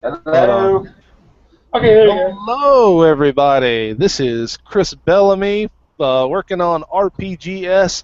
Hold Hello. on. Okay, there you go. Hello, everybody. This is Chris Bellamy, working on RPGS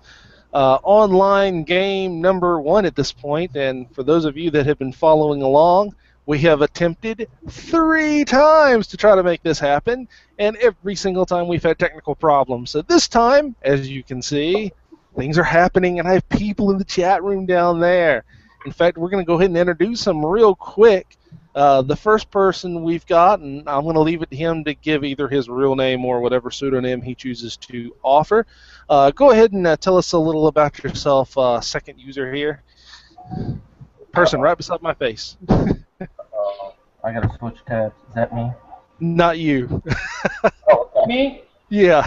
online game number 1 at this point. And for those of you that have been following along, we have attempted 3 times to try to make this happen, and every single time we've had technical problems. So this time, as you can see, things are happening, and I have people in the chat room down there. In fact, we're going to go ahead and introduce them real quick. The first person we've got, and I'm going to leave it to him to give either his real name or whatever pseudonym he chooses to offer. Go ahead and tell us a little about yourself, second user here. Person right beside my face. I gotta switch tabs. Is that me? Not you. Oh, okay. Me? Yeah.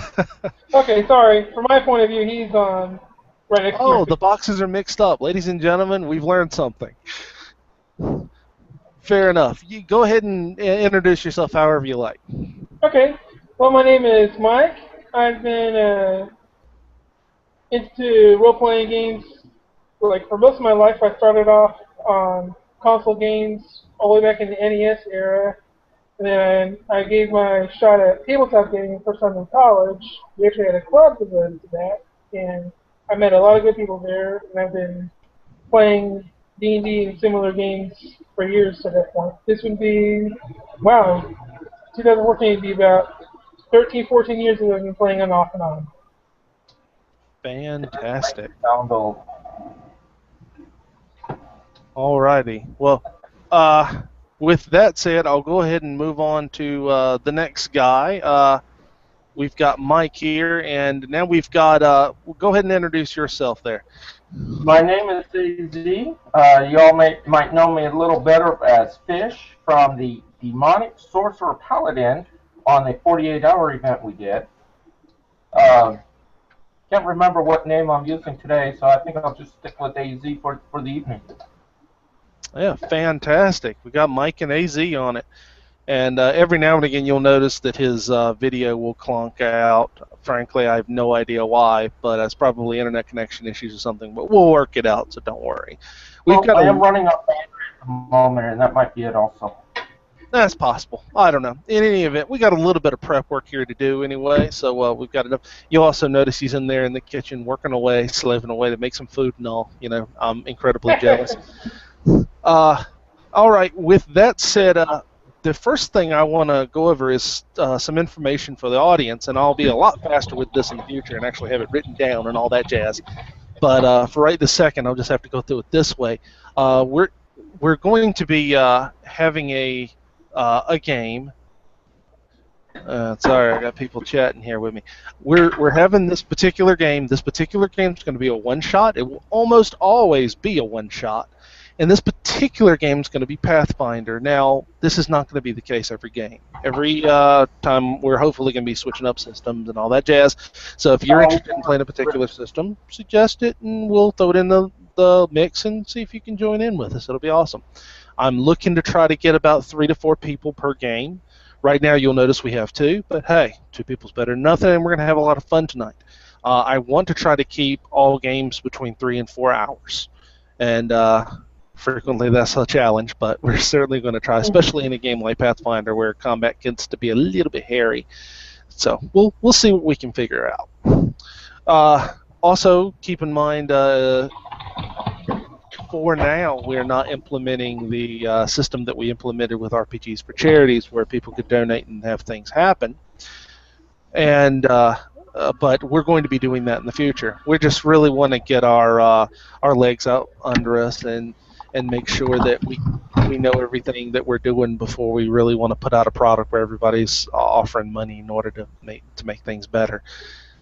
Okay, sorry. From my point of view, he's on right next to Oh, me. the boxes are mixed up. Ladies and gentlemen, we've learned something. Fair enough. You go ahead and introduce yourself however you like. Okay. Well, my name is Mike. I've been into role-playing games like for most of my life. I started off on console games all the way back in the NES era. And then I gave my shot at tabletop gaming first time in college. We actually had a club devoted to that, and I met a lot of good people there. And I've been playing D&D and similar games for years to that point. This would be, wow, 2014 would be about 13, 14 years ago I've been playing on off and on. Fantastic. Sound old. Alrighty. Well, with that said, I'll go ahead and move on to the next guy. We've got Mike here, and now we've got. Go ahead and introduce yourself there. My name is CZ. You all might know me a little better as Fish from the Demonic Sorcerer Paladin on the 48-hour event we did. Can't remember what name I'm using today, so I think I'll just stick with AZ for the evening. Yeah, fantastic. We got Mike and AZ on it. And every now and again, you'll notice that his video will clunk out. Frankly, I have no idea why, but it's probably internet connection issues or something. But we'll work it out, so don't worry. I am running up battery at the moment, and that might be it also. That's possible. I don't know. In any event, we got a little bit of prep work here to do anyway, so we've got enough. You'll also notice he's in there in the kitchen working away, slaving away to make some food and all. You know, I'm incredibly jealous. All right. With that said, the first thing I want to go over is some information for the audience, and I'll be a lot faster with this in the future and actually have it written down and all that jazz. But for right this second, I'll just have to go through it this way. We're going to be having a game. Sorry, I got people chatting here with me. We're having this particular game. This particular game is going to be a one-shot. It will almost always be a one-shot. And this particular game is going to be Pathfinder. Now, this is not going to be the case every game. Every time we're hopefully going to be switching up systems and all that jazz. So if you're interested in playing a particular system, suggest it, and we'll throw it in the mix and see if you can join in with us. It'll be awesome. I'm looking to try to get about 3 to 4 people per game. Right now, you'll notice we have 2, but hey, 2 people's better than nothing, and we're going to have a lot of fun tonight. I want to try to keep all games between 3 and 4 hours. And frequently that's a challenge, but we're certainly going to try, especially in a game like Pathfinder where combat gets to be a little bit hairy. So we'll see what we can figure out. Also, keep in mind, for now, we're not implementing the system that we implemented with RPGs for Charities, where people could donate and have things happen. And but we're going to be doing that in the future. We just really want to get our legs out under us and make sure that we know everything that we're doing before we really want to put out a product where everybody's offering money in order to make things better.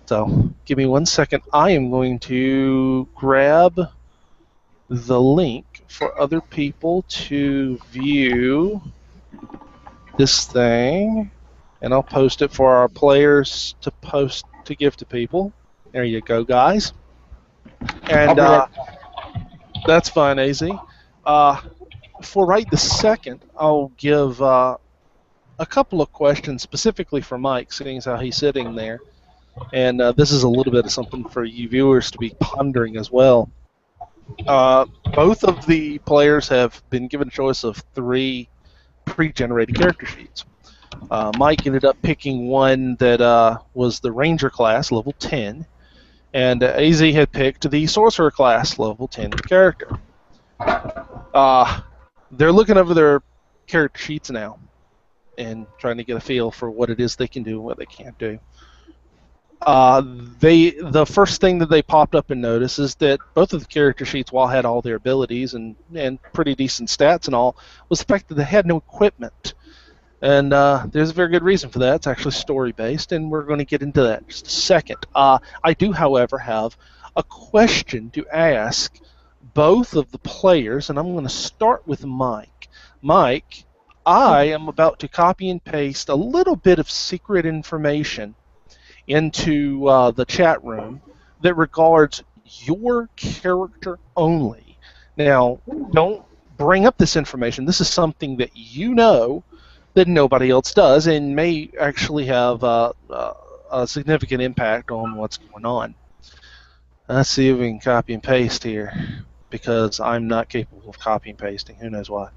So give me 1 second. I am going to grab the link for other people to view this thing, and I'll post it for our players to give to people. There you go, guys. And that's fine, AZ. For right this second, I'll give a couple of questions specifically for Mike, seeing as how he's sitting there. And this is a little bit of something for you viewers to be pondering as well. Both of the players have been given a choice of 3 pre-generated character sheets. Mike ended up picking one that was the Ranger class, level 10, and AZ had picked the Sorcerer class, level 10 character. They're looking over their character sheets now and trying to get a feel for what it is they can do and what they can't do. The first thing that they popped up and noticed is that both of the character sheets, while had all their abilities and pretty decent stats and all, was the fact that they had no equipment. And there's a very good reason for that. It's actually story-based, and we're going to get into that in just a second. I do, however, have a question to ask both of the players, and I'm going to start with Mike. Mike, I am about to copy and paste a little bit of secret information into the chat room that regards your character only. Now, don't bring up this information. This is something that you know that nobody else does and may actually have a significant impact on what's going on. Let's see if we can copy and paste here, because I'm not capable of copy and pasting. Who knows why?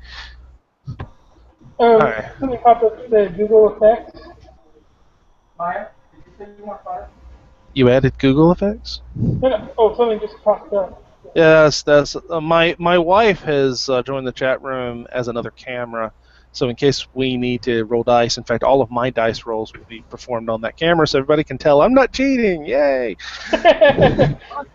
Alright. Something popped up the Google effects. Maya, did you say you want fire? You added Google effects? No, oh, something just popped up. Yes, that's my wife has joined the chat room as another camera, so in case we need to roll dice, in fact, all of my dice rolls will be performed on that camera, so everybody can tell I'm not cheating. Yay!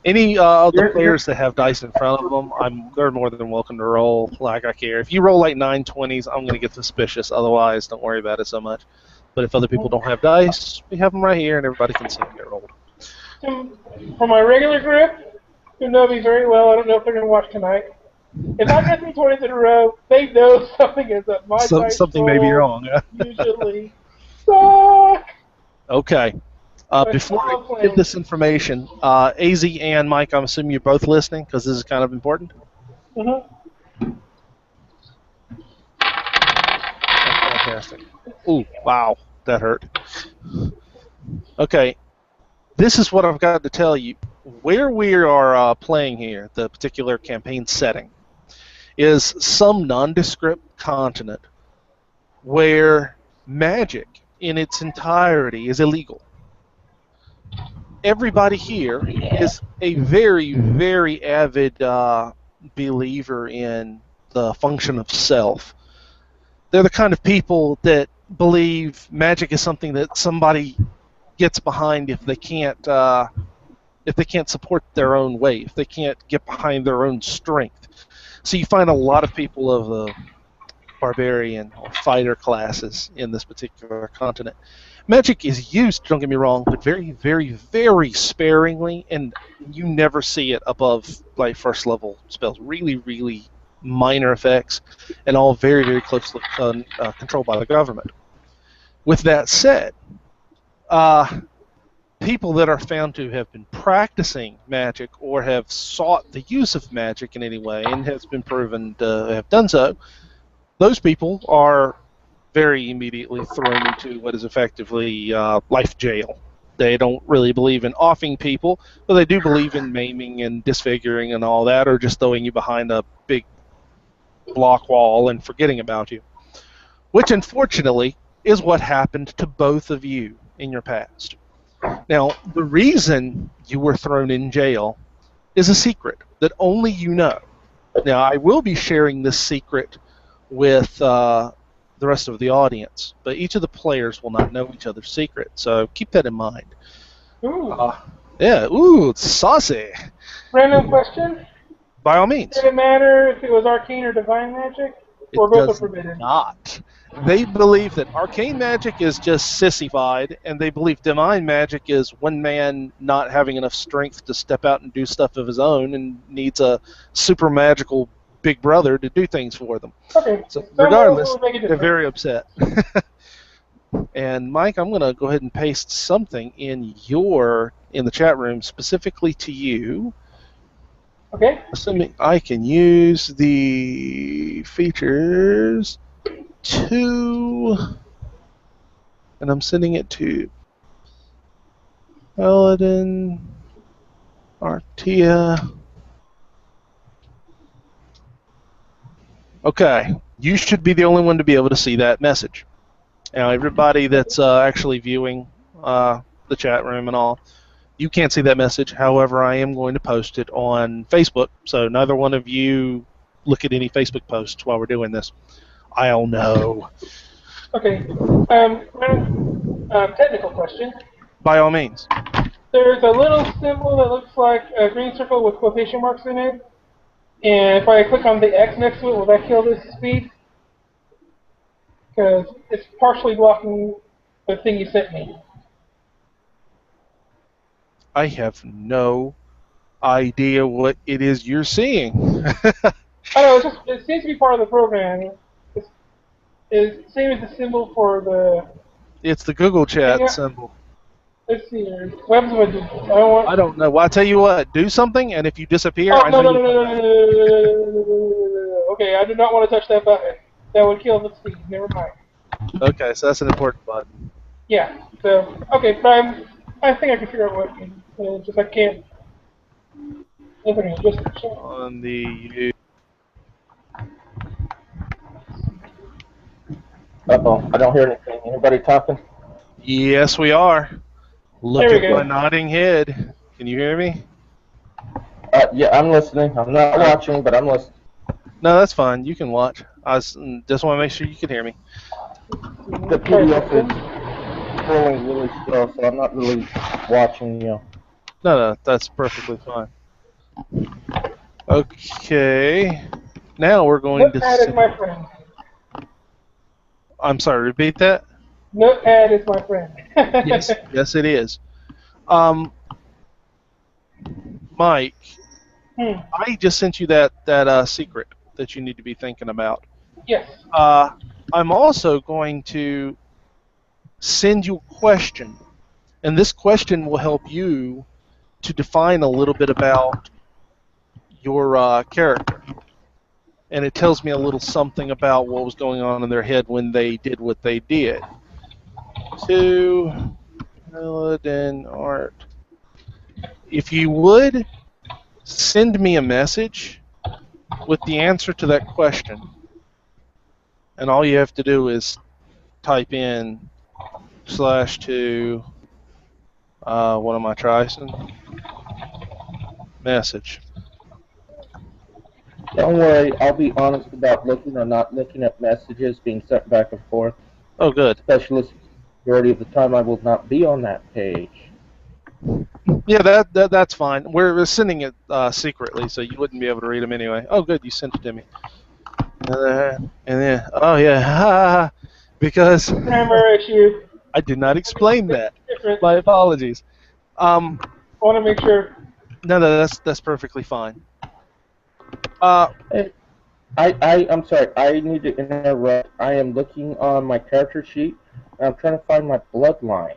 Any of the players that have dice in front of them, they're more than welcome to roll like I care. If you roll like 9/20s, I'm going to get suspicious. Otherwise, don't worry about it so much. But if other people don't have dice, we have them right here, and everybody can see them get rolled. For my regular group, who know me very well, I don't know if they're going to watch tonight. If I get 20s in a row, they know something is up. My dice something may be wrong. usually suck. Okay. Before I give this information, AZ and Mike, I'm assuming you're both listening because this is kind of important. Mm-hmm. That's fantastic. Ooh, wow, that hurt. Okay, this is what I've got to tell you. Where we are playing here, the particular campaign setting, is some nondescript continent where magic in its entirety is illegal. Everybody here is a very, very avid believer in the function of self. They're the kind of people that believe magic is something that somebody gets behind if they can't support their own way, if they can't get behind their own strength. So you find a lot of people of the barbarian or fighter classes in this particular continent. Magic is used, don't get me wrong, but very, very, very sparingly, and you never see it above like first level spells. Really, really minor effects, and all very, very closely controlled by the government. With that said, people that are found to have been practicing magic or have sought the use of magic in any way and has been proven to have done so, those people are very immediately thrown into what is effectively life jail. They don't really believe in offing people, but they do believe in maiming and disfiguring and all that, or just throwing you behind a big block wall and forgetting about you, which unfortunately is what happened to both of you in your past. Now, the reason you were thrown in jail is a secret that only you know. Now, I will be sharing this secret with the rest of the audience, but each of the players will not know each other's secret, so keep that in mind. Ooh. It's saucy. Random question? By all means. Did it matter if it was arcane or divine magic? Or both are forbidden? Not. They believe that arcane magic is just sissified, and they believe divine magic is one man not having enough strength to step out and do stuff of his own and needs a super magical big brother to do things for them. Okay. So regardless, they're very upset. And Mike, I'm going to go ahead and paste something in the chat room specifically to you. Okay. Assuming I can use the features and I'm sending it to Paladin, Artia. Okay, You should be the only one to be able to see that message. Now, everybody that's actually viewing the chat room and all, you can't see that message. However, I am going to post it on Facebook, so neither one of you look at any Facebook posts while we're doing this. I'll know. Okay. Technical question. By all means. There's a little symbol that looks like a green circle with quotation marks in it. And if I click on the X next to it, will that kill this speed? Because it's partially blocking the thing you sent me. I have no idea what it is you're seeing. I don't know, it seems to be part of the program. It's same as the symbol for the... It's the Google chat Yeah. symbol. Let's see here. Webs with... I don't know. Well, I tell you what, do something, and if you disappear, Oh, I know no. Okay, I do not want to touch that button. That would kill the speed. Never mind. Okay, so that's an important button. Yeah, so... Okay, but I think I can figure out what... just I can't... Okay, just... On the... Uh-oh, I don't hear anything. Anybody talking? Yes, we are. Look There we at go. my nodding head. Can you hear me? Yeah, I'm listening. I'm not watching, but I'm listening. No, that's fine. You can watch. I just want to make sure you can hear me. The PDF is rolling really slow, so I'm not really watching you. No, that's perfectly fine. Okay. Now we're going Notepad is my friend. I'm sorry, repeat that? Notepad is my friend. Yes, it is. Mike, I just sent you that secret that you need to be thinking about. Yes. I'm also going to send you a question, and this question will help you to define a little bit about your character. And it tells me a little something about what was going on in their head when they did what they did. To Paladin Art. If you would, send me a message with the answer to that question. And all you have to do is type in /2, what am I trying? Message. Don't worry, I'll be honest about looking or not looking at messages being sent back and forth. Oh, good. Especially the majority of the time I will not be on that page. Yeah, that's fine. We're sending it secretly, so you wouldn't be able to read them anyway. Oh, good, you sent it to me. And then, oh yeah, because Grammar issue. I did not explain that. My apologies. I want to make sure. No, that's perfectly fine. I'm sorry, I need to interrupt. I am looking on my character sheet, and I'm trying to find my bloodline.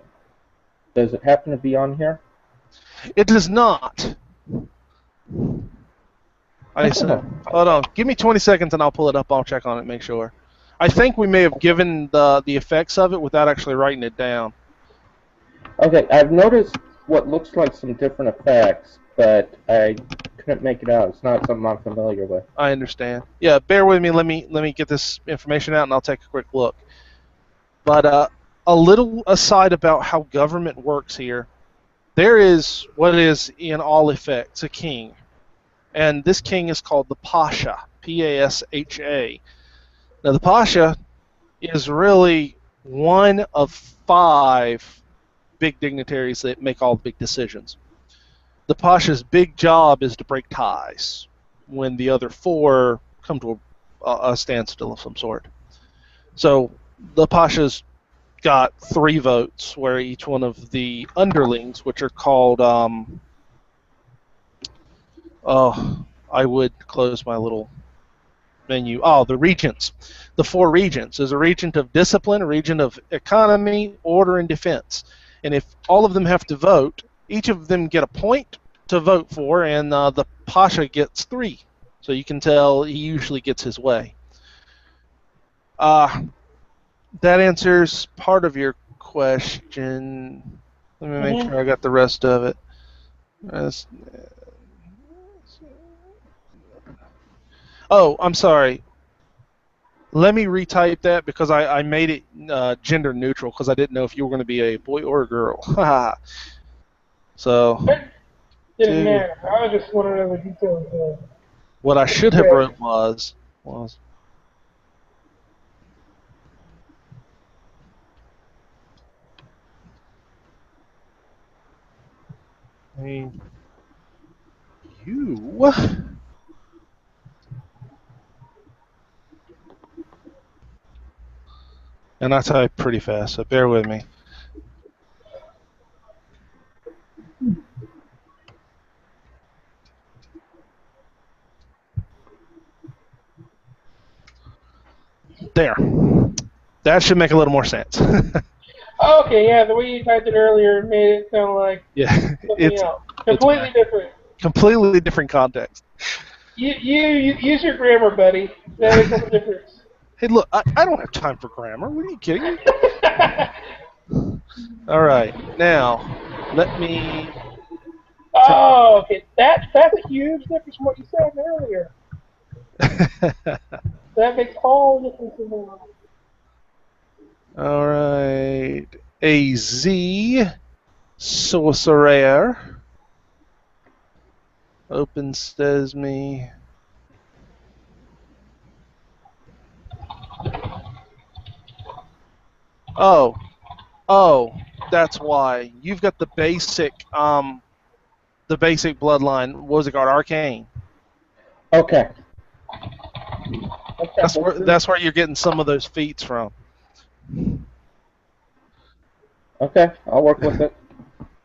Does it happen to be on here? It does not. Hold on. Give me 20 seconds and I'll pull it up. I'll check on it and make sure. I think we may have given the effects of it without actually writing it down. Okay, I've noticed what looks like some different effects, but I couldn't make it out. It's not something I'm familiar with. I understand. Yeah, bear with me. Let me get this information out and I'll take a quick look. But a little aside about how government works here. There is what is in all effects a king. And this king is called the Pasha, P-A-S-H-A. Now, the Pasha is really one of 5 big dignitaries that make all the big decisions. The Pasha's big job is to break ties when the other 4 come to a standstill of some sort. So the Pasha's got 3 votes, where each one of the underlings, which are called, I would close my little menu. Oh, the regents. The 4 regents. There's a regent of discipline, a regent of economy, order, and defense. And if all of them have to vote, each of them get a point to vote for, and the Pasha gets 3. So you can tell he usually gets his way. That answers part of your question. Let me make sure I got the rest of it. Oh, I'm sorry. Let me retype that because I made it gender neutral because I didn't know if you were going to be a boy or a girl. So, Didn't matter. I was just wondering over details. What I should have wrote was you. And I type pretty fast, so bear with me. There. That should make a little more sense. Okay, yeah, the way you typed it earlier made it sound like something else. Completely different. Completely different context. You use your grammar, buddy. That makes all the difference. Hey, look, I don't have time for grammar. What are you kidding me? All right, now let me. Oh, okay. That's a huge difference from what you said earlier. That makes all the difference in the world. All right, AZ Sorcerer. Open Sesame. Oh, that's why. You've got the basic bloodline. What was it called? Arcane. Okay. That's where you're getting some of those feats from. Okay, I'll work with it.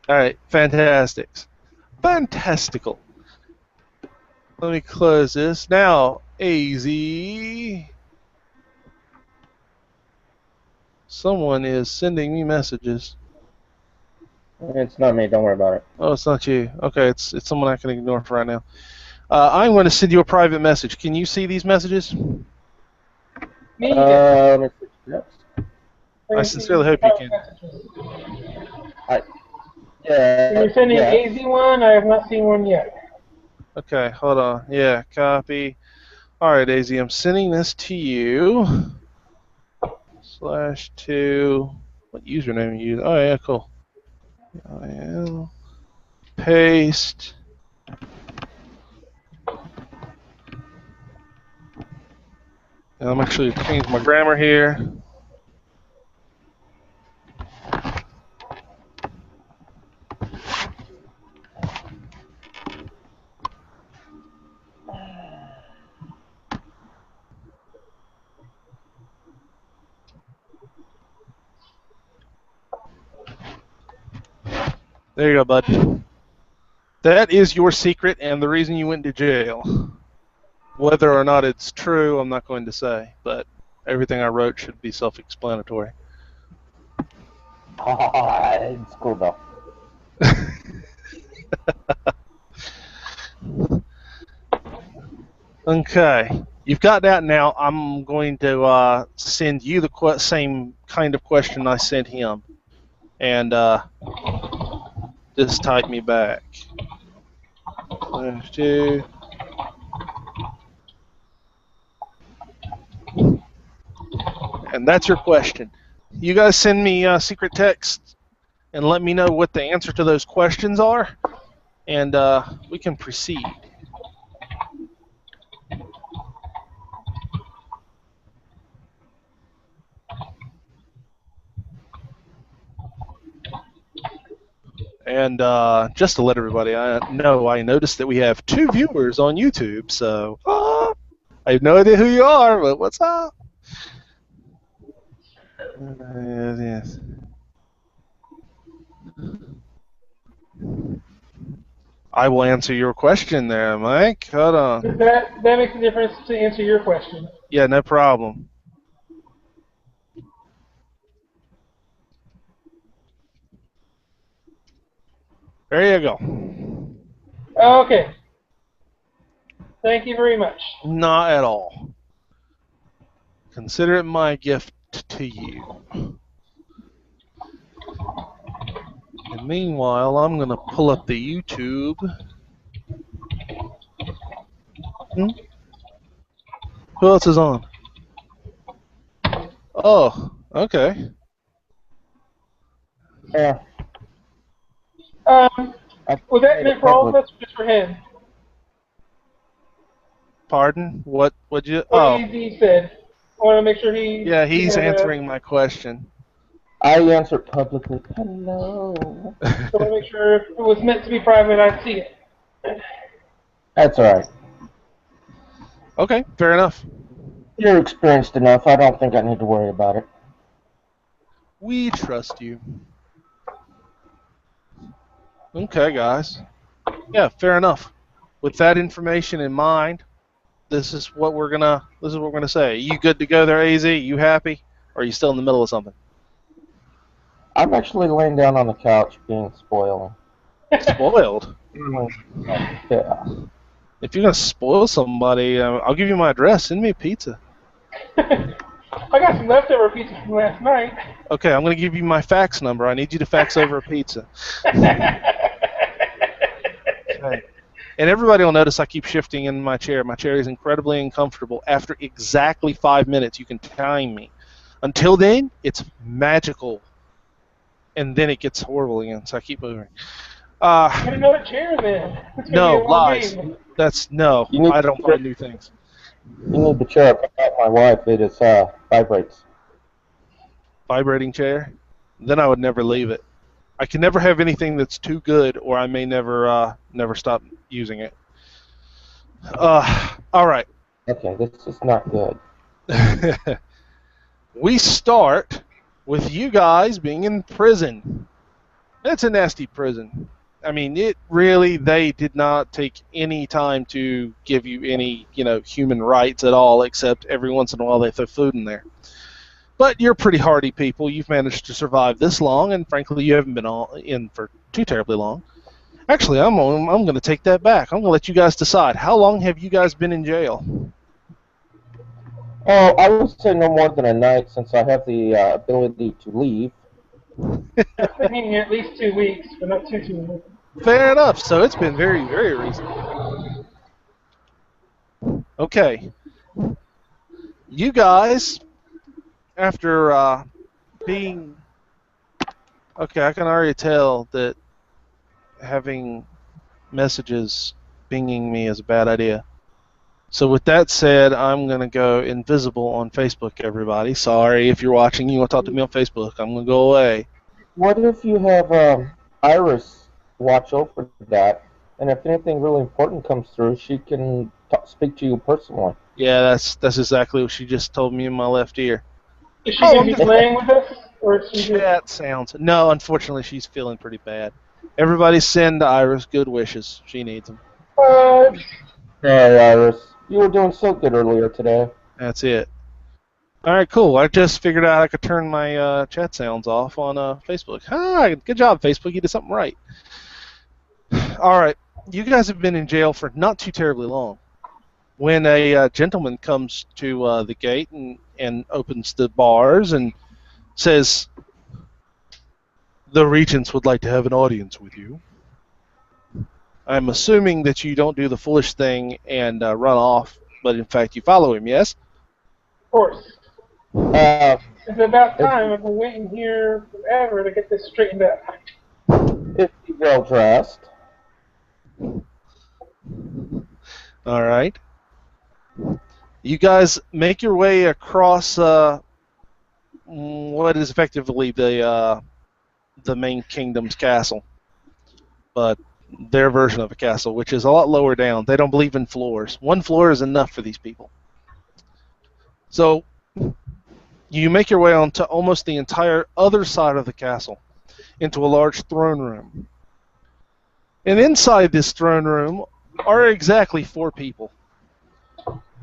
All right, fantastical. Let me close this now. AZ. Someone is sending me messages. It's not me. Don't worry about it. Oh, it's not you. Okay, it's someone I can ignore for right now. I'm going to send you a private message. Can you see these messages? Me? Yes. I sincerely hope you can. Yeah. You're sending an AZ one? I have not seen one yet. Okay, hold on. Yeah, copy. All right, AZ, I'm sending this to you. /2. What username you use? Oh, yeah, cool. Paste. And I'm actually changing my grammar here. There you go, bud. That is your secret and the reason you went to jail. Whether or not it's true, I'm not going to say, but everything I wrote should be self-explanatory. It's cool though. Okay, you've got that now. I'm going to send you the same kind of question I sent him, and just type me back. /2. And that's your question. You guys send me secret texts and let me know what the answer to those questions are, and we can proceed. And just to let everybody know, I noticed that we have 2 viewers on YouTube, so I have no idea who you are, but what's up? Yes. I will answer your question there, Mike. Hold on. That makes a difference to answer your question. Yeah, no problem. There you go. Okay. Thank you very much. Not at all. Consider it my gift to you. And meanwhile, I'm going to pull up the YouTube. Who else is on? Oh, okay. Yeah. Was that meant for all of us or just for him? Pardon? What would you? What Oh, EZ said. I want to make sure he yeah, he's had a. answering my question. I answered publicly. Hello. I want to make sure if it was meant to be private, I'd see it. That's all right. Okay, fair enough. You're experienced enough. I don't think I need to worry about it. We trust you. Okay, guys. Yeah, fair enough. With that information in mind, this is what we're gonna say. You good to go there, AZ? You happy? Or are you still in the middle of something? I'm actually laying down on the couch being spoiled. Spoiled. Yeah. If you're gonna spoil somebody, I'll give you my address. Send me a pizza. I got some leftover pizza from last night. Okay, I'm gonna give you my fax number. I need you to fax over a pizza. Okay. And everybody will notice I keep shifting in my chair. My chair is incredibly uncomfortable. After exactly 5 minutes, you can time me. Until then, it's magical. And then it gets horrible again, so I keep moving. Get another chair then. It's gonna No, be a long lies. game. No, You need I don't buy new things. You need the chair. I got my wife. It is vibrates. Vibrating chair? Then I would never leave it. I can never have anything that's too good, or I may never stop using it. All right. Okay, this is not good. We start with you guys being in prison. It's a nasty prison. I mean, they did not take any time to give you any, human rights at all, except every once in a while they throw food in there. But you're pretty hardy people. You've managed to survive this long, and frankly, you haven't been in for too terribly long. Actually, I'm going to take that back. I'm going to let you guys decide. How long have you guys been in jail? Oh, I would say no more than a night since I have the ability to leave. I'm thinking at least 2 weeks, but not too long. Fair enough. So it's been very, very recent. Okay. You guys, after being... Okay, I can already tell that having messages pinging me is a bad idea. So with that said, I'm going to go invisible on Facebook, everybody. Sorry if you're watching, you want to talk to me on Facebook. I'm going to go away. What if you have Iris watch over that, and if anything really important comes through, she can speak to you personally? Yeah, that's exactly what she just told me in my left ear. Is she going to be playing with us? Or is she just... Chat sounds. No, unfortunately, she's feeling pretty bad. Everybody send Iris good wishes. She needs them. Hey, Iris. You were doing so good earlier today. That's it. All right, cool. I just figured out I could turn my chat sounds off on Facebook. Hi, good job, Facebook. You did something right. All right, you guys have been in jail for not too terribly long. When a gentleman comes to the gate and opens the bars and says, "The regents would like to have an audience with you." I'm assuming that you don't do the foolish thing and run off, but in fact you follow him, yes? Of course. It's about time. I've been waiting here forever to get this straightened out. If you're well dressed. All right. You guys make your way across what is effectively the main kingdom's castle, but their version of a castle, which is a lot lower down. They don't believe in floors. One floor is enough for these people. So you make your way onto almost the entire other side of the castle, into a large throne room. And inside this throne room are exactly 4 people.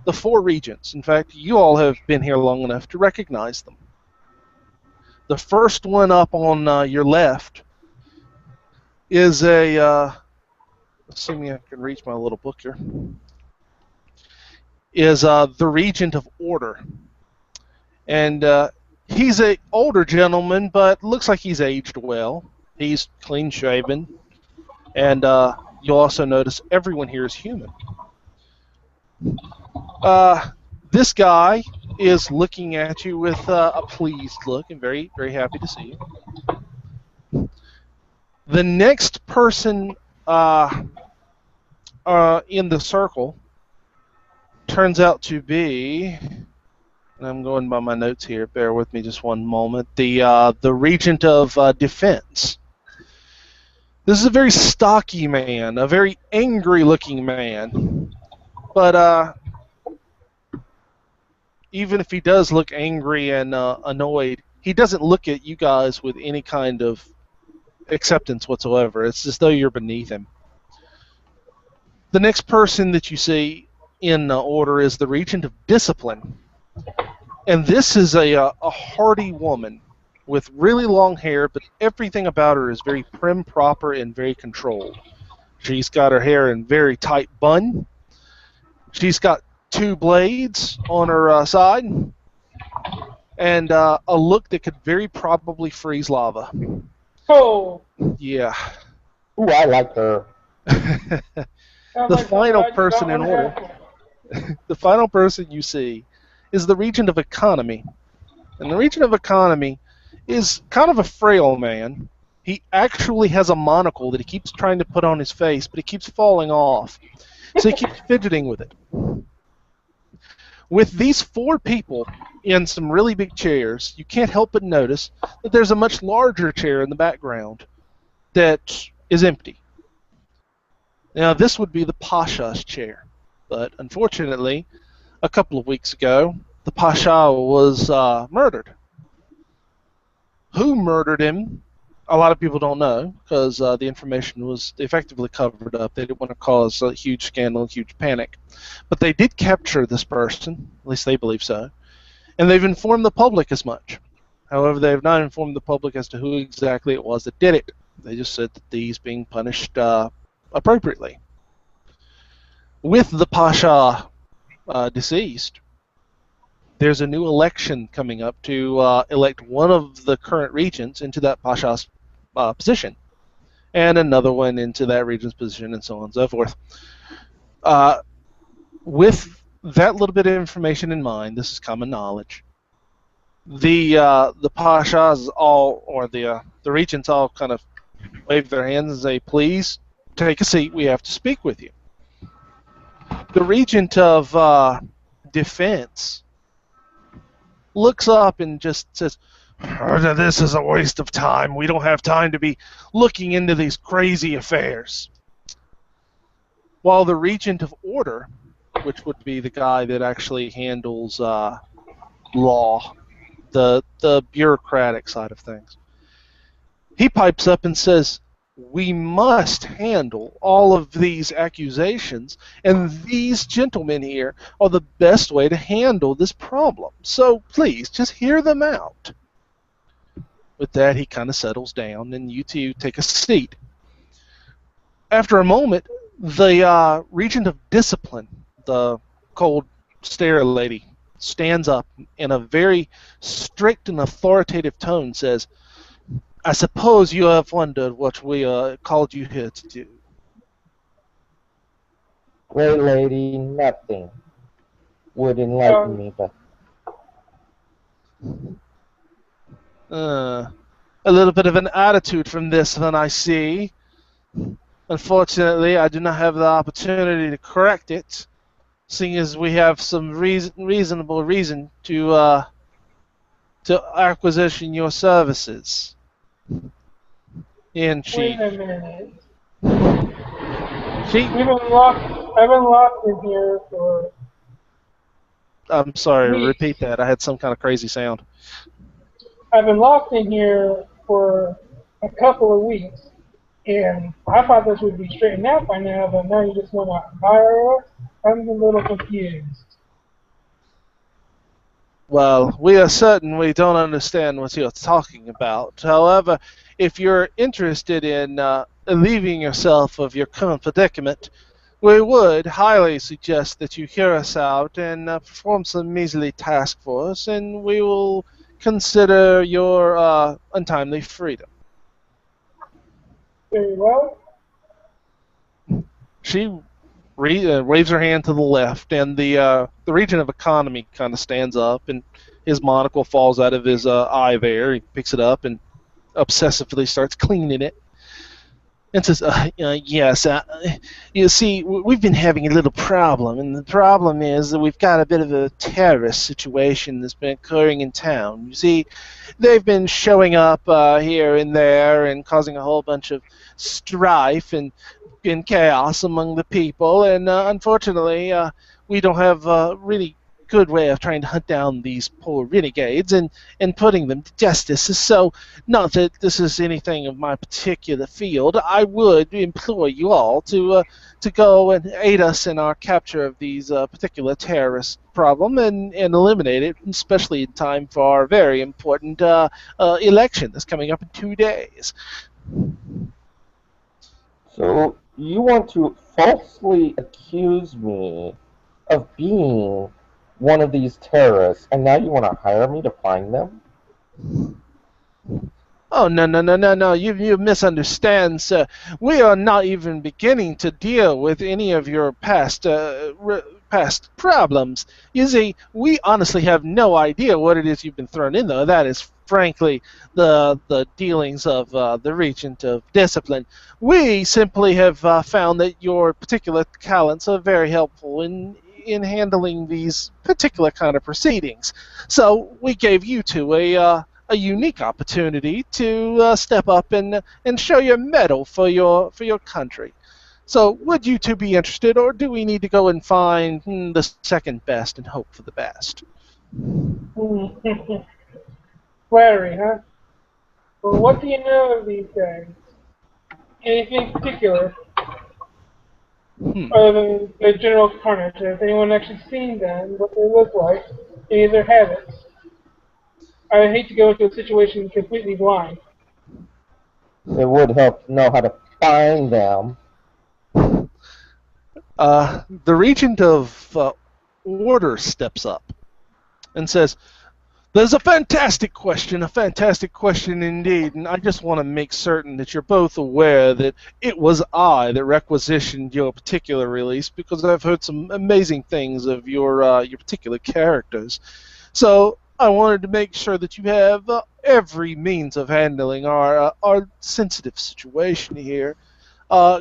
The 4 regents. In fact, you all have been here long enough to recognize them. The first one up on your left is assuming I can reach my little book here, is the Regent of Order. And he's an older gentleman, but looks like he's aged well. He's clean-shaven. And you'll also notice everyone here is human. This guy is looking at you with a pleased look and very, very happy to see you. The next person in the circle turns out to be, and I'm going by my notes here, bear with me just one moment, the Regent of Defense. This is a very stocky man, a very angry-looking man. But even if he does look angry and annoyed, he doesn't look at you guys with any kind of acceptance whatsoever. It's as though you're beneath him. The next person that you see in order is the Regent of Discipline. And this is a hardy woman with really long hair, but everything about her is very prim, proper, and very controlled. She's got her hair in very tight bun. She's got 2 blades on her side, and a look that could very probably freeze lava. Oh. Yeah. Ooh, I like her. The final person in order, the final person you see is the Regent of Economy. And the Regent of Economy is kind of a frail man. He actually has a monocle that he keeps trying to put on his face, but it keeps falling off. So he keeps fidgeting with it. With these 4 people in some really big chairs, you can't help but notice that there's a much larger chair in the background that is empty. Now, this would be the Pasha's chair, but unfortunately, a couple of weeks ago, the Pasha was murdered. Who murdered him? A lot of people don't know, because the information was effectively covered up. They didn't want to cause a huge scandal, huge panic. But they did capture this person, at least they believe so, and they've informed the public as much. However, they have not informed the public as to who exactly it was that did it. They just said that he's being punished appropriately. With the Pasha deceased, there's a new election coming up to elect one of the current regents into that Pasha's position, and another one into that regent's position, and so on and so forth. With that little bit of information in mind, this is common knowledge. The Pashas all, or the regents all, kind of wave their hands and say, "Please take a seat. We have to speak with you." The Regent of Defense looks up and just says, "This is a waste of time. We don't have time to be looking into these crazy affairs." While the Regent of Order, which would be the guy that actually handles law, the bureaucratic side of things, he pipes up and says, "We must handle all of these accusations, and these gentlemen here are the best way to handle this problem. So please, just hear them out." With that, he kind of settles down, and you 2 take a seat. After a moment, the Regent of Discipline, the cold stare lady, stands up in a very strict and authoritative tone, says, "I suppose you have wondered what we called you here to do." Great lady, nothing would enlighten me, but A little bit of an attitude from this, then, I see. Unfortunately, I do not have the opportunity to correct it, seeing as we have some reasonable reason to acquisition your services. And Wait a minute. She, I've been locked in here for... I'm sorry, weeks. repeat that. I had some kind of crazy sound. I've been locked in here for a couple of weeks, and I thought this would be straightened out by now, but now you just want to hire us? I'm a little confused. Well, we are certain we don't understand what you're talking about. However, if you're interested in alleviating yourself of your current predicament, we would highly suggest that you hear us out and perform some measly task for us, and we will consider your untimely freedom. Very well. She waves her hand to the left, and the region of economy kind of stands up, and his monocle falls out of his eye there. He picks it up and obsessively starts cleaning it. And says, yes, you see, we've been having a little problem, and the problem is that we've got a bit of a terrorist situation that's been occurring in town. You see, they've been showing up here and there and causing a whole bunch of strife and chaos among the people, and unfortunately, we don't have a really good way of trying to hunt down these poor renegades and putting them to justice. So, not that this is anything of my particular field, I would implore you all to go and aid us in our capture of these particular terrorist problem and eliminate it, especially in time for our very important election that's coming up in 2 days. So you want to falsely accuse me of being one of these terrorists, and now you want to hire me to find them? Oh, no, you misunderstand, sir. We are not even beginning to deal with any of your past problems. You see, we honestly have no idea what it is you've been thrown in, though. That is, frankly, the dealings of the Regent of Discipline. We simply have found that your particular talents are very helpful in handling these particular kind of proceedings. So we gave you two a unique opportunity to step up and show your mettle for your country. So would you two be interested, or do we need to go and find the second best and hope for the best? Flattery, huh? Well, what do you know of these guys? Anything particular? Other than the general carnage? Has anyone actually seen them, what they look like, any of their habits? I hate to go into a situation completely blind. It would help to know how to find them. The Regent of Order steps up and says, "There's a fantastic question indeed, and I just want to make certain that you're both aware that it was I that requisitioned your particular release, because I've heard some amazing things of your particular characters. So I wanted to make sure that you have every means of handling our sensitive situation here.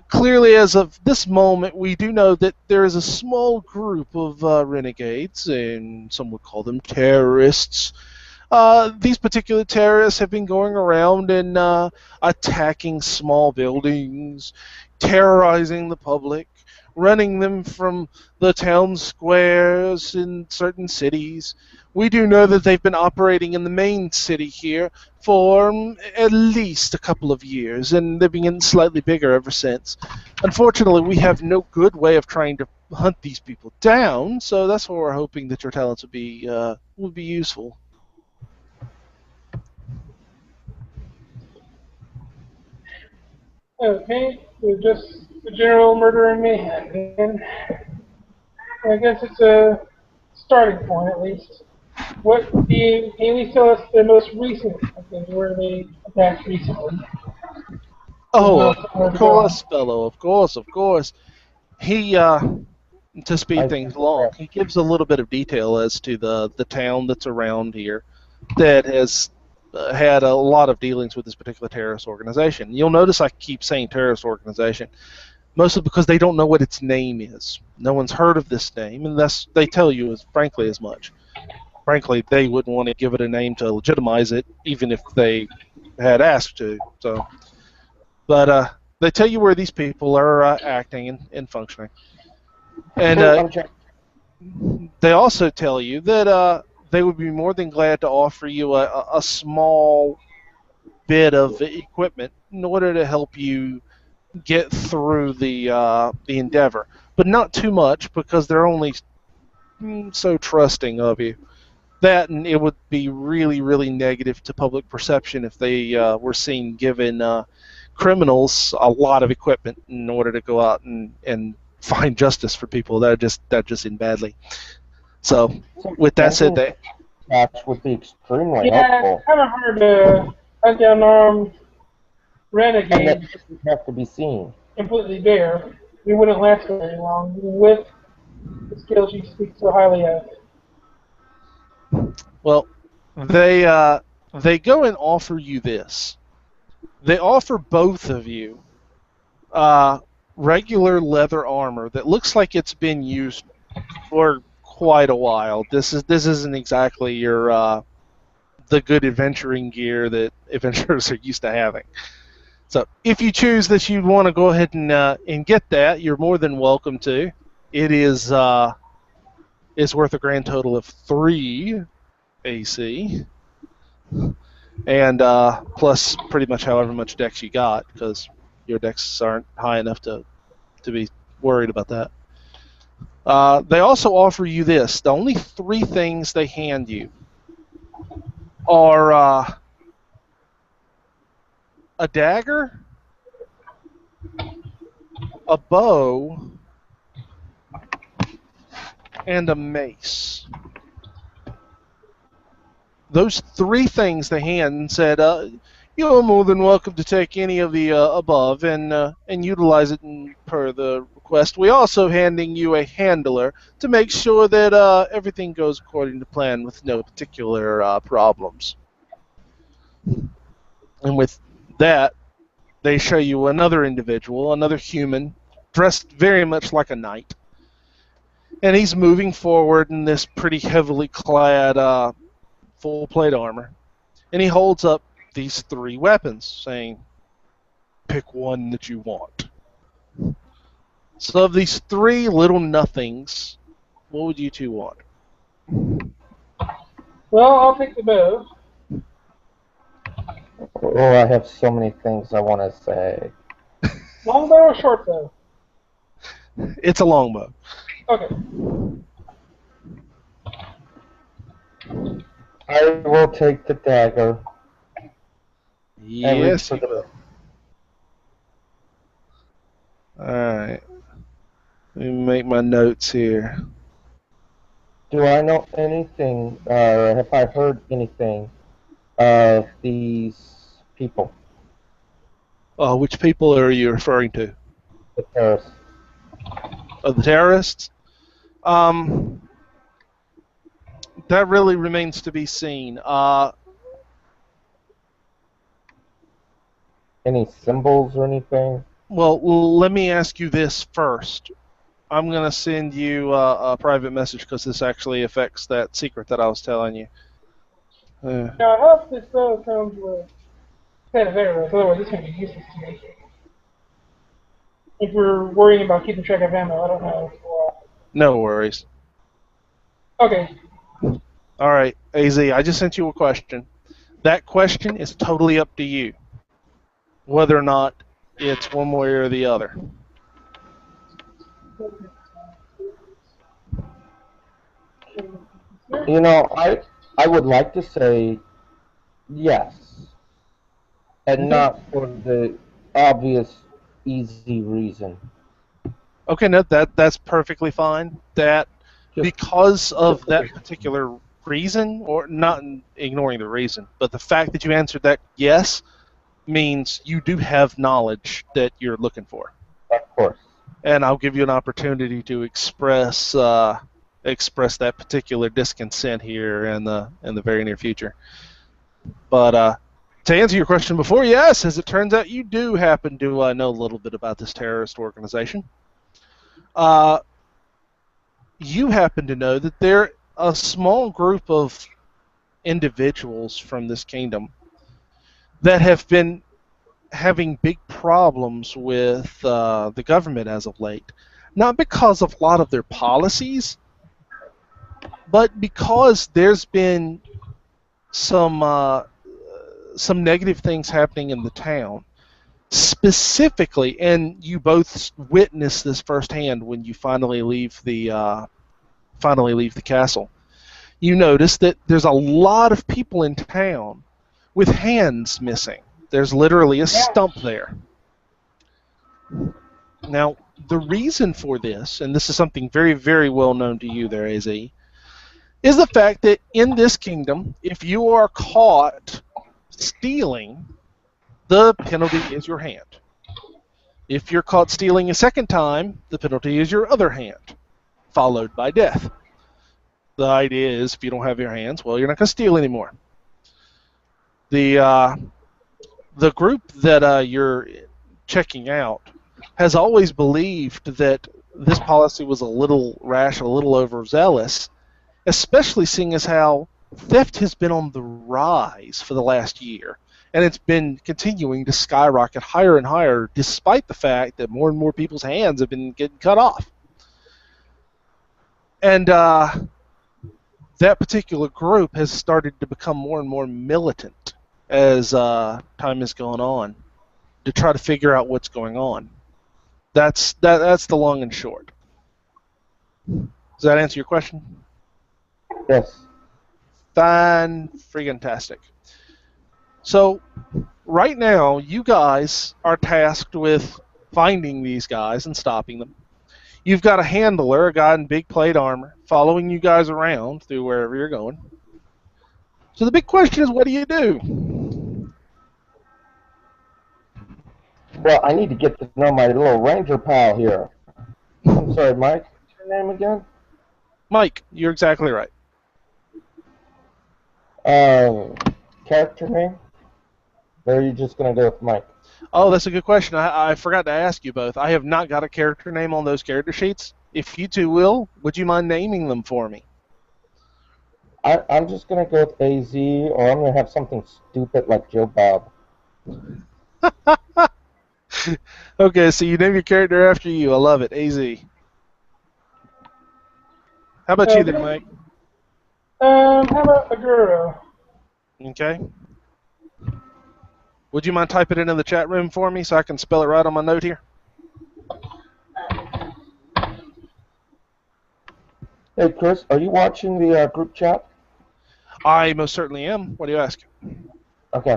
Clearly, as of this moment, we do know that there is a small group of renegades, and some would call them terrorists. These particular terrorists have been going around and attacking small buildings, terrorizing the public, running them from the town squares in certain cities. We do know that they've been operating in the main city here for at least a couple of years, and they've been getting slightly bigger ever since. Unfortunately, we have no good way of trying to hunt these people down, so that's why we're hoping that your talents would be useful." Okay, so just the general murder and mayhem. And I guess it's a starting point, at least. What do you, can you tell us the most recent things where they attacked recently? Oh, of course, fellow, of course. He, to speed things along, he gives a little bit of detail as to the town that's around here that has had a lot of dealings with this particular terrorist organization. You'll notice I keep saying terrorist organization, mostly because they don't know what its name is. No one's heard of this name, and they tell you frankly as much. Frankly, they wouldn't want to give it a name to legitimize it, even if they had asked to. So, but they tell you where these people are acting and functioning, and they also tell you that they would be more than glad to offer you a small bit of equipment in order to help you get through the endeavor, but not too much, because they're only so trusting of you. That, and it would be really, really negative to public perception if they were seen giving criminals a lot of equipment in order to go out and find justice for people that just in badly. So, with that said, that would be extremely helpful. Yeah, it's kind of hard to hunt down armed renegades. And that doesn't have to be seen. Completely bare. we wouldn't last very long with the skills you speak so highly of. Well, they go and offer you this. They offer both of you uh, regular leather armor that looks like it's been used for quite a while. This isn't exactly your the good adventuring gear that adventurers are used to having. So if you choose that you'd want to go ahead and get that, you're more than welcome to. It is worth a grand total of 3 AC, and plus pretty much however much dex you got, because your dex aren't high enough to be worried about that. They also offer you this. The only 3 things they hand you are a dagger, a bow, and a mace. Those 3 things they hand and said, you're more than welcome to take any of the above and utilize it per the request. We're also handing you a handler to make sure that everything goes according to plan with no particular problems. And with that, they show you another individual, another human, dressed very much like a knight. And he's moving forward in this pretty heavily clad full plate armor. And he holds up these 3 weapons, saying, pick one that you want. So of these 3 little nothings, what would you 2 want? Well, I'll take the bow. Oh, I have so many things I want to say. Long bow or short bow? It's a longbow. Okay. I will take the dagger. Yes, you will. Alright. Let me make my notes here. Do I know anything, or have I heard anything of these people? Which people are you referring to? The terrorists. Of the terrorists? That really remains to be seen. Any symbols or anything? Well, let me ask you this first. I'm going to send you a private message because this actually affects that secret that I was telling you. Now, I hope this bow comes with 10 of arrows, otherwise this can be useless to me. If we're worrying about keeping track of ammo, I don't know. No worries. Okay. All right, AZ, I just sent you a question. That question is totally up to you, whether or not it's one way or the other. You know, I would like to say yes, and not for the obvious, easy reason. Okay, no, that's perfectly fine. That because of that particular reason, or not ignoring the reason, but the fact that you answered that yes means you do have knowledge that you're looking for. Of course. And I'll give you an opportunity to express that particular disconsent here in the very near future. But to answer your question before, yes, as it turns out, you do happen to know a little bit about this terrorist organization. You happen to know that they're a small group of individuals from this kingdom that have been having big problems with the government as of late. Not because of a lot of their policies, but because there's been some negative things happening in the town. Specifically, and you both witnessed this firsthand when you finally leave the castle. You notice that there's a lot of people in town with hands missing. There's literally a stump there. Now, the reason for this, and this is something very, very well known to you there, AZ, is the fact that in this kingdom, if you are caught stealing, the penalty is your hand. If you're caught stealing a second time, the penalty is your other hand, followed by death. The idea is if you don't have your hands, well, you're not going to steal anymore. The group that you're checking out has always believed that this policy was a little rash, a little overzealous, especially seeing as how theft has been on the rise for the last year. And it's been continuing to skyrocket higher and higher, despite the fact that more and more people's hands have been getting cut off. And that particular group has started to become more and more militant as time has gone on to try to figure out what's going on. That's the long and short. Does that answer your question? Yes. Fan-freaking-tastic. So, right now, you guys are tasked with finding these guys and stopping them. You've got a handler, a guy in big plate armor, following you guys around through wherever you're going. So the big question is, what do you do? Well, I need to get to know my little ranger pal here. I'm sorry, Mike. What's your name again? Mike, you're exactly right. Character name? Or are you just going to go with Mike? Oh, that's a good question. I forgot to ask you both. I have not got a character name on those character sheets. If you two will, would you mind naming them for me? I'm just going to go with AZ, or I'm going to have something stupid like Joe Bob. Okay, so you name your character after you. I love it. AZ. How about you then, Mike? How about Aguro? Okay. Would you mind typing it in the chat room for me so I can spell it right on my note here? Hey, Chris, are you watching the group chat? I most certainly am. What do you ask? Okay.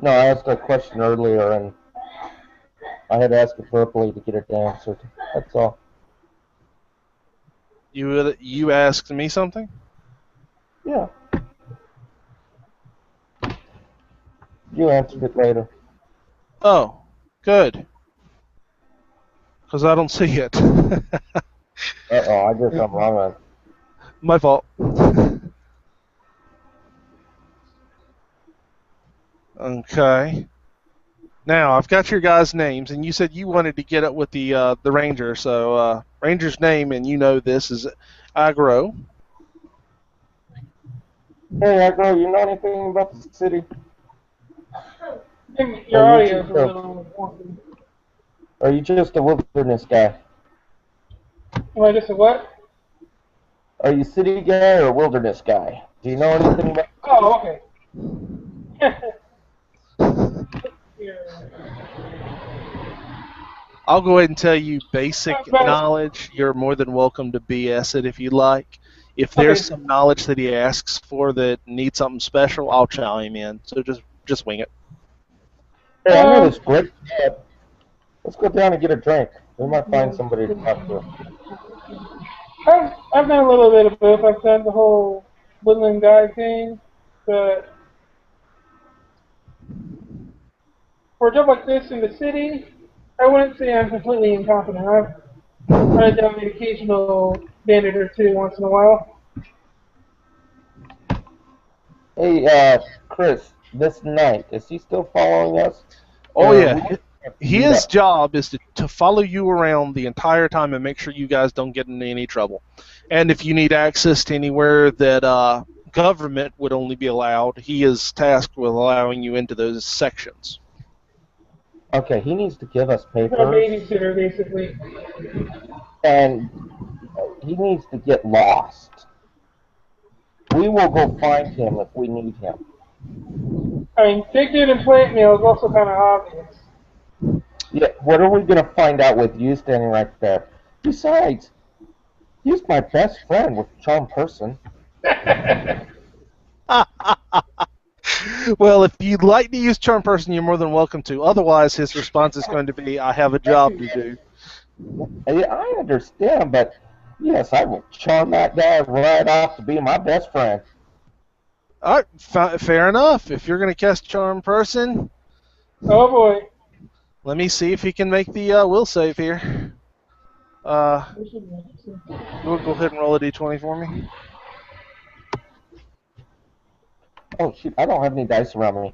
No, I asked a question earlier, and I had to ask it verbally to get it answered. That's all. You asked me something? Yeah. You answered it later. Oh, good. Because I don't see it. Uh-oh, I guess I'm wrong. My fault. Okay. Now, I've got your guys' names, and you said you wanted to get up with the ranger, so ranger's name, and you know this, is Agro. Hey, Agro, you know anything about the city? Your audio is a little wonky. Are you just a wilderness guy? Am I just a what? Are you city guy or wilderness guy? Do you know anything about... Oh, okay. I'll go ahead and tell you basic knowledge. You're more than welcome to BS it if you like. If there's some knowledge that he asks for that needs something special, I'll chime in. So just wing it. Hey, I know this great pub. Let's go down and get a drink. We might find somebody to talk to. I've done a little bit of both. I've done the whole woodland guide thing, but for a job like this in the city, I wouldn't say I'm completely incompetent. I've done an occasional bandit or two once in a while. Hey, Chris, this knight, is he still following us? Oh, yeah. His job is to follow you around the entire time and make sure you guys don't get into any trouble. And if you need access to anywhere that government would only be allowed, he is tasked with allowing you into those sections. Okay, he needs to give us papers. A babysitter, basically. And he needs to get lost. We will go find him if we need him. I mean, Big Dude and Plant Mail is also kind of obvious. Yeah, what are we going to find out with you standing right there? Besides, he's my best friend with Charm Person. Well, if you'd like to use Charm Person, you're more than welcome to. Otherwise, his response is going to be, I have a job to do. I understand, but yes, I will charm that guy right off to be my best friend. All right, fair enough. If you're going to cast Charm Person... Oh, boy. Let me see if he can make the will save here. We'll go ahead and roll a d20 for me. Oh, shoot, I don't have any dice around me.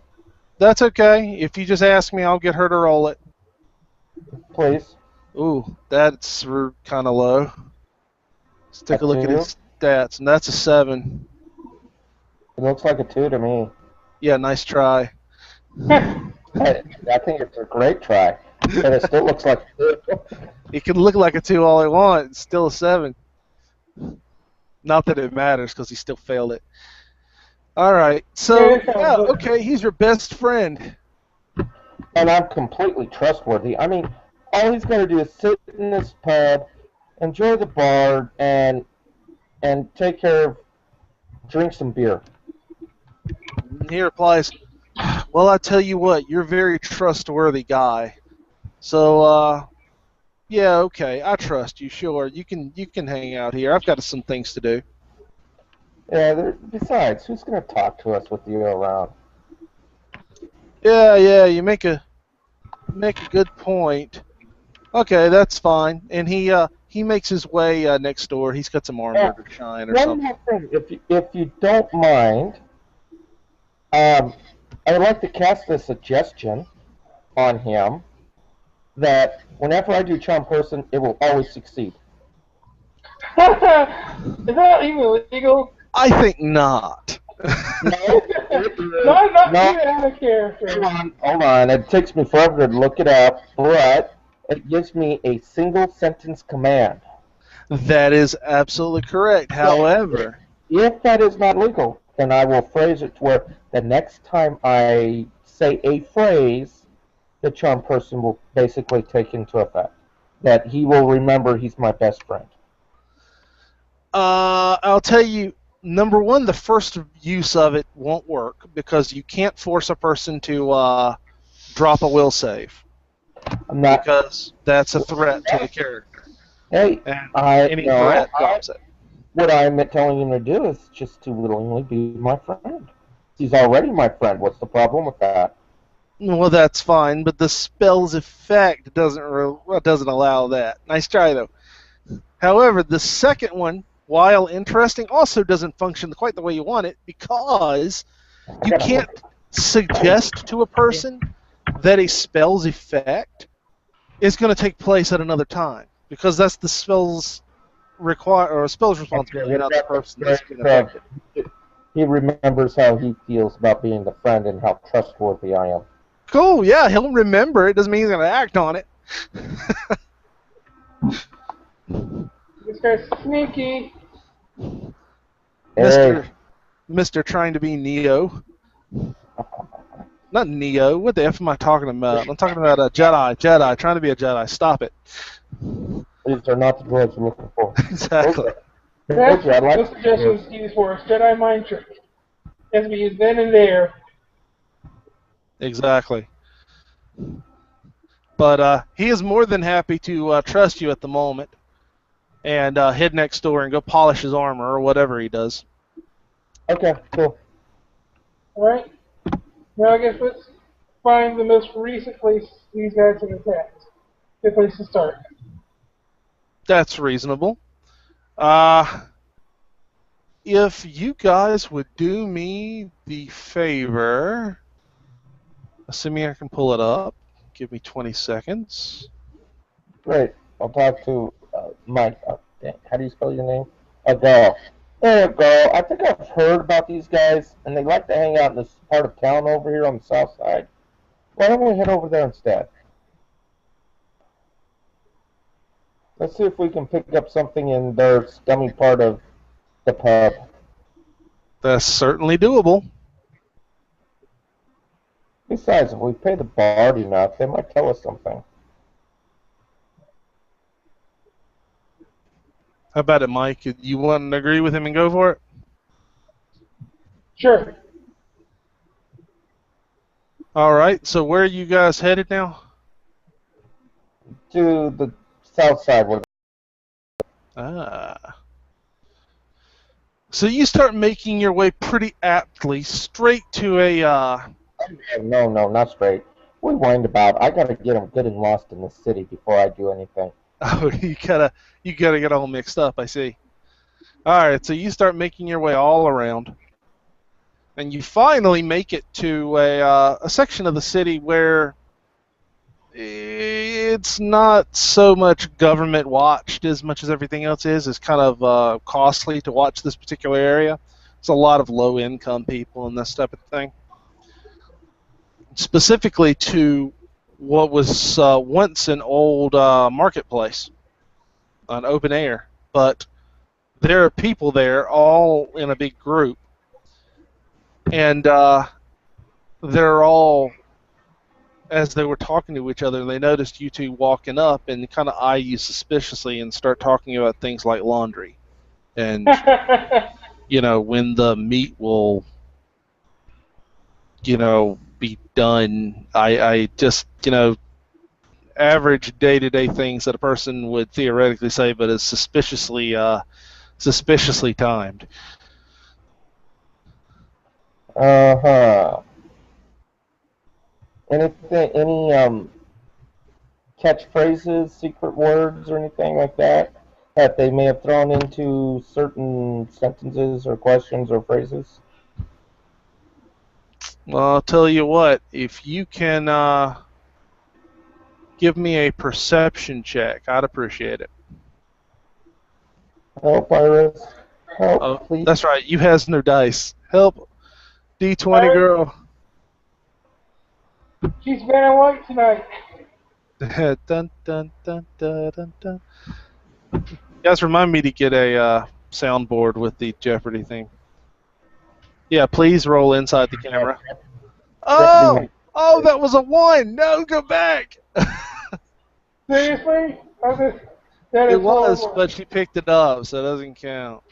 That's okay. If you just ask me, I'll get her to roll it. Please. Ooh, that's kind of low. Let's take a look at 2? his stats, and that's a 7. It looks like a 2 to me. Yeah, nice try. I think it's a great try, but it still looks like a 2. It can look like a 2 all I want. It's still a 7. Not that it matters, because he still failed it. All right. So, yeah, okay, he's your best friend. And I'm completely trustworthy. I mean, all he's got to do is sit in this pub, enjoy the bar, and take care of, drink some beer. He replies, well, I tell you what, you're a very trustworthy guy. So, yeah, okay, I trust you, sure. You can hang out here. I've got some things to do. Yeah, besides, who's going to talk to us with you around? Yeah, you make a good point. Okay, that's fine. And he makes his way next door. He's got some armor to shine or something. One more thing, if you don't mind, I would like to cast a suggestion on him that whenever I do charm person, it will always succeed. Is that even legal? I think not. No, Not out of character. Hold on. It takes me forever to look it up, but it gives me a single sentence command. That is absolutely correct. However, if that is not legal, then I will phrase it to where the next time I say a phrase, the charm person will basically take into effect. That he will remember he's my best friend. I'll tell you, number one, the first use of it won't work because you can't force a person to drop a will save. I'm not, because that's a threat to the character. Hey, and any threat drops it. What I'm telling him to do is just to willingly be my friend. He's already my friend. What's the problem with that? Well, that's fine, but the spell's effect doesn't allow that. Nice try, though. However, the second one, while interesting, also doesn't function quite the way you want it because you can't suggest to a person that a spell's effect is going to take place at another time because that's the spell's responsibility, not the person that's being affected. He remembers how he feels about being the friend and how trustworthy I am. Cool, yeah, he'll remember. It doesn't mean he's going to act on it. This guy's sneaky. Mr. trying to be Neo. Not Neo. What the F am I talking about? I'm talking about a Jedi. Jedi. Trying to be a Jedi. Stop it. These are not the droids you're looking for. Exactly. That's what suggestions used for us. Jedi mind trick. It has to be used then and there. Exactly. But he is more than happy to trust you at the moment and head next door and go polish his armor or whatever he does. Okay, cool. Alright. Now I guess let's find the most recent place these guys have attacked. Good place to start. That's reasonable. If you guys would do me the favor, assuming I can pull it up, give me 20 seconds. Great. I'll talk to Mike. How do you spell your name? Go. There you go. I think I've heard about these guys, and they like to hang out in this part of town over here on the south side. Why don't we head over there instead? Let's see if we can pick up something in their scummy part of the pub. That's certainly doable. Besides, if we pay the bard enough, they might tell us something. How about it, Mike? You want to agree with him and go for it? Sure. All right. So where are you guys headed now? To the south side. So you start making your way pretty aptly straight to a... No, not straight. we whined about. I gotta get them good and lost in the city before I do anything. Oh, you gotta get all mixed up. I see. All right, so you start making your way all around, and you finally make it to a section of the city where it's not so much government watched as much as everything else is. It's kind of costly to watch this particular area. It's a lot of low-income people and this type of thing. Specifically to what was once an old marketplace, an open air, but there are people there all in a big group, and they're all, as they were talking to each other, they noticed you two walking up and kind of eye you suspiciously and start talking about things like laundry and when the meat will be done. I just average day-to-day things that a person would theoretically say, but is suspiciously timed. Uh-huh. Any catchphrases, secret words, or anything like that they may have thrown into certain sentences or questions or phrases? Well, I'll tell you what, if you can give me a perception check, I'd appreciate it. Help, Iris. Help, Oh, please. that's right, you has no dice. Help, D20 Iris. girl. She's banning white tonight. Dun, dun, dun, dun, dun, dun. You guys remind me to get a soundboard with the Jeopardy thing. Yeah, please roll inside the camera. Oh, that was a 1. No, go back. Seriously? It was, but she picked it up, so it doesn't count.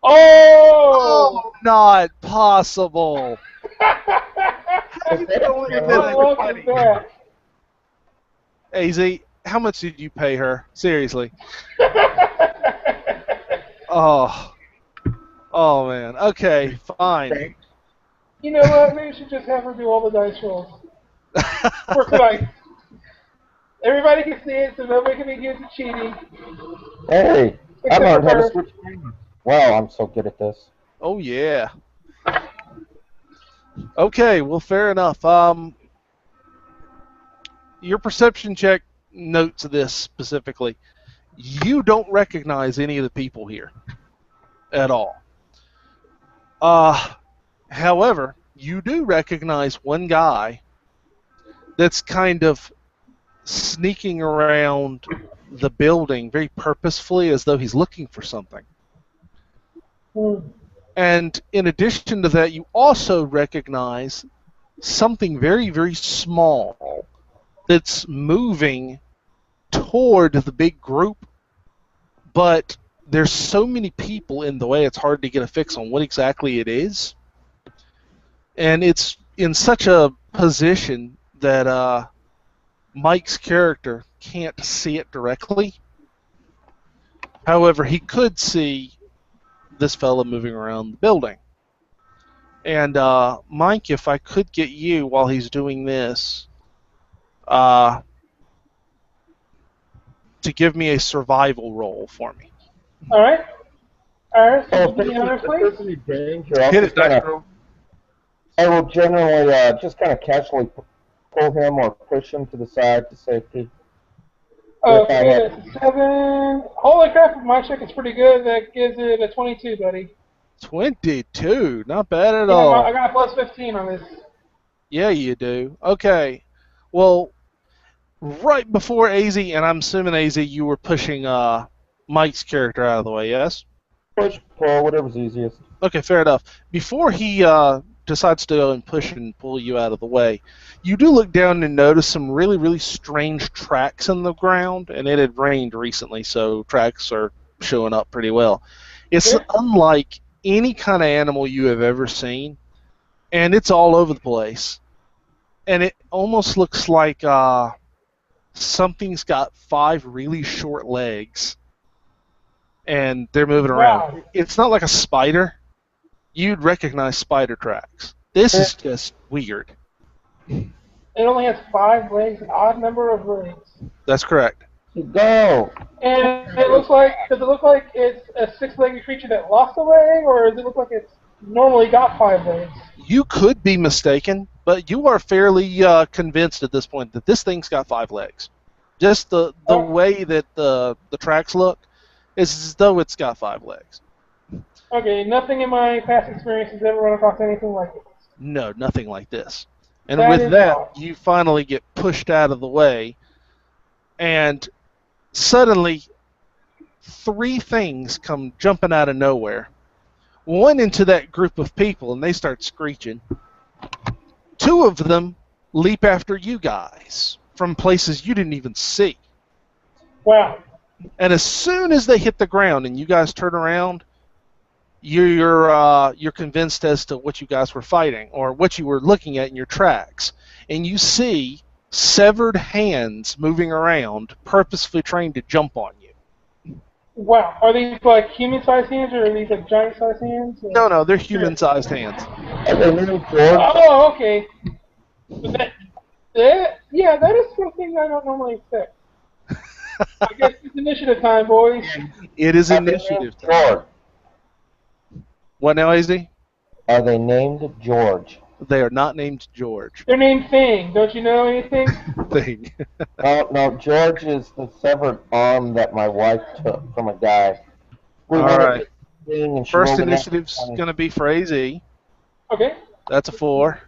Oh! Not possible. How you throwing it at everybody? AZ, how much did you pay her? Seriously. Oh, man. Okay, fine. You know what? Maybe we should just have her do all the dice rolls for tonight. Everybody can see it, so nobody can be accused of cheating. Hey, I Except learned for how to her. switch cameras. Wow, I'm so good at this. Oh, yeah. Okay, well, fair enough. Your perception check notes this specifically. You don't recognize any of the people here at all. However, you do recognize one guy that's kind of sneaking around the building very purposefully as though he's looking for something. And in addition to that, you also recognize something very, very small that's moving toward the big group, but there's so many people in the way it's hard to get a fix on what exactly it is. And it's in such a position that Mike's character can't see it directly. However, he could see this fella moving around the building. And Mike, if I could get you while he's doing this, to give me a survival roll for me. All right. Iris, Oh, give me honor, if please. there's any danger, I'll Hit just it, dice kinda, roll. I will generally just kind of casually pull him or push him to the side to safety. Okay, that's a 7. Holy crap, my check is pretty good. That gives it a 22, buddy. 22, not bad at Yeah, all. I got a plus 15 on this. Yeah, you do. Okay. Well, right before AZ, and I'm assuming AZ, you were pushing Mike's character out of the way, yes? Push, pull, whatever's easiest. Okay, fair enough. Before he decides to go and push and pull you out of the way, you do look down and notice some really, really strange tracks in the ground, and it had rained recently, so tracks are showing up pretty well. It's unlike any kind of animal you have ever seen, and it's all over the place. And it almost looks like something's got 5 really short legs, and they're moving around. Wow. It's not like a spider. You'd recognize spider tracks. This is just weird. It only has 5 legs, an odd number of legs. That's correct. Go. And it looks like, does it look like it's a 6-legged creature that lost a leg, or does it look like it's normally got 5 legs? You could be mistaken, but you are fairly convinced at this point that this thing's got 5 legs. Just the way that the tracks look is as though it's got 5 legs. Okay, nothing in my past experience has ever run across anything like it. No, nothing like this. And That with is that, odd. you finally get pushed out of the way, and suddenly 3 things come jumping out of nowhere. One into that group of people, and they start screeching. 2 of them leap after you guys from places you didn't even see. Wow. And as soon as they hit the ground and you guys turn around, you're convinced as to what you guys were fighting or what you were looking at in your tracks, and you see severed hands moving around, purposefully trying to jump on you. Wow. Are these like human-sized hands, or are these like giant-sized hands? Or... No, they're human-sized hands. Are they little George? Oh, okay. But yeah, that is something I don't normally expect. I guess it's initiative time, boys. It is Are they initiative named time. George? What now, AZ? Are they named George? They are not named George. They're named Thing. Don't you know anything? Thing. No, George is the severed arm that my wife took from a guy. All right. And she First rolled an initiative's extra going to be for AZ. Okay. That's a 4.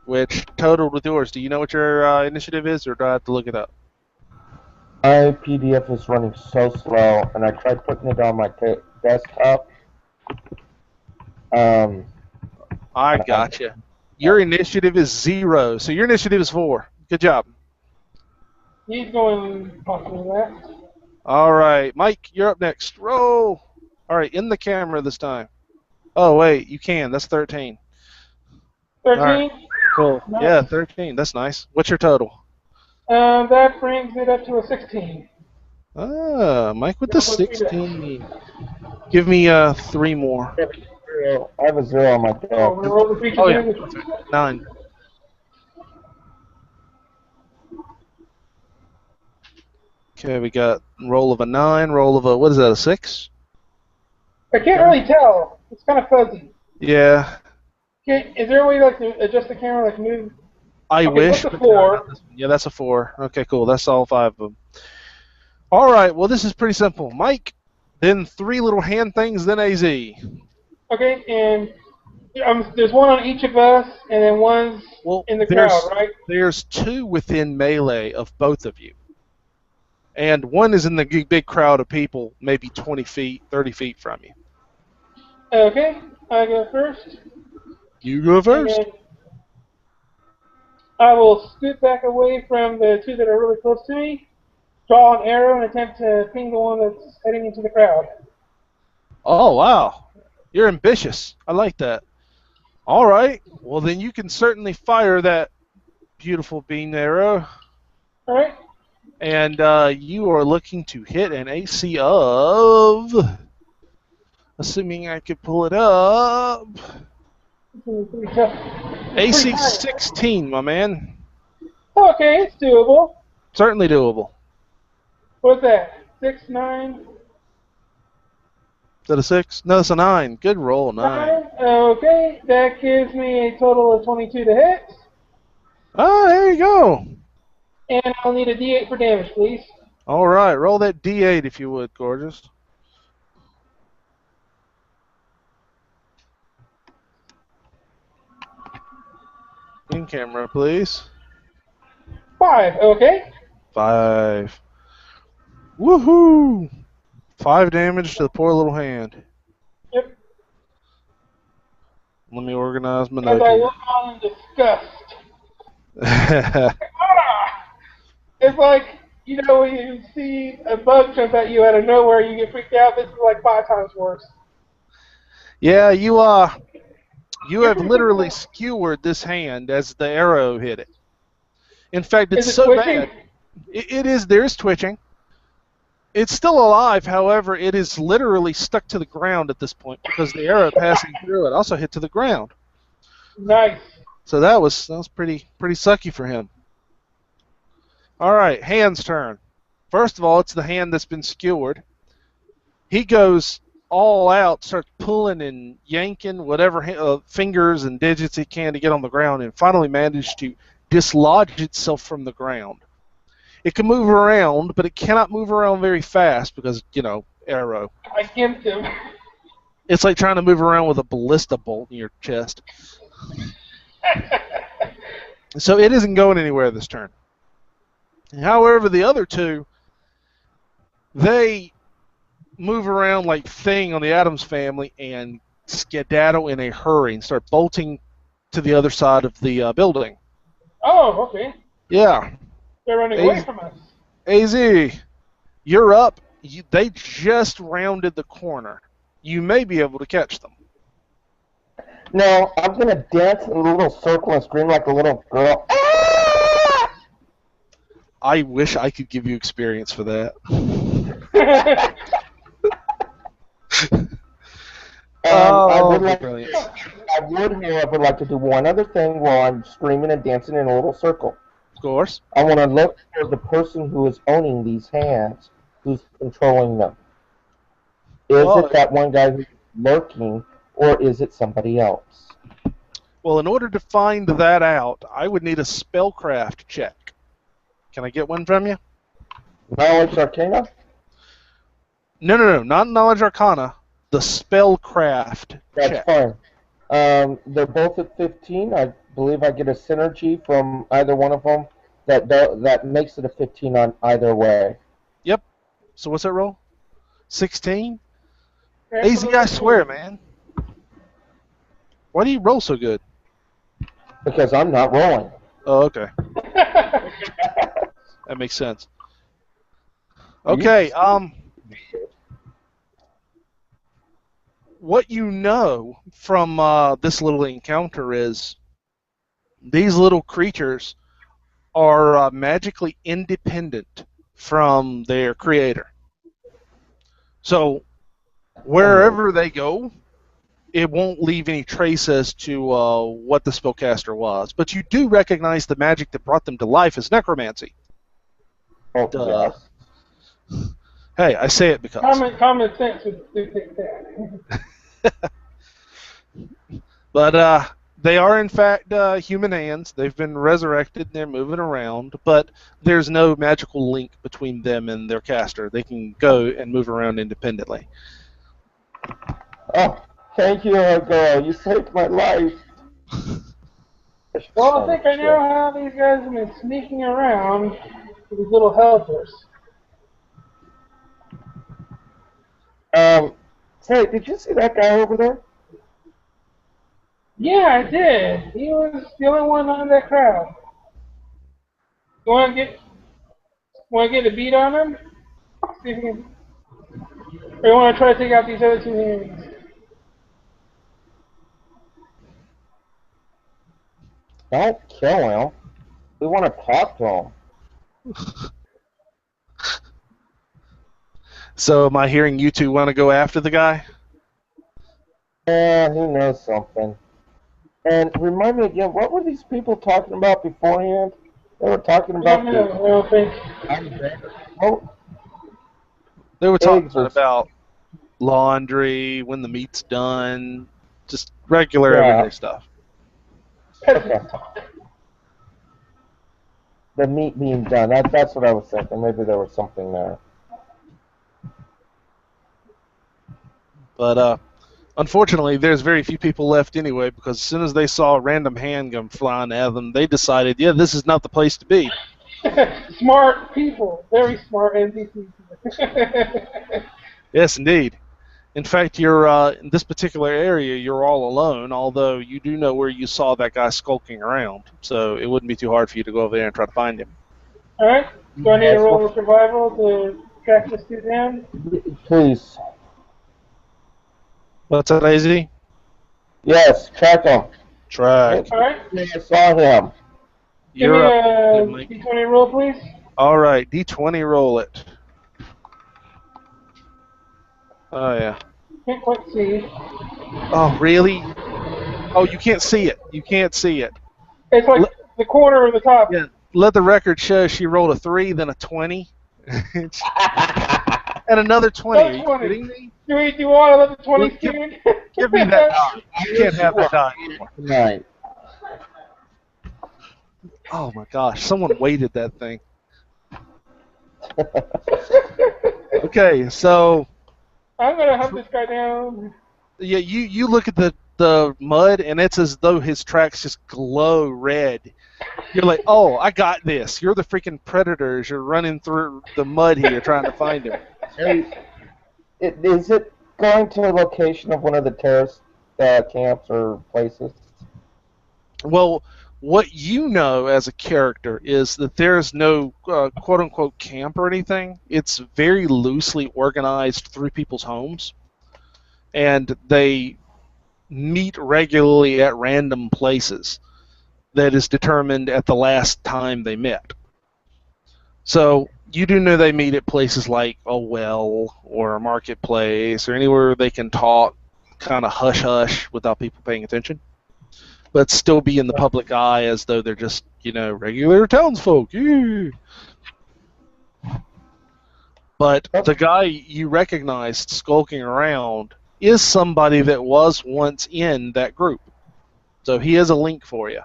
Which totaled with yours. Do you know what your initiative is, or do I have to look it up? My PDF is running so slow, and I tried putting it on my desktop. I gotcha. Your initiative is 0, so your initiative is 4. Good job. He's going possibly that. All right, Mike, you're up next. Roll. All right, in the camera this time. Oh, wait, you can. That's 13. 13. Right. Cool. Nice. Yeah, 13. That's nice. What's your total? That brings it up to a 16. Mike with the 16. Give me 3 more. I have a 0 on my deck. Oh, we're gonna roll the feature Oh, yeah. damage. 9. Okay, we got roll of a 9, roll of a, what is that, a 6? I can't really tell. It's kind of fuzzy. Yeah, Okay, is there a way to like to adjust the camera, like move? I Okay, wish. what's a but no, 4? not this one. Yeah, that's a 4. Okay, cool. That's all 5 of them. All right, well, this is pretty simple. Mike, then 3 little hand things, then AZ. Okay, and there's one on each of us, and then one's Well, in the crowd, right? There's 2 within melee of both of you. And one is in the big crowd of people, maybe 20 feet, 30 feet from you. Okay, I go first. You go first. And then I will scoot back away from the 2 that are really close to me, draw an arrow, and attempt to ping the one that's heading into the crowd. Oh, wow. You're ambitious. I like that. All right. Well, then you can certainly fire that beautiful beam arrow. All right. And you are looking to hit an AC of, assuming I could pull it up, Pretty tough. AC Pretty high. 16, my man. Okay, it's doable. Certainly doable. What's that? 6, 9, Is that a 6? No, it's a 9. Good roll, 9. 9. Okay, that gives me a total of 22 to hit. Oh, there you go. And I'll need a D8 for damage, please. All right, roll that D8 if you would, gorgeous. In camera, please. 5, okay. 5. Woohoo! 5 damage to the poor little hand. Yep. Let me organize my As note I here. look on in disgust. It's like, you know, when you see a bug jump at you out of nowhere, you get freaked out. This is like 5 times worse. Yeah, you have literally skewered this hand as the arrow hit it. In fact, it's Is it so twitching? bad. It is. There's twitching. It's still alive. However, it is literally stuck to the ground at this point because the arrow passing through it also hit to the ground. Nice. So that was pretty sucky for him. All right, hand's turn. First of all, it's the hand that's been skewered. He goes all out, starts pulling and yanking whatever fingers and digits he can to get on the ground, and finally managed to dislodge itself from the ground. It can move around, but it cannot move around very fast because, arrow. I gimped him. It's like trying to move around with a ballista bolt in your chest. So it isn't going anywhere this turn. However, the other two, they move around like Thing on the Addams Family and skedaddle in a hurry and start bolting to the other side of the building. Oh, okay. Yeah. They're running away from us. AZ, you're up. They just rounded the corner. You may be able to catch them. No, I'm going to dance in a little circle and scream like a little girl. Ah! I wish I could give you experience for that. I would, however, like to do one other thing while I'm screaming and dancing in a little circle. Of course. I want to look for the person who is owning these hands, who's controlling them. Is it that one guy who's lurking, or is it somebody else? Well, in order to find that out, I would need a spellcraft check. Can I get one from you? Knowledge Arcana? No, not Knowledge Arcana. The spellcraft check. That's fine. They're both at 15. I believe I get a synergy from either one of them that makes it a 15 on either way. Yep. So what's that roll? 16? AZ, I swear, man. Why do you roll so good? Because I'm not rolling. Oh, okay. That makes sense. Okay, what you know from this little encounter is these little creatures are magically independent from their creator. So wherever they go, it won't leave any trace as to what the spellcaster was. But you do recognize the magic that brought them to life as necromancy. Oh, yes. Hey, I say it because... Common sense would dictate that. But they are, in fact, human hands. They've been resurrected, and they're moving around, but there's no magical link between them and their caster. They can go and move around independently. Oh, thank you, girl. You saved my life. Well, I think I know how these guys have been sneaking around with these little helpers. Hey, did you see that guy over there? Yeah, I did. He was the only one on that crowd. You want to get a beat on him? See if you can, or you want to try to take out these other two hands? Don't kill him. We want to talk to him. So am I hearing you two want to go after the guy? Yeah, he knows something. And remind me again, what were these people talking about beforehand? They were talking about I don't think. They were talking about laundry, when the meat's done, just regular everyday stuff. Okay. The meat being done. That's what I was thinking. Maybe there was something there. But unfortunately, there's very few people left anyway, because as soon as they saw a random handgun flying at them, they decided, yeah, this is not the place to be. Smart people. Very smart NPCs. Yes, indeed. In fact, you're in this particular area, you're all alone, although you do know where you saw that guy skulking around, so it wouldn't be too hard for you to go over there and try to find him. Alright. Do I need to roll a survival to track this dude down? Please. What's that, AZ? Yes, track him. Track. Alright. I saw him. Give me a D20 roll, please. Alright, D20 roll it. Oh, yeah. Can't quite see. Oh, really? Oh, you can't see it. You can't see it. It's like Let, the corner of the top. yeah. Let the record show she rolled a 3, then a 20, and another 20. Are Another you 20. kidding me? Do you want another 20, Give, Steven? give me that die. I You can't wish you have were that die anymore. tonight. Oh my gosh! Someone weighted that thing. Okay, so I'm gonna hunt this guy down. yeah, you look at the mud, and it's as though his tracks just glow red. You're like, oh, I got this. You're the freaking predators. You're running through the mud here trying to find him. Hey, is it going to a location of one of the terrorist camps or places? Well, what you know as a character is that there's no quote unquote camp or anything. It's very loosely organized through people's homes, and they meet regularly at random places that is determined at the last time they met. So you do know they meet at places like a well or a marketplace or anywhere they can talk kind of hush hush without people paying attention, but still be in the public eye as though they're just, regular townsfolk. Yeah. But the guy you recognized skulking around is somebody that was once in that group. So he is a link for you.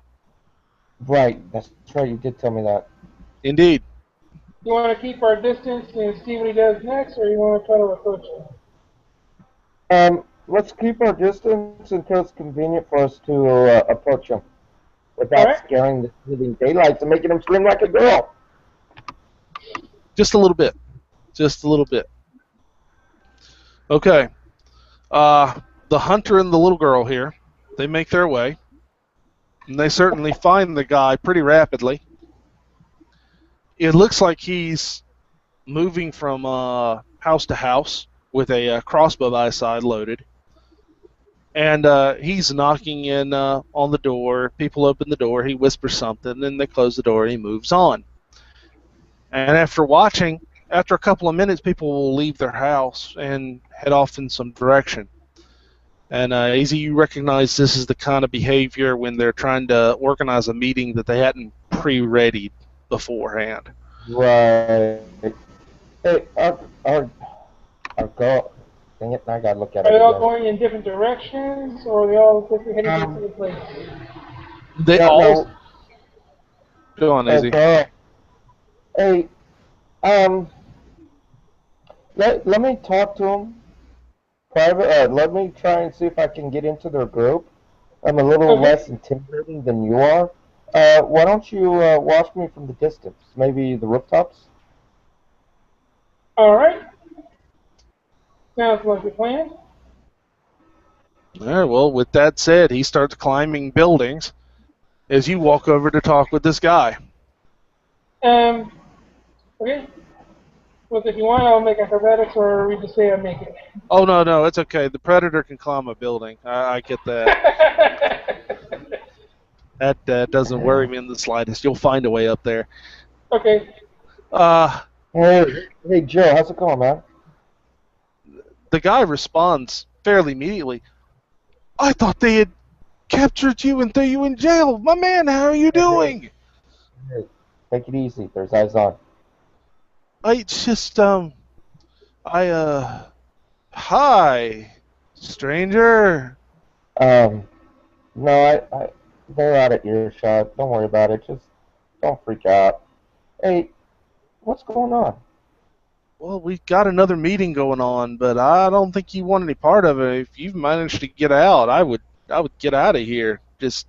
Right, that's right. You did tell me that. Indeed. You want to keep our distance and see what he does next, or you want to try to approach him? Let's keep our distance until it's convenient for us to approach him without Alright. scaring the living daylights and making him scream like a girl. Just a little bit. Just a little bit. Okay. The hunter and the little girl here, they make their way, and they certainly find the guy pretty rapidly. It looks like he's moving from house to house with a crossbow by his side loaded. And he's knocking in on the door. People open the door. He whispers something, then they close the door, and he moves on. And after a couple of minutes, people will leave their house and head off in some direction. And Easy, you recognize this is the kind of behavior when they're trying to organize a meeting that they hadn't pre-readied beforehand. Right. Hey, our girl. Dang it! Now I gotta look at Are it they all again. going in different directions, or are they all heading to the same place? They Yeah, all no. go on, Easy. Girl. Hey, let me talk to him private. Let me try and see if I can get into their group. I'm a little Okay. less intimidating than you are. Why don't you watch me from the distance? Maybe the rooftops? Alright. Sounds like a plan. All right, well, with that said, he starts climbing buildings as you walk over to talk with this guy. Okay. Well, if you want, I'll make acrobatics, or we just say I make it. Oh, no, it's okay. The Predator can climb a building. I get that. That doesn't worry me in the slightest. You'll find a way up there. Okay. Hey, Joe, how's it going, man? The guy responds fairly immediately. I thought they had captured you and threw you in jail. My man, how are you doing? Hey, take it easy. There's eyes on. Hi, stranger. No, they're out of earshot. Don't worry about it. Just don't freak out. Hey, what's going on? Well, we've got another meeting going on, but I don't think you want any part of it. If you've managed to get out, I would get out of here. Just,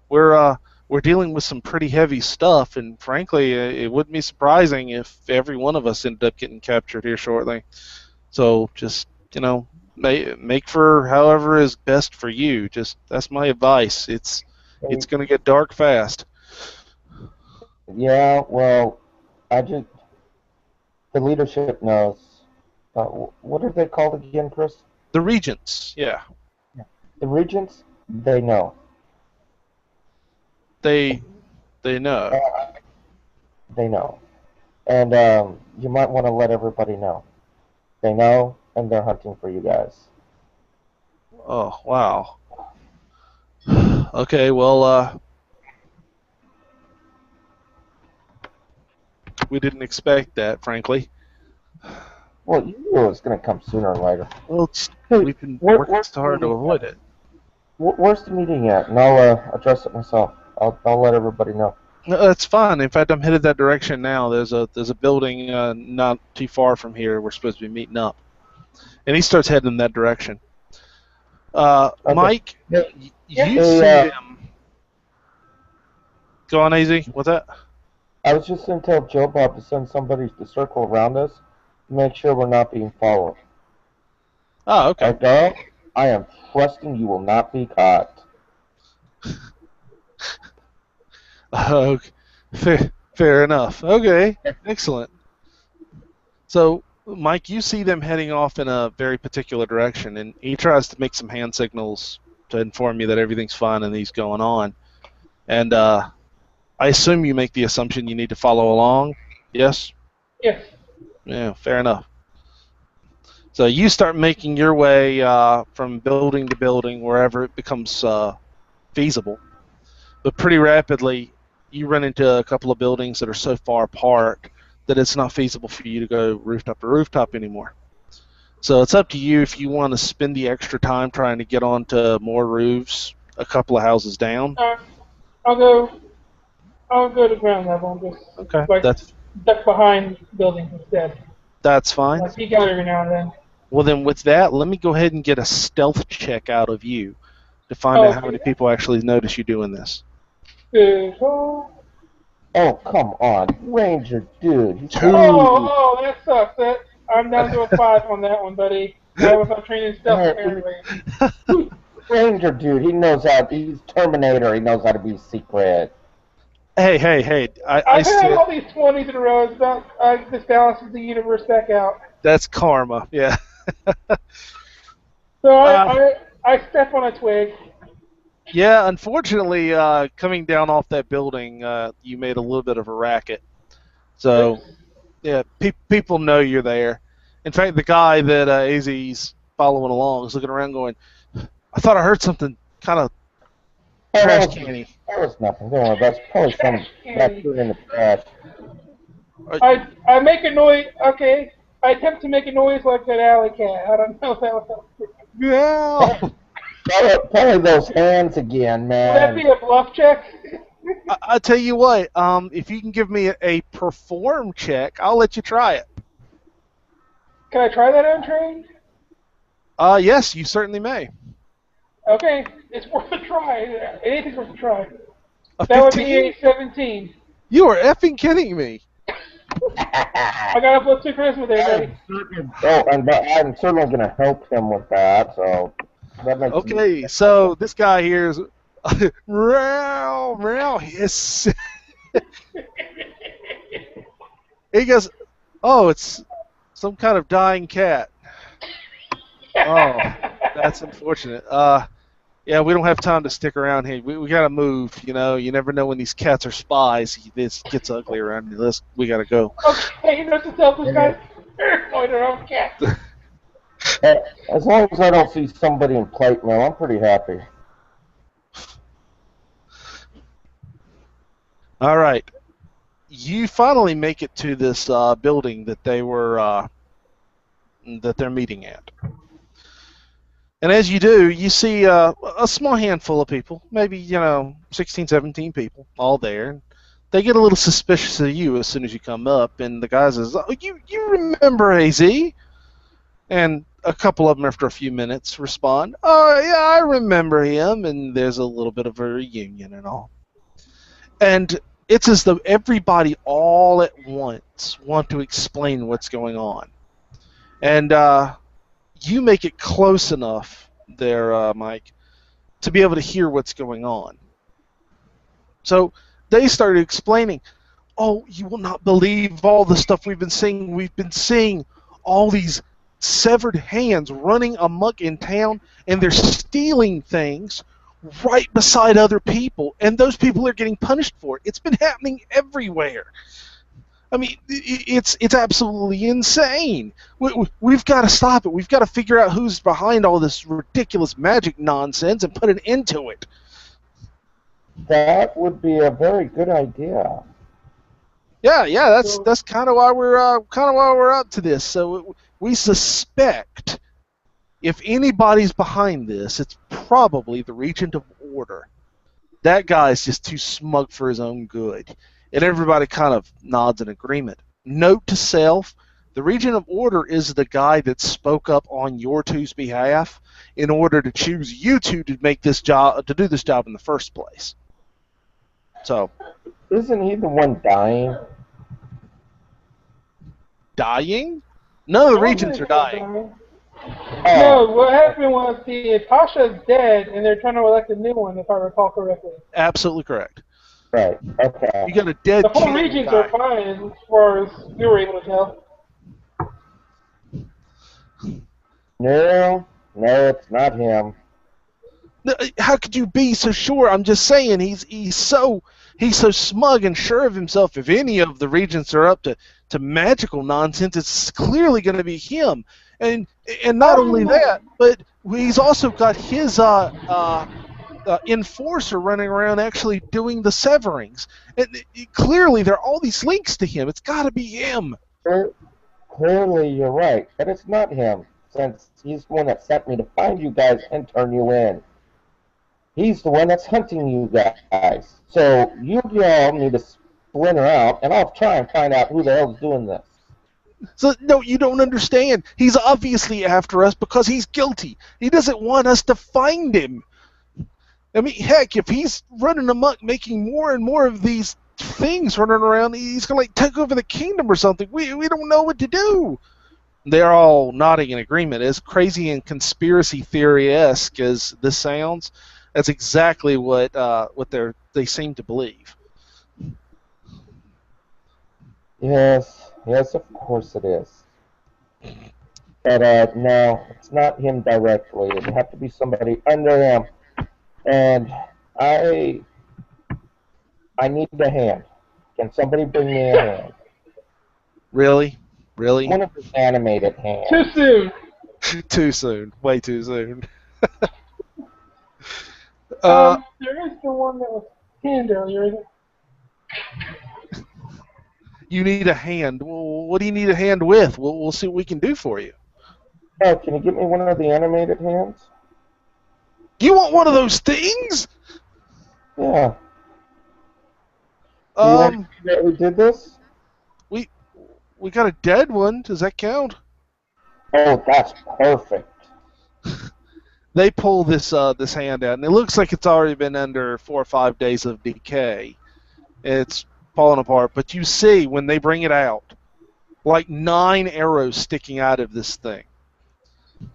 we're dealing with some pretty heavy stuff, and frankly, it wouldn't be surprising if every one of us ended up getting captured here shortly. So just, make for however is best for you. Just that's my advice. It's going to get dark fast. Yeah, well, the leadership knows. What are they called again, Chris? The regents, yeah. The regents? They know. They know. They know. And you might want to let everybody know. They know, and they're hunting for you guys. Oh, wow. Okay, well, we didn't expect that, frankly. Well, you knew it was going to come sooner or later. Well, Hey, we've been working where's so the hard to meeting avoid at? it. Where's the meeting at? And I'll address it myself. I'll let everybody know. No, that's fine. In fact, I'm headed that direction now. There's a building not too far from here. We're supposed to be meeting up, and he starts heading in that direction. Okay. Mike, Yeah. you Hey, see them. Go on, AZ. What's that? I was just going to tell Joe Bob to send somebody to circle around us to make sure we're not being followed. Oh, okay. Okay? I am trusting you will not be caught. Fair enough. Okay, excellent. So, Mike, you see them heading off in a very particular direction, and he tries to make some hand signals to inform you that everything's fine and he's going on. And I assume you make the assumption you need to follow along. Yes? Yes. Yeah, fair enough. So you start making your way from building to building wherever it becomes feasible. But pretty rapidly, you run into a couple of buildings that are so far apart that it's not feasible for you to go rooftop to rooftop anymore. So it's up to you if you want to spend the extra time trying to get onto more roofs, a couple of houses down. I'll go to ground level and just Okay, like duck behind buildings instead. that's fine. Like peek out every now and then. Well, then with that, let me go ahead and get a stealth check out of you to find out how many people actually notice you doing this. Good. Oh, come on. Ranger, dude. that sucks. I'm down to a 5 on that one, buddy. I was not training stealth apparently. Ranger, dude. He knows how. He's Terminator. He knows how to be secret. Hey. I've had all these 20s in a row. It's about, this balances the universe back out. That's karma, yeah. So I step on a twig. Yeah, unfortunately, coming down off that building, you made a little bit of a racket. So, yeah, people know you're there. In fact, the guy that AZ's following along is looking around going, I thought I heard something kind of trash canny. That was nothing. Don't worry. That's probably some bacteria in the trash. I make a noise. Okay. I attempt to make a noise like an alley cat. I don't know if that was. Yeah. Probably those hands again, man. Will that be a bluff check? I'll tell you what. If you can give me a perform check, I'll let you try it. Can I try that untrained? Yes, you certainly may. Okay, it's worth a try. Anything's worth a try. A That would 15? be a 17. You are effing kidding me. I got a +2 charisma there, buddy. I'm certainly going to help him with that. So that makes Okay, so this guy here is meow, hiss. He goes, oh, it's some kind of dying cat. Oh, that's unfortunate. Yeah, we don't have time to stick around here. We got to move, you know. You never know when these cats are spies. This gets ugly around here. We got to go. Okay, you know to tell this guy, no, their own cat. As long as I don't see somebody in plate mail, I'm pretty happy. All right. You finally make it to this building that they were that they're meeting at. And as you do, you see a small handful of people, maybe, 16, 17 people, all there. They get a little suspicious of you as soon as you come up, and the guy says, oh, you remember AZ? And a couple of them, after a few minutes, respond, oh, yeah, I remember him, and there's a little bit of a reunion and all. And it's as though everybody all at once want to explain what's going on. And you make it close enough there, Mike, to be able to hear what's going on. So they started explaining, oh, you will not believe all the stuff we've been seeing. We've been seeing all these severed hands running amok in town, and they're stealing things right beside other people, and those people are getting punished for it. It's been happening everywhere. I mean, it's absolutely insane. We've got to stop it. We've got to figure out who's behind all this ridiculous magic nonsense and put an end to it. That would be a very good idea. Yeah. So, That's kind of why we're up to this. So we suspect if anybody's behind this, it's probably the Regent of Order. That guy's just too smug for his own good. And everybody kind of nods in agreement. Note to self, the Regent of Order is the guy that spoke up on your two's behalf in order to choose you two to make this job, to do this job in the first place. So, Isn't he the one dying? dying? None of the I don't regents think are he was dying. dying. No, Oh, what happened was Tasha's dead, and they're trying to elect a new one, if I recall correctly. Absolutely correct. right. Okay. You got a dead The four king regions are dying. fine, as far as we were able to tell. No, it's not him. How could you be so sure? I'm just saying he's so smug and sure of himself. If any of the regents are up to magical nonsense, it's clearly going to be him. And not only that, but he's also got his enforcer running around actually doing the severings. And clearly there are all these links to him. It's got to be him. Clearly, you're right, but it's not him, since he's the one that sent me to find you guys and turn you in. He's the one that's hunting you guys. So you all need to splinter out, and I'll try and find out who the hell's doing this. So no, you don't understand. He's obviously after us because he's guilty. He doesn't want us to find him. I mean, heck, if he's running amok, making more and more of these things running around, he's gonna like take over the kingdom or something. We don't know what to do. They're all nodding in agreement. As crazy and conspiracy theory-esque as this sounds, that's exactly what they seem to believe. Yes, of course it is. But no, it's not him directly. It would have to be somebody under him. And I need a hand. Can somebody bring me a hand? Really? One of his animated hands. Too soon. Too soon. Way too soon. There is the one that was pinned earlier, isn't it? You need a hand. Well, what do you need a hand with? We'll see what we can do for you. Oh, can you get me one of the animated hands? You want one of those things? Yeah. Do you want to see that we did this? We got a dead one. Does that count? Oh, that's perfect. They pull this hand out, and it looks like it's already been under 4 or 5 days of decay. It's falling apart, but you see when they bring it out, like 9 arrows sticking out of this thing.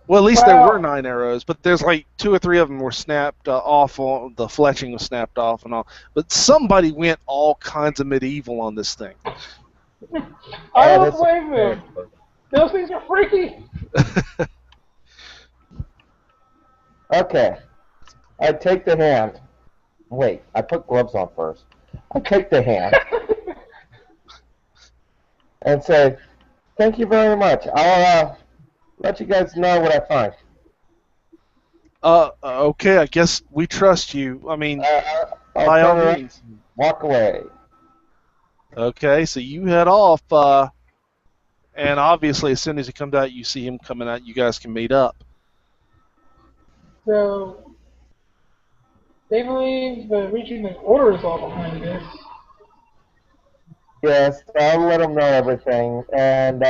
Well, at least there were 9 arrows, but there's like 2 or 3 of them were snapped off. The fletching was snapped off and all. But somebody went all kinds of medieval on this thing. I don't blame them. Those things are freaky. Okay. I take the hand. Wait, I put gloves on first. I take the hand and say, "Thank you very much. I'll let you guys know what I find." Okay, I guess we trust you. I mean, I'll by turn all around means. and walk away. Okay, so you head off, and obviously as soon as he comes out, you see him coming out, you guys can meet up. So, they believe the Regent of Order is all behind this. Yes, I'll let them know everything. And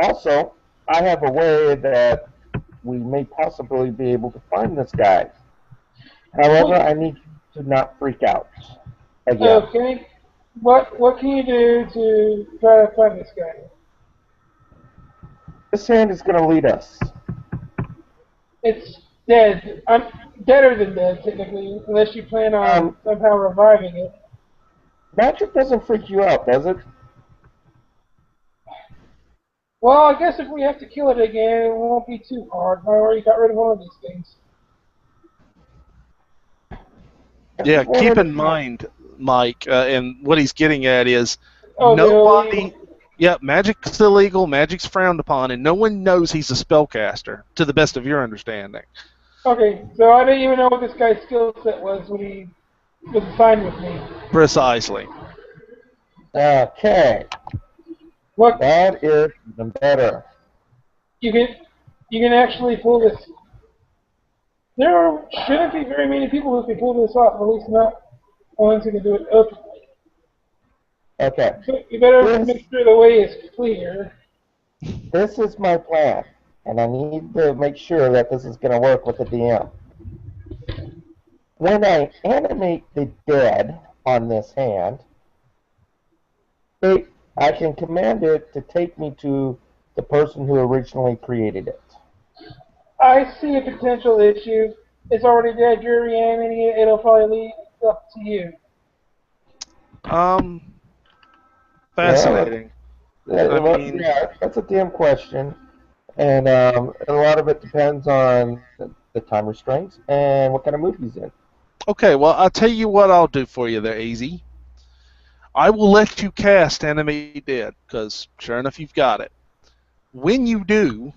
also, I have a way that we may possibly be able to find this guy. However, I need you to not freak out again. Okay. What can you do to try to find this guy? This hand is going to lead us. It's dead. I'm deader than dead, technically, unless you plan on somehow reviving it. Magic doesn't freak you out, does it? Well, I guess if we have to kill it again, it won't be too hard. I already got rid of one of these things. Yeah, keep in mind, Mike, and what he's getting at is Oh, nobody. Yeah, magic's illegal, magic's frowned upon, and no one knows he's a spellcaster, to the best of your understanding. Okay, so I didn't even know what this guy's skill set was when he was assigned with me. Precisely. Okay, What that is even better. you can you can actually pull this. Shouldn't be very many people who can pull this off. At least not ones who can do it openly. Okay, So you better this make sure the way is clear. this is my plan, and I need to make sure that this is going to work with the DM. When I animate the dead on this hand, I can command it to take me to the person who originally created it. I see a potential issue. It's already dead. You're reanimating it. It'll probably lead up to you. Um, Well, fascinating. I mean, yeah, that's a damn question, and a lot of it depends on the time restraints and what kind of mood he's in. okay, well, I'll tell you what I'll do for you there, Easy. I will let you cast Animate Dead, because sure enough, you've got it. When you do,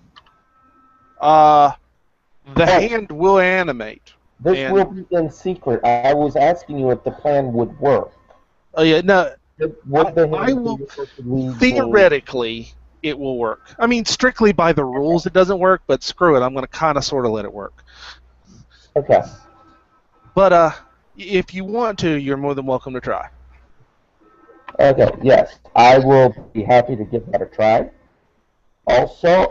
the Oh, hand will animate. this will And, be in secret. I was asking you if the plan would work. oh, yeah, no, Would the I hand be will, able to lead me? theoretically, it will work. I mean, strictly by the rules, it doesn't work, but screw it, I'm going to kind of sort of let it work. Okay. But if you want to, you're more than welcome to try. Okay. Yes, I will be happy to give that a try. Also,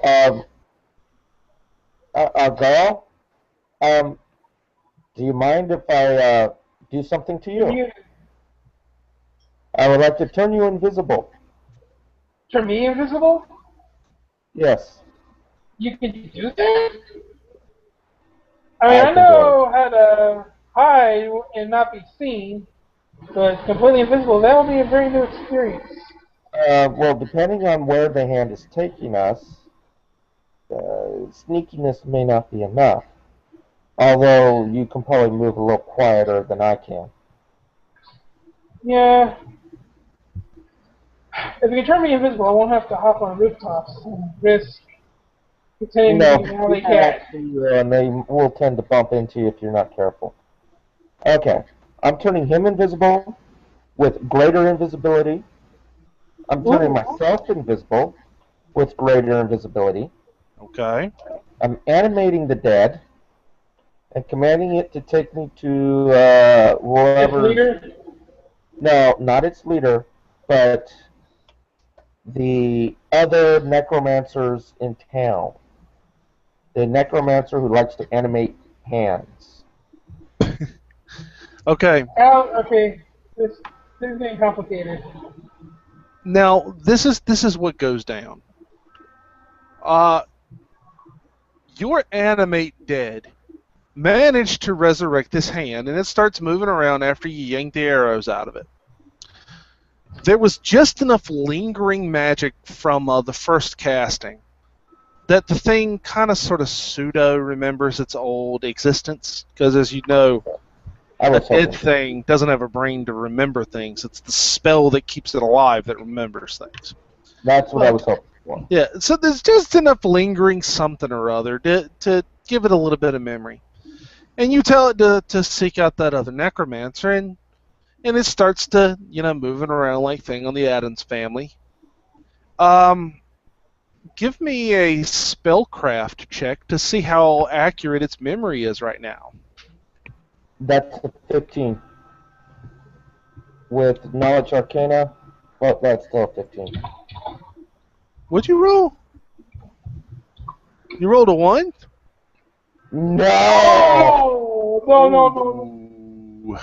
girl, um, do you mind if I do something to Can you? you I would like to turn you invisible. turn me invisible? Yes, You can do that? I mean, I I can do it. know how to hide and not be seen, but completely invisible, that would be a very new experience. Well, depending on where the hand is taking us, sneakiness may not be enough. Although you can probably move a little quieter than I can. Yeah, if you can turn me invisible, I won't have to hop on rooftops and risk pretending to No, be an alley people cat. won't see you, and they will tend to bump into you if you're not careful. Okay, I'm turning him invisible with greater invisibility. I'm turning Ooh, myself invisible with greater invisibility. Okay. I'm animating the dead and commanding it to take me to its whoever's. leader. No, not its leader, but the other necromancers in town. The necromancer who likes to animate hands. Okay. Okay, this is getting complicated. Now this is what goes down. Uh, your animate dead managed to resurrect this hand, and it starts moving around after you yank the arrows out of it. There was just enough lingering magic from the first casting that the thing kind of sort of pseudo remembers its old existence, because as you know, I a was dead hoping. thing doesn't have a brain to remember things. It's the spell that keeps it alive that remembers things. That's what I But was hoping for. yeah, so there's just enough lingering something or other to give it a little bit of memory. And you tell it to seek out that other necromancer, and it starts to, moving around like thing on the Addams family. Um, Give me a spellcraft check to see how accurate its memory is right now. That's a 15. With Knowledge Arcana, well, that's still a 15. What'd you roll? You rolled a 1? No! Oh, no, no, no, no. Ooh.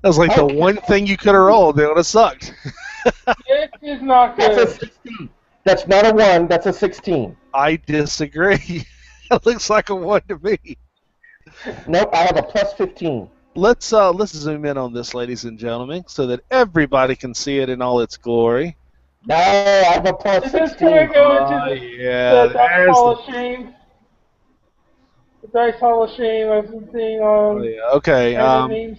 That was like the Okay. one thing you could have rolled that would have sucked. This is not That's a good. 16. That's not a 1, that's a 16. I disagree. That looks like a 1 to me. Nope, I have a plus 15. Let's zoom in on this, ladies and gentlemen, so that everybody can see it in all its glory. No, I have a plus Is this going 16. to go into Yeah, the Dice there's Hall the. of Shame? The Dice Hall of Shame I've been seeing Oh on yeah. Okay. Reddit memes.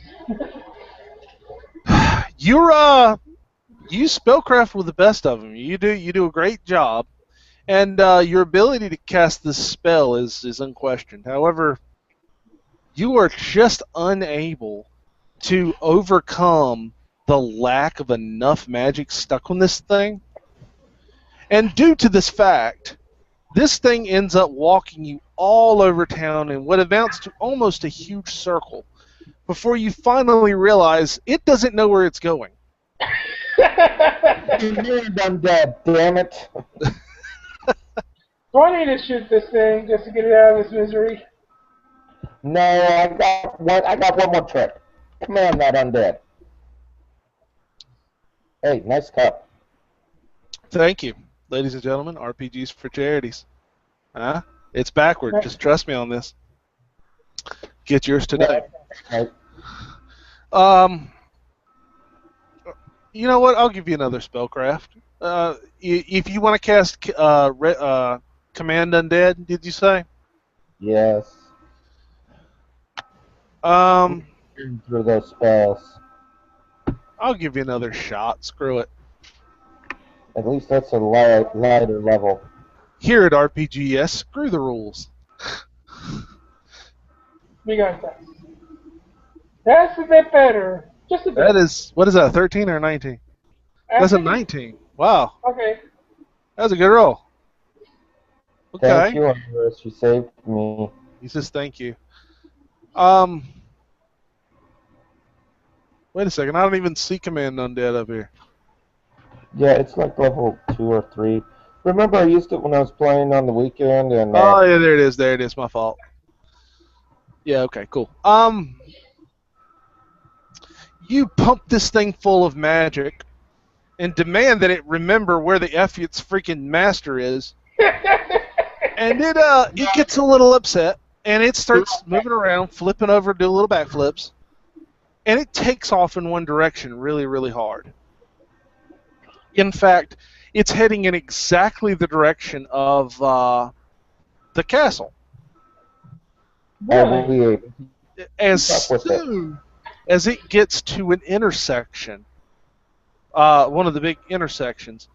You spellcraft with the best of them. You do a great job, and your ability to cast this spell is unquestioned. However, You are just unable to overcome the lack of enough magic stuck on this thing. And due to this fact, this thing ends up walking you all over town in what amounts to almost a huge circle before you finally realize it doesn't know where it's going. I'm dead, damn it. Do I need to shoot this thing just to get it out of this misery? No, I got one more trick. Command that undead. Hey, nice cup. Thank you, ladies and gentlemen. RPGs for charities. It's backward. Just trust me on this. Get yours today. Right. You know what? I'll give you another spellcraft. If you want to cast Command Undead, did you say? Yes. Um, Through those spells. I'll give you another shot. Screw it. At least that's a lighter level. Here at RPGS, screw the rules. We got that. That's a bit better. Just a bit. That is, what is that, 13 or 19? That's a 19. Wow. Okay. That was a good roll. Okay. Thank you, Andres. You saved me. He says thank you. Wait a second. I don't even see Command Undead up here. Yeah, it's like level 2 or 3. Remember, I used it when I was playing on the weekend, and Oh, yeah, there it is. There it is. My fault. Yeah, okay, cool. You pump this thing full of magic and demand that it remember where the F its freaking master is. And it gets a little upset, and it starts moving around, flipping over, doing little backflips, and it takes off in one direction really, really hard. In fact, it's heading in exactly the direction of the castle. As soon as it gets to an intersection, one of the big intersections,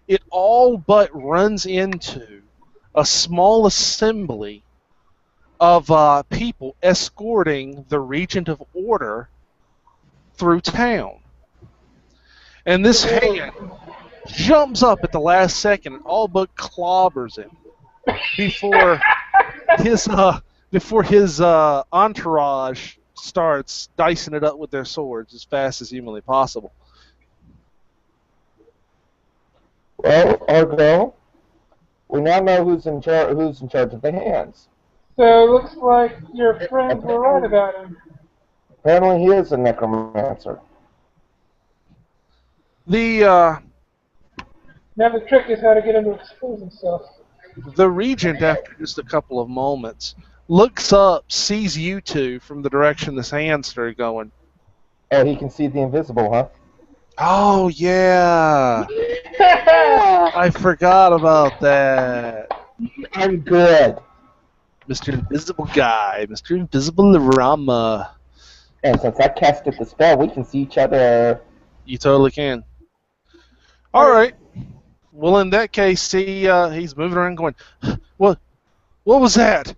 it all but runs into a small assembly of people escorting the Regent of Order through town. And this hand jumps up at the last second and all but clobbers him before his entourage starts dicing it up with their swords as fast as humanly possible. Well, Argo, we now know who's in charge of the hands. So it looks like your friends were right about him. Apparently, he is a necromancer. Now the trick is how to get him to expose himself. The Regent, after just a couple of moments, looks up, sees you two from the direction this hand started going. Oh, he can see the invisible, huh? Oh, yeah. I forgot about that. I'm good. Mr. Invisible Guy, Mr. Invisible Rama. And since I casted the spell, we can see each other. You totally can. All right. Well, in that case, he's moving around going, what was that?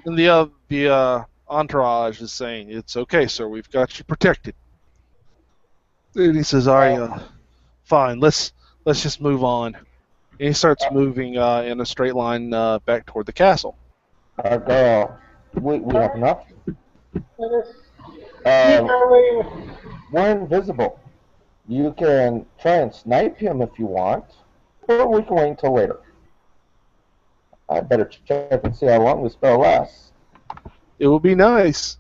And the entourage is saying, it's okay, sir, we've got you protected. And he says, all right, fine, let's just move on. And he starts moving in a straight line back toward the castle. Argo, we have enough. We're invisible. You can try and snipe him if you want, or we can wait until later. I better check and see how long the spell lasts. It will be nice.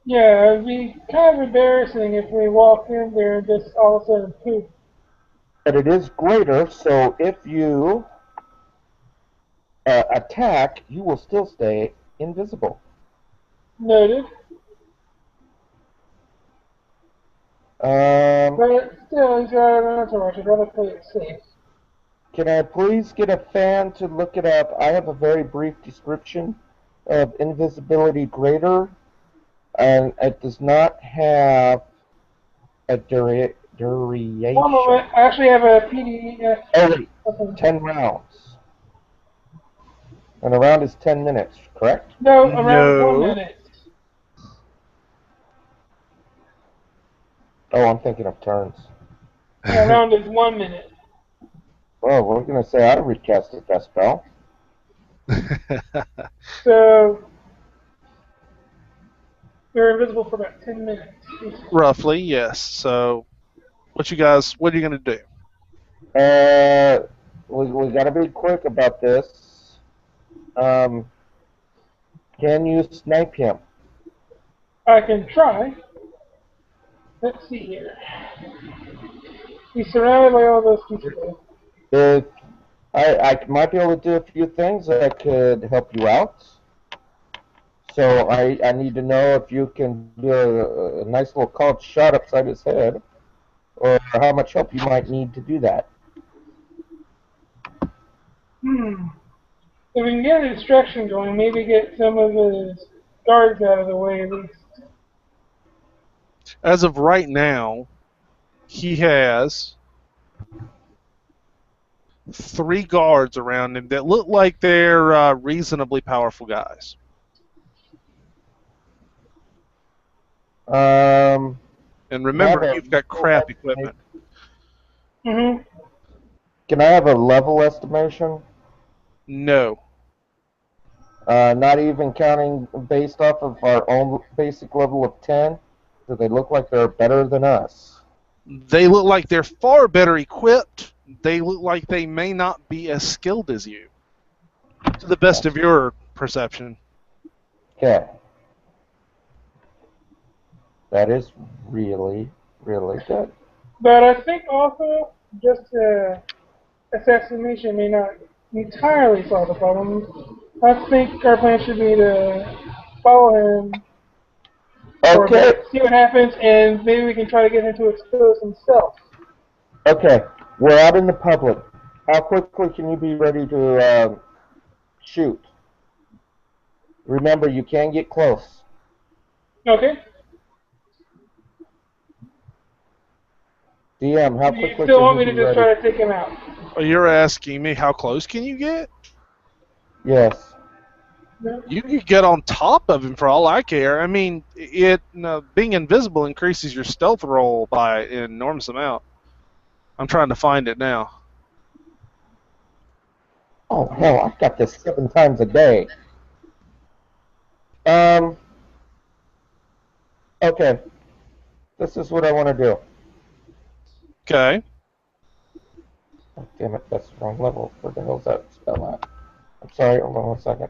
Yeah, it'd be kind of embarrassing if we walked in there and just all of a sudden poof. But it is greater, so if you attack, you will still stay invisible. Noted. But still, he's got an entourage. I'd rather play it safe. Can I please get a fan to look it up? I have a very brief description of invisibility greater, and it does not have a duration. One moment. I actually have a PDF. Oh, wait. 10 rounds. And a round is 10 minutes, correct? No, around 1 minute. Oh, I'm thinking of turns. A round is 1 minute. Oh, we're gonna say I recasted that spell. So you're invisible for about 10 minutes. Roughly, yes. So, what are you going to do? Uh, we gotta be quick about this. Um, can you snipe him? I can try. Let's see here. He's surrounded by all those people. If I might be able to do a few things that could help you out. So I need to know if you can do a nice little called shot upside his head, or how much help you might need to do that. If we can get a distraction going, maybe get some of his guards out of the way at least. As of right now, he has 3 guards around him that look like they're reasonably powerful guys. Um, And can I have remember, a you've got level crap estimation? equipment. Mm-hmm. Can I have a level estimation? No. Not even counting based off of our own basic level of 10? Do they look like they're better than us? They look like they're far better equipped. They look like they may not be as skilled as you, to the best of your perception. Okay. That is really, really good. But I think also just assassination may not entirely solve the problem. I think our plan should be to follow him for a Okay. bit, see what happens, and maybe we can try to get him to expose himself. Okay. We're out in the public. How quickly can you be ready to shoot? Remember, you can get close. Okay? DM, how Do you quickly still can want you me to be just ready? try to take him out? Well, you're asking me how close can you get? Yes. No? You could get on top of him for all I care. I mean, being invisible increases your stealth roll by an enormous amount. I'm trying to find it now. Oh, hell, I've got this 7 times a day. Um, okay. This is what I want to do. Okay. Oh, damn it, that's the wrong level. Where the hell's that spell at? I'm sorry, hold on 1 second.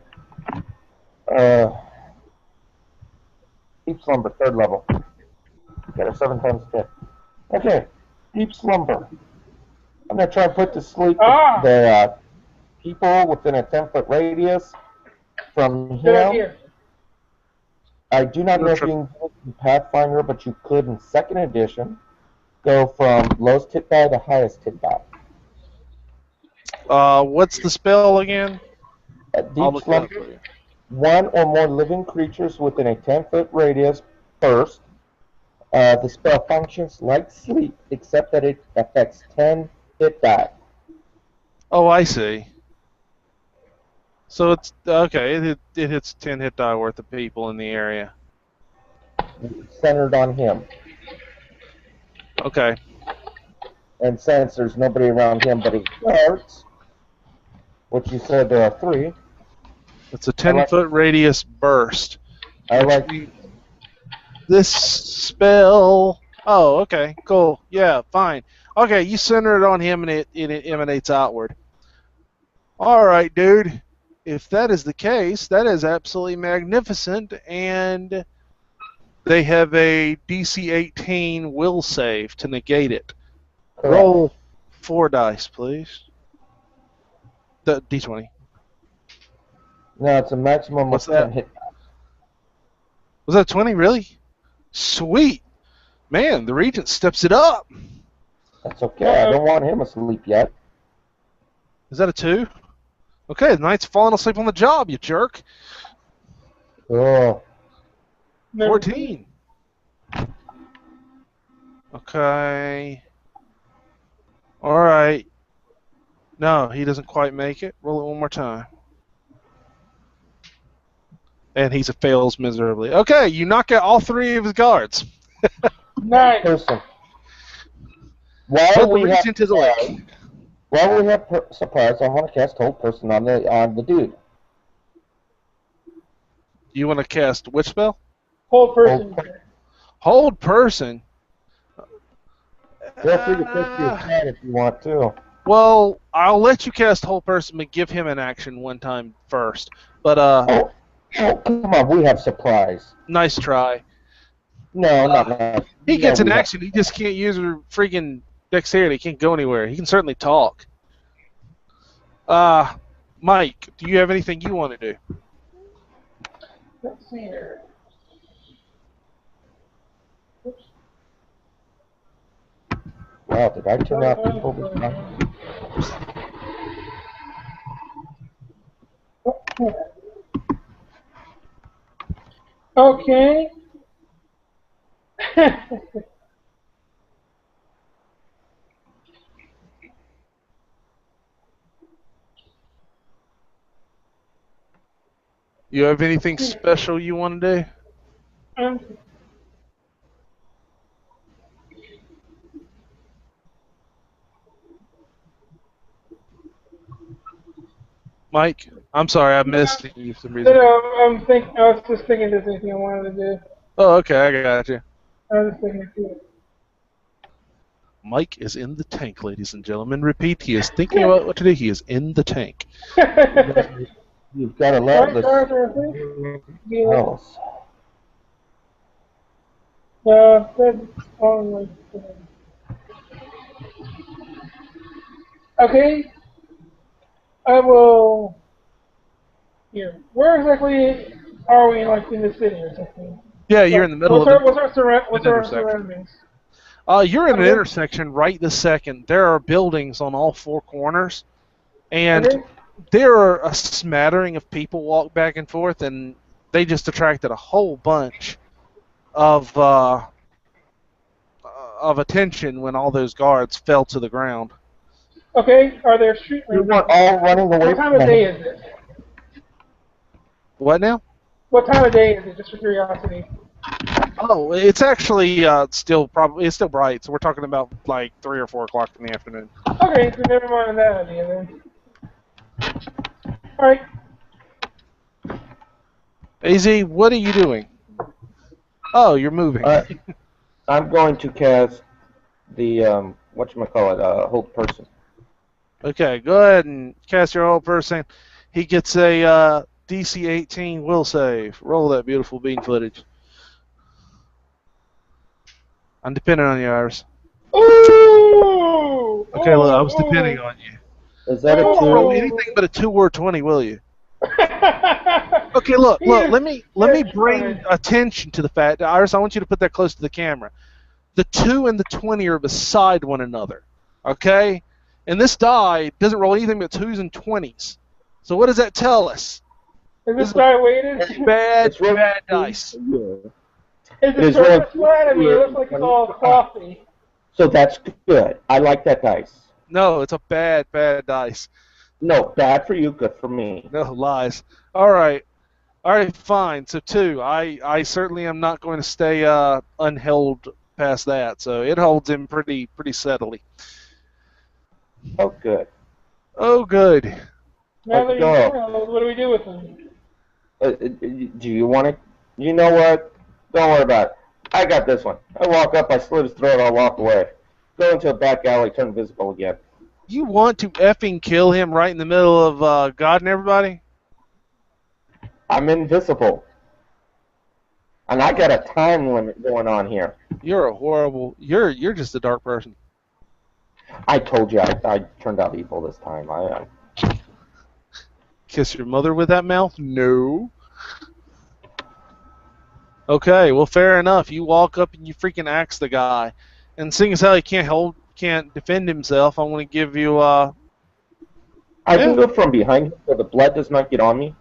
Deep Slumber, 3rd level. Got a 7 times 10. Okay, Deep Slumber. I'm going to try and put to sleep the people within a 10-foot radius from Good him. idea. I do not know if you can do it in Pathfinder, but you could in 2nd edition go from lowest hit die to highest hit die. What's the spell again? At I'll Deep look it up Slumber, for you. 1 or more living creatures within a 10-foot radius burst. The spell functions like sleep, except that it affects 10 hit die. Oh, I see. So it's okay. It hits 10 hit die worth of people in the area. Centered on him. Okay. And since there's nobody around him but his guards, which you said there are 3, It's a 10-foot radius burst. I like This spell. Oh, okay, cool. Yeah, fine. Okay, you center it on him and it emanates outward. All right, dude. If that is the case, that is absolutely magnificent, and they have a DC 18 will save to negate it. correct. Roll 4 dice, please. The D20. No, it's a maximum What's of 10 that? hit. Was that 20, really? Sweet. Man, the Regent steps it up. That's okay. I don't want him asleep yet. Is that a 2? Okay, the knight's falling asleep on the job, you jerk. Oh, 14. Okay. All right. No, he doesn't quite make it. Roll it one more time. And he fails miserably. Okay, you knock out all 3 of his guards. Nice. person. Flood the region into the lake. While we have surprise, I want to cast hold person on the dude. You want to cast which spell? Whole person. Hold person. Feel free to pick your side if you want to. Well, I'll let you cast hold person, but give him an action one time first. But Oh, come on, we have surprise. Nice try. No, not. He gets an action. He just can't use her freaking dexterity. He can't go anywhere. He can certainly talk. Mike, do you have anything you want to do? Let's see here. Oops. Wow, did I turn out people this time? Okay. You have anything special you want to do? Mike, I'm sorry, I missed you for some reason. No, I was just thinking if there's anything I wanted to do. Oh, okay, I got you. I was just thinking too. Mike is in the tank, ladies and gentlemen. Repeat, he is thinking about what to do. He is in the tank. You've got to love this. Okay. I will. Here. Where exactly are we, like in the city or something? Yeah, you're in the middle of it. What's our surroundings? You're in an intersection right this second. There are buildings on all four corners, and there are a smattering of people walk back and forth, and they just attracted a whole bunch of attention when all those guards fell to the ground. Okay, are there street rampage? You weren't all running away. What time of day is it? What now? What time of day is it? Just for curiosity. Oh, it's actually still bright. So we're talking about like 3 or 4 o'clock in the afternoon. Okay, so never mind that idea then. All right. AZ, what are you doing? Oh, you're moving. I'm going to cast the whatchamacallit, hold person. Okay, go ahead and cast your hold person. He gets a DC 18 will save. Roll that beautiful bean footage. I'm depending on you, Iris. Ooh! Okay, look, I was depending on you. Is that a 2? Roll anything but a 2 or 20, will you? Okay, look. Let me bring attention to the fact, Iris. I want you to put that close to the camera. The 2 and the 20 are beside one another. Okay, and this die doesn't roll anything but 2s and 20s. So what does that tell us? Is this die weighted? Bad dice. Is it surface flat? I mean, it looks like it's all coffee. So that's good. I like that dice. No, it's a bad dice. No, bad for you, good for me. No, lies. All right, fine. So 2. I certainly am not going to stay unheld past that. So it holds him pretty steadily. Oh, good. Oh, good. Now that what do we do with him? Do you want to? You know what? Don't worry about it. I got this one. I walk up, I slit his throat, I walk away. Go into a back alley, turn visible again. You want to effing kill him right in the middle of God and everybody? I'm invisible. And I got a time limit going on here. You're a horrible... You're just a dark person. I told you I turned out evil this time. Kiss your mother with that mouth? No. Okay, well, fair enough. You walk up and you freaking axe the guy. And seeing as how he can't defend himself, I want to give you... I can go from behind him so the blood does not get on me.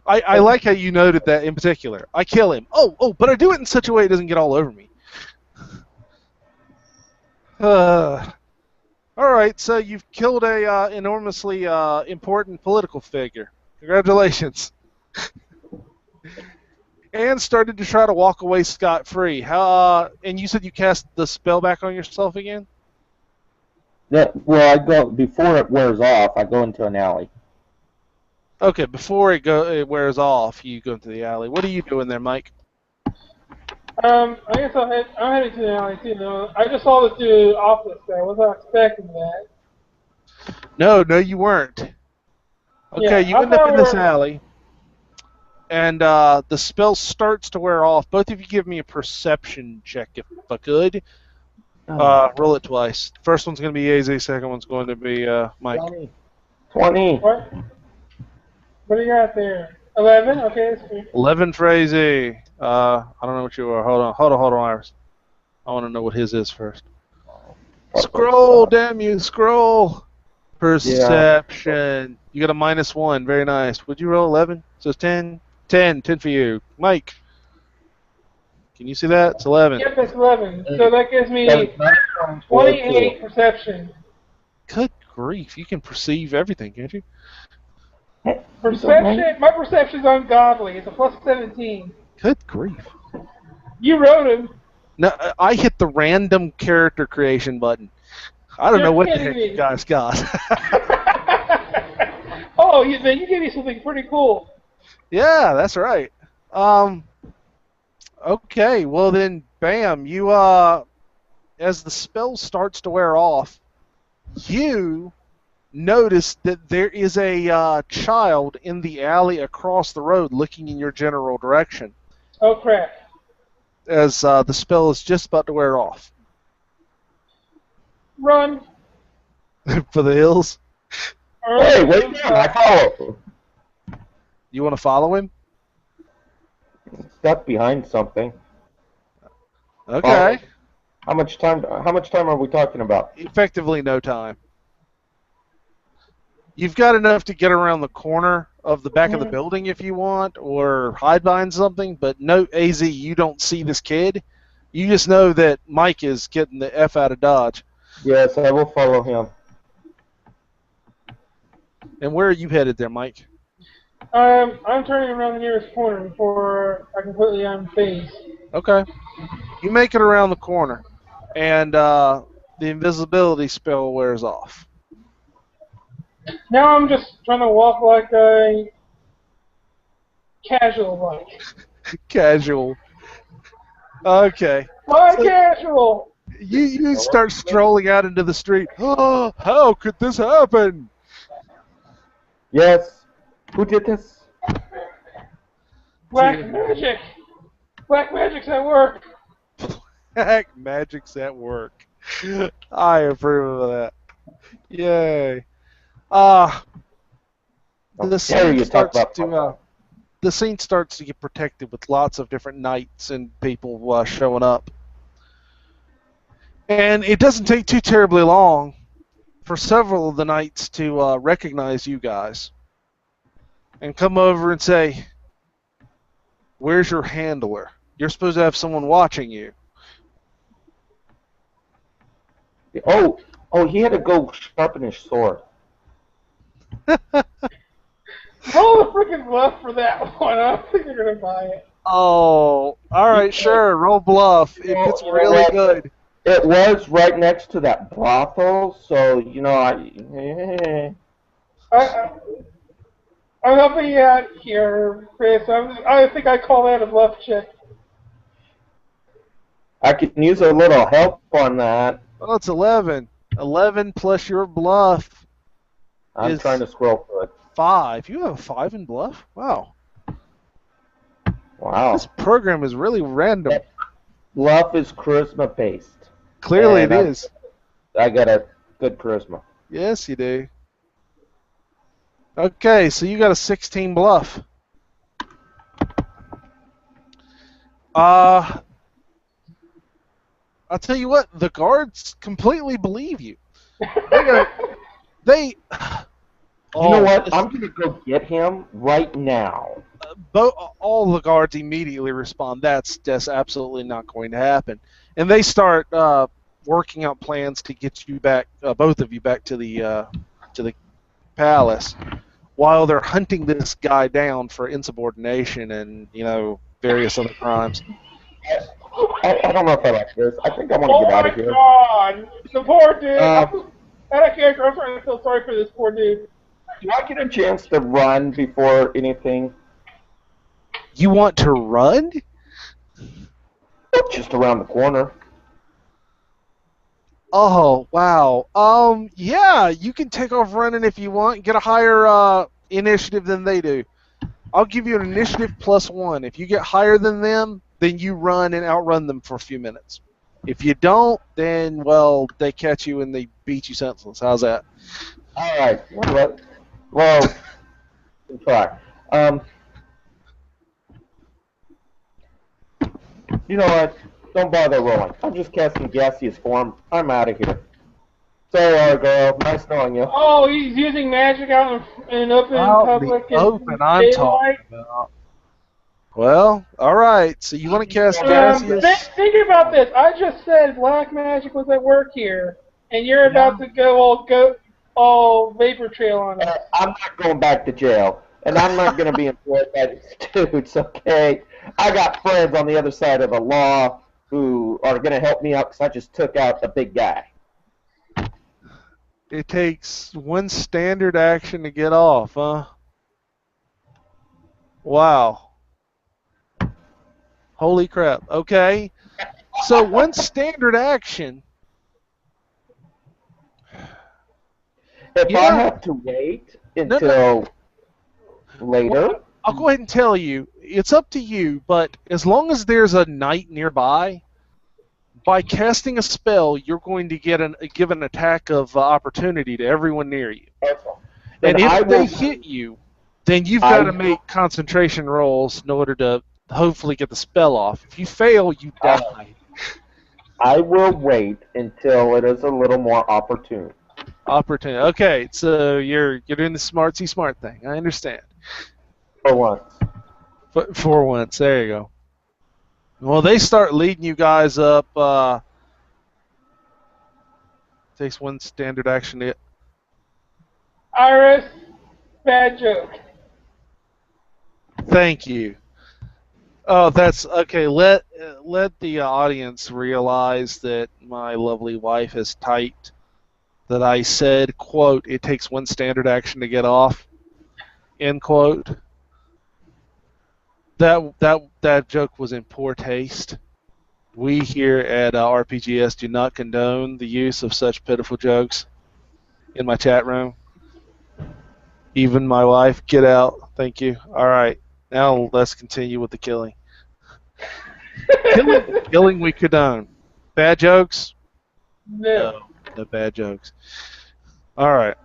I like how you noted that in particular. I kill him. Oh, but I do it in such a way it doesn't get all over me. Alright, so you've killed a enormously important political figure. Congratulations. and started to try to walk away scot-free. And you said you cast the spell back on yourself again? Yeah, well, I go before it wears off. I go into an alley. Okay, before it wears off, you go into the alley. What are you doing there, Mike? I guess I'm heading to the alley too. No, I just saw the two office there. I wasn't expecting that. No, you weren't. Okay, Yeah, you I end up thought in we this were. alley, and the spell starts to wear off. Both of you give me a perception check, if I could. Roll it twice. First one's going to be AZ, second one's going to be Mike. 20. What? What do you got there? 11. Okay, that's good. 11 for AZ. I don't know what you are. Hold on, Iris. I want to know what his is first. Scroll, damn you, scroll. Perception. You got a -1. Very nice. Would you roll 11? So it's 10. 10 for you. Mike. Can you see that? It's 11. Yep, that's 11. So that gives me 28 perception. Good grief. You can perceive everything, can't you? Perception? My perception's ungodly. It's a plus 17. Good grief. You wrote him. No, I hit the random character creation button. I don't know what the heck you guys got. Oh, you gave me something pretty cool. Yeah, that's right. Okay, well then, bam, you, as the spell starts to wear off, you notice that there is a child in the alley across the road looking in your general direction. Oh, crap. As the spell is just about to wear off. Run. For the hills? Hey, wait down. I follow. You want to follow him? Stuck behind something. Okay. How much time are we talking about? Effectively no time. You've got enough to get around the corner of the back of the building if you want, or hide behind something, but no, AZ, you don't see this kid. You just know that Mike is getting the F out of Dodge. Yes, I will follow him. And where are you headed there, Mike? I'm turning around the nearest corner before I completely unfazed. Okay. You make it around the corner, and the invisibility spell wears off. Now I'm just trying to walk like a casual like. Casual. Okay. Why casual? You start strolling out into the street. Oh, how could this happen? Yes. Who did this? Black magic. Black magic's at work. Black magic's at work. I approve of that. Yay. The scene starts to get protected with lots of different knights and people showing up. And it doesn't take too terribly long for several of the knights to recognize you guys and come over and say, "Where's your handler? You're supposed to have someone watching you." Oh, he had to go sharpen his sword. Roll a freaking bluff for that one. I don't think you're gonna buy it. Oh, all right, sure. Roll bluff if it's really good. It was right next to that brothel, so you know I'm helping you out here, Chris. I think I call that a bluff check. I could use a little help on that. Oh, it's 11. 11 plus your bluff. I'm trying to scroll through it. 5. You have a 5 in bluff? Wow. Wow. This program is really random. Bluff is charisma based. Clearly it is. I got a good charisma. Yes, you do. Okay, so you got a 16 bluff. I'll tell you what, the guards completely believe you. You know what? I'm going to go get him right now. All the guards immediately respond, that's absolutely not going to happen. And they start working out plans to get you back, both of you back to the palace, while they're hunting this guy down for insubordination and, various other crimes. I don't know if I like this. I think I want to Oh get out my of here. god! The poor dude! Uh, Out of character, I'm starting to feel sorry for this poor dude. Do I get a chance to run before anything? You want to run? Just around the corner. Oh, wow. Yeah, you can take off running if you want. Get a higher initiative than they do. I'll give you an initiative +1. If you get higher than them, then you run and outrun them for a few minutes. If you don't, then, well, they catch you and they beat you senseless. How's that? All right. Well, we'll try. You know what? Don't bother rolling. I'm just casting gaseous form. I'm out of here. So, girl, nice knowing you. Oh, he's using magic out in open public and Open, I'm talking daylight. about. Well, all right. So you want to cast gaseous? Think about this. I just said black magic was at work here, and you're about to go all vapor trail on us. I'm not going back to jail, and I'm not going to be employed by these dudes, okay? I got friends on the other side of the law who are going to help me out because I just took out the big guy. It takes one standard action to get off, huh? Wow. Holy crap. Okay. So one standard action. If I have to wait until later. Well, I'll go ahead and tell you. It's up to you, but as long as there's a knight nearby, by casting a spell, you're going to give an attack of opportunity to everyone near you. And if they hit you, then you've got to make concentration rolls in order to hopefully get the spell off. If you fail, you die. I will wait until it is a little more opportune. Opportunity. Okay, so you're doing the smartsy smart thing. I understand. For once. For once, there you go. Well, they start leading you guys up. Takes one standard action to... Iris, bad joke. Thank you. Oh, that's okay. Let the audience realize that my lovely wife has typed that I said, quote, it takes one standard action to get off, end quote. That joke was in poor taste. We here at RPGS do not condone the use of such pitiful jokes in my chat room. Even my wife, get out. Thank you. All right. Now let's continue with the killing. Killing we condone. Bad jokes? No. No bad jokes. All right.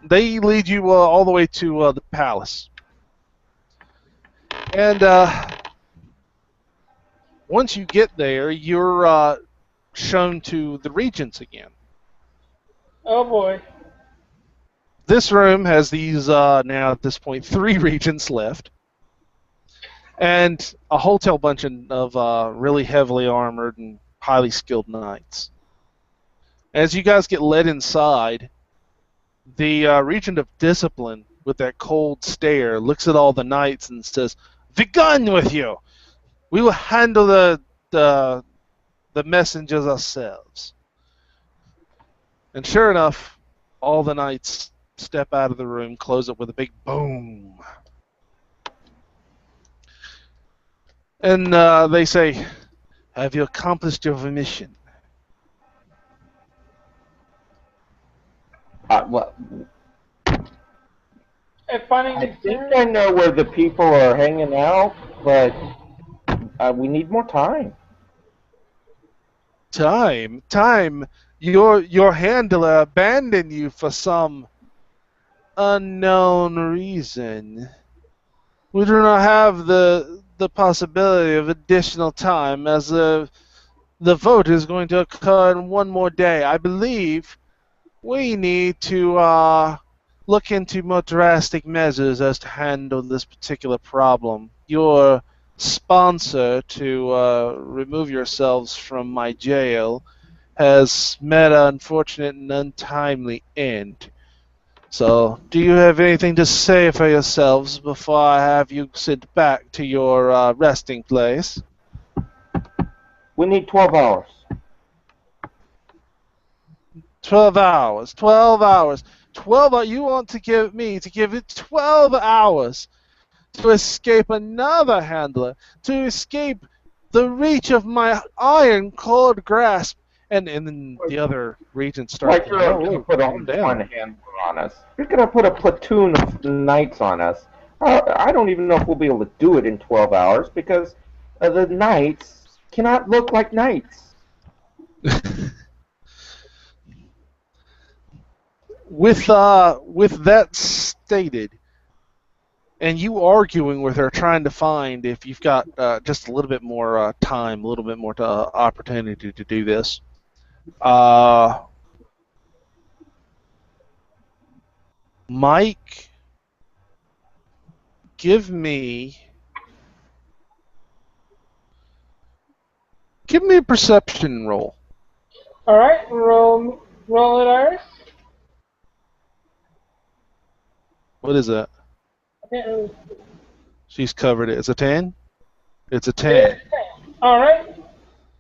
They lead you all the way to the palace. And once you get there, you're shown to the regents again. Oh boy. This room has these, now at this point, 3 regents left. And a whole bunch of really heavily armored and highly skilled knights. As you guys get led inside, the regent of discipline, with that cold stare, looks at all the knights and says, "Begone with you! We will handle the messengers ourselves." And sure enough, all the knights step out of the room, close it with a big boom. And they say, "Have you accomplished your mission?" Well, At finding I think I know where the people are hanging out, but we need more time. Time. Your handler abandoned you for some unknown reason. We do not have the possibility of additional time, as the vote is going to occur in one more day. I believe we need to look into more drastic measures as to handle this particular problem. Your sponsor to remove yourselves from my jail has met an unfortunate and untimely end. So, do you have anything to say for yourselves before I have you sit back to your resting place? We need 12 hours. 12 hours. 12 hours. 12. You want to give it 12 hours to escape another handler, to escape the reach of my iron cold grasp. And then the other regents start Like to you're only calm put on one down. handler on us. You're gonna put a platoon of knights on us. I don't even know if we'll be able to do it in 12 hours because the knights cannot look like knights. With that stated, and you arguing with her, trying to find if you've got just a little bit more time, a little bit more opportunity to do this. Mike, give me a perception roll. All right, roll it, Iris. What is that? I can't really. She's covered it. It's a 10? It's a It is 10. 10. All right.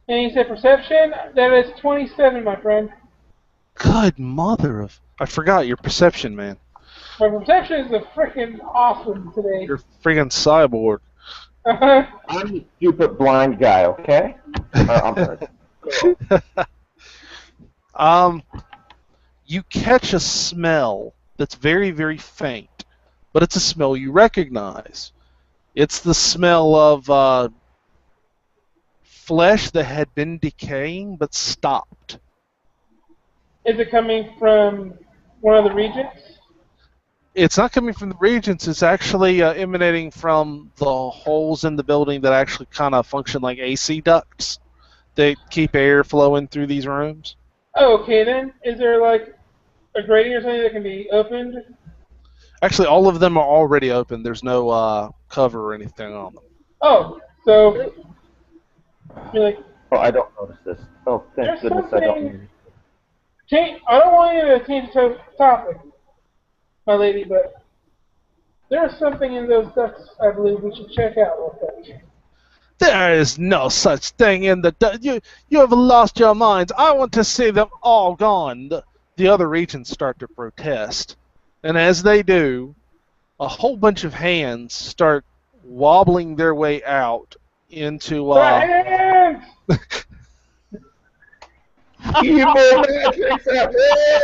And you said perception. That is 27, my friend. Good mother of... I forgot your perception, man. My perception is a freaking awesome today. You're freaking cyborg. I'm a stupid blind guy, okay? You catch a smell that's very, very faint, but it's a smell you recognize. It's the smell of flesh that had been decaying but stopped. Is it coming from one of the regents? It's not coming from the regents. It's actually emanating from the holes in the building that actually kind of function like AC ducts. They keep air flowing through these rooms. Oh, okay then. Is there like a grating or something that can be opened? Actually, all of them are already open. There's no cover or anything on them. Oh, so you're like, Oh, I don't notice this. Oh, thank there's goodness I don't. something. I don't want you to change the topic, my lady, but there's something in those ducks I believe we should check out real quick. There is no such thing in the... You have lost your minds. I want to see them all gone. The other regents start to protest. And as they do, a whole bunch of hands start wobbling their way out into... Hands! Evil magic's at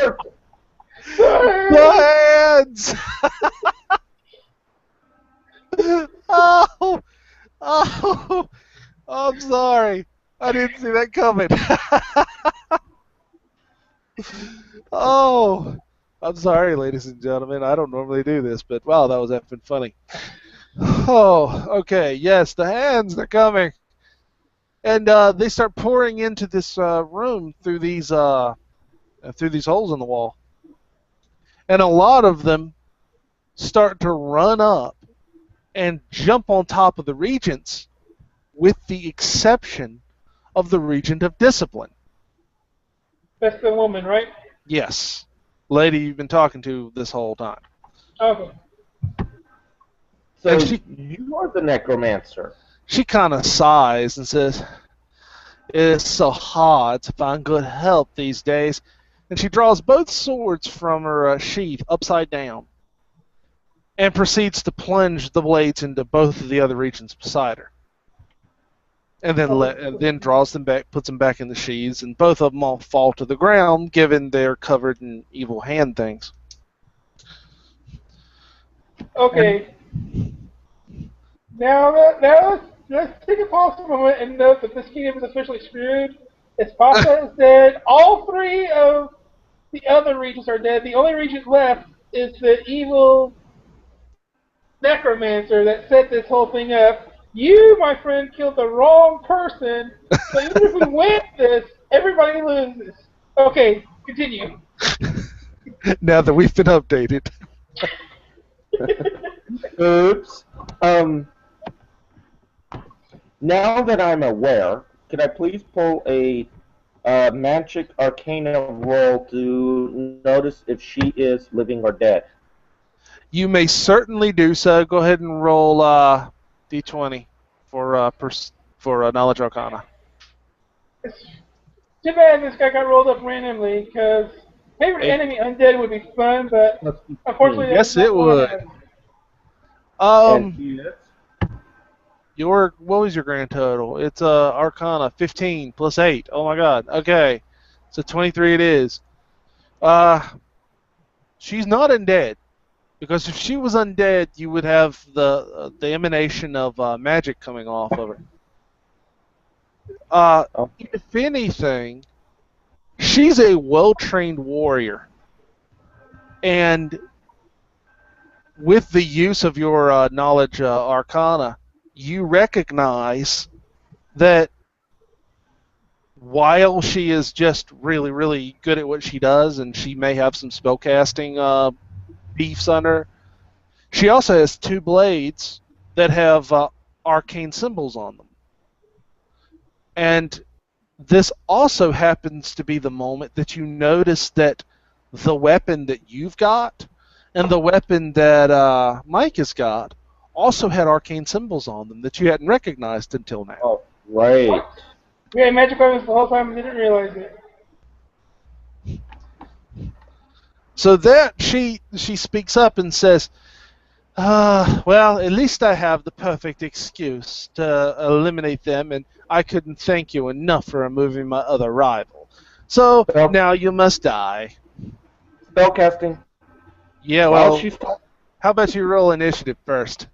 work! Hands! Oh! Oh! I'm sorry. I didn't see that coming. Oh! I'm sorry, ladies and gentlemen. I don't normally do this, but wow, that was effing funny. Oh, okay. Yes, the hands, they're coming. And they start pouring into this room through these holes in the wall. And a lot of them start to run up and jump on top of the regents, with the exception of the regent of discipline. That's the woman, right? Yes. Lady you've been talking to this whole time. Okay. So And you are the necromancer. She kind of sighs and says, "It's so hard to find good help these days." And she draws both swords from her sheath upside down and proceeds to plunge the blades into both of the other regents beside her. And then draws them back, puts them back in the sheaths, and both of them all fall to the ground, given they're covered in evil hand things. Okay. Now let's take a pause for a moment and note that this kingdom is officially screwed. Espasa is dead. All three of the other regents are dead. The only regent left is the evil necromancer that set this whole thing up. You, my friend, killed the wrong person. So even if we win this, everybody loses. Okay, continue. Now that we've been updated. Oops. Now that I'm aware, could I please pull a Magic Arcana roll to notice if she is living or dead. You may certainly do so. Go ahead and roll d20 for Knowledge Arcana. It's too bad this guy got rolled up randomly, because favorite Eight. enemy undead would be fun, but Plus 15. unfortunately that's Yes, it not one would. of And he is. What was your grand total? It's Arcana 15 plus 8. Oh my God. Okay, so 23 it is. She's not undead, because if she was undead, you would have the emanation of magic coming off of her. Oh. If anything, she's a well-trained warrior, and with the use of your knowledge arcana, you recognize that while she is just really, really good at what she does, and she may have some spellcasting beefs on her, she also has two blades that have arcane symbols on them. And this also happens to be the moment that you notice that the weapon that you've got and the weapon that Mike has got also had arcane symbols on them that you hadn't recognized until now. Oh, right. We had magic weapons the whole time and didn't realize it. So that she speaks up and says, well, at least I have the perfect excuse to eliminate them, and I couldn't thank you enough for removing my other rival. So now you must die. Spellcasting. Yeah, While well, she's talking. how about you roll initiative first,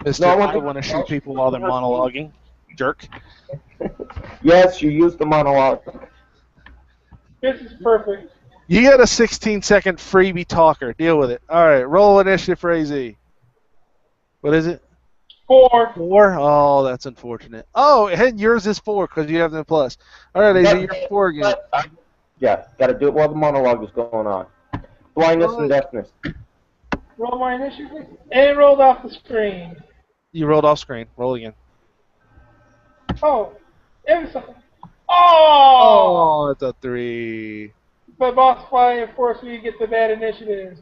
Mister? No, I want to shoot people while they're monologuing. Jerk. Yes, you used the monologue. This is perfect. You get a 16-second freebie talker. Deal with it. All right, roll initiative for AZ. What is it? 4. 4? Oh, that's unfortunate. Oh, and yours is 4 because you have the plus. All right, AZ, you're 4 again. Yeah, got to do it while the monologue is going on. Blindness and deafness. Roll my initiative. And it rolled off the screen. You rolled off screen. Roll again. Oh. It was something. Oh! Oh, it's a 3. But boss fight forced me to get the bad initiatives.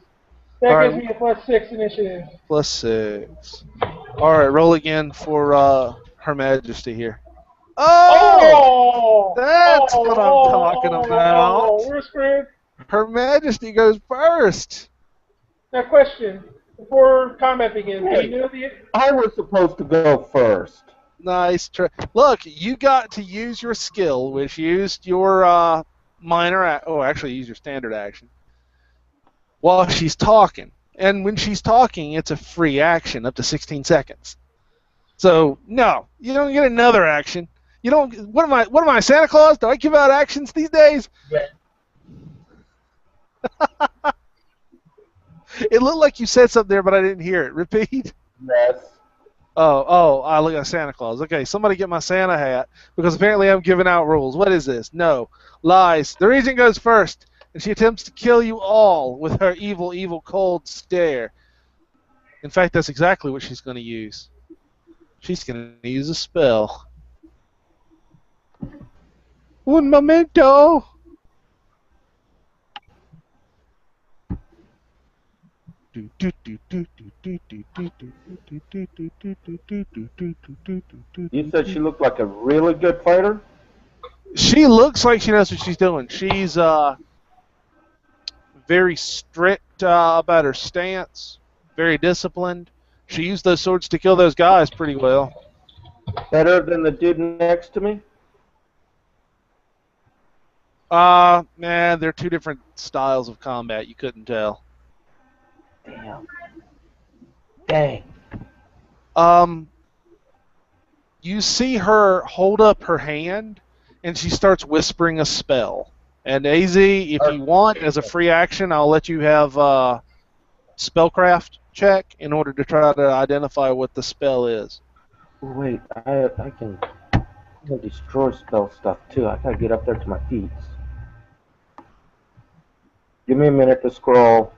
That All gives right. me a +6 initiative. Plus 6. All right, roll again for Her Majesty here. Oh! That's what I'm talking about. Oh, we're screwed. Her Majesty goes first. Now, question. Before combat begins, do you know the... I was supposed to go first. Nice try. Look, you got to use your skill, which used your actually use your standard action while she's talking. And when she's talking, it's a free action up to 16 seconds. So, no, you don't get another action. You don't. What am I, Santa Claus? Do I give out actions these days? Yeah. It looked like you said something there, but I didn't hear it. Repeat. Yes. Oh, I look at Santa Claus. Okay, somebody get my Santa hat, because apparently I'm giving out rules. What is this? No. Lies. The regent goes first, and she attempts to kill you all with her evil, evil, cold stare. In fact, that's exactly what she's going to use. She's going to use a spell. Un momento. You said she looked like a really good fighter? She looks like she knows what she's doing. She's very strict about her stance, very disciplined. She used those swords to kill those guys pretty well. Better than the dude next to me? Man, they're two different styles of combat. You couldn't tell. Damn. Dang. You see her hold up her hand, and she starts whispering a spell. And AZ, if you want, as a free action, I'll let you have spellcraft check in order to try to identify what the spell is. Wait, I can destroy spell stuff too. I gotta get up there to my feet. Give me a minute to scroll.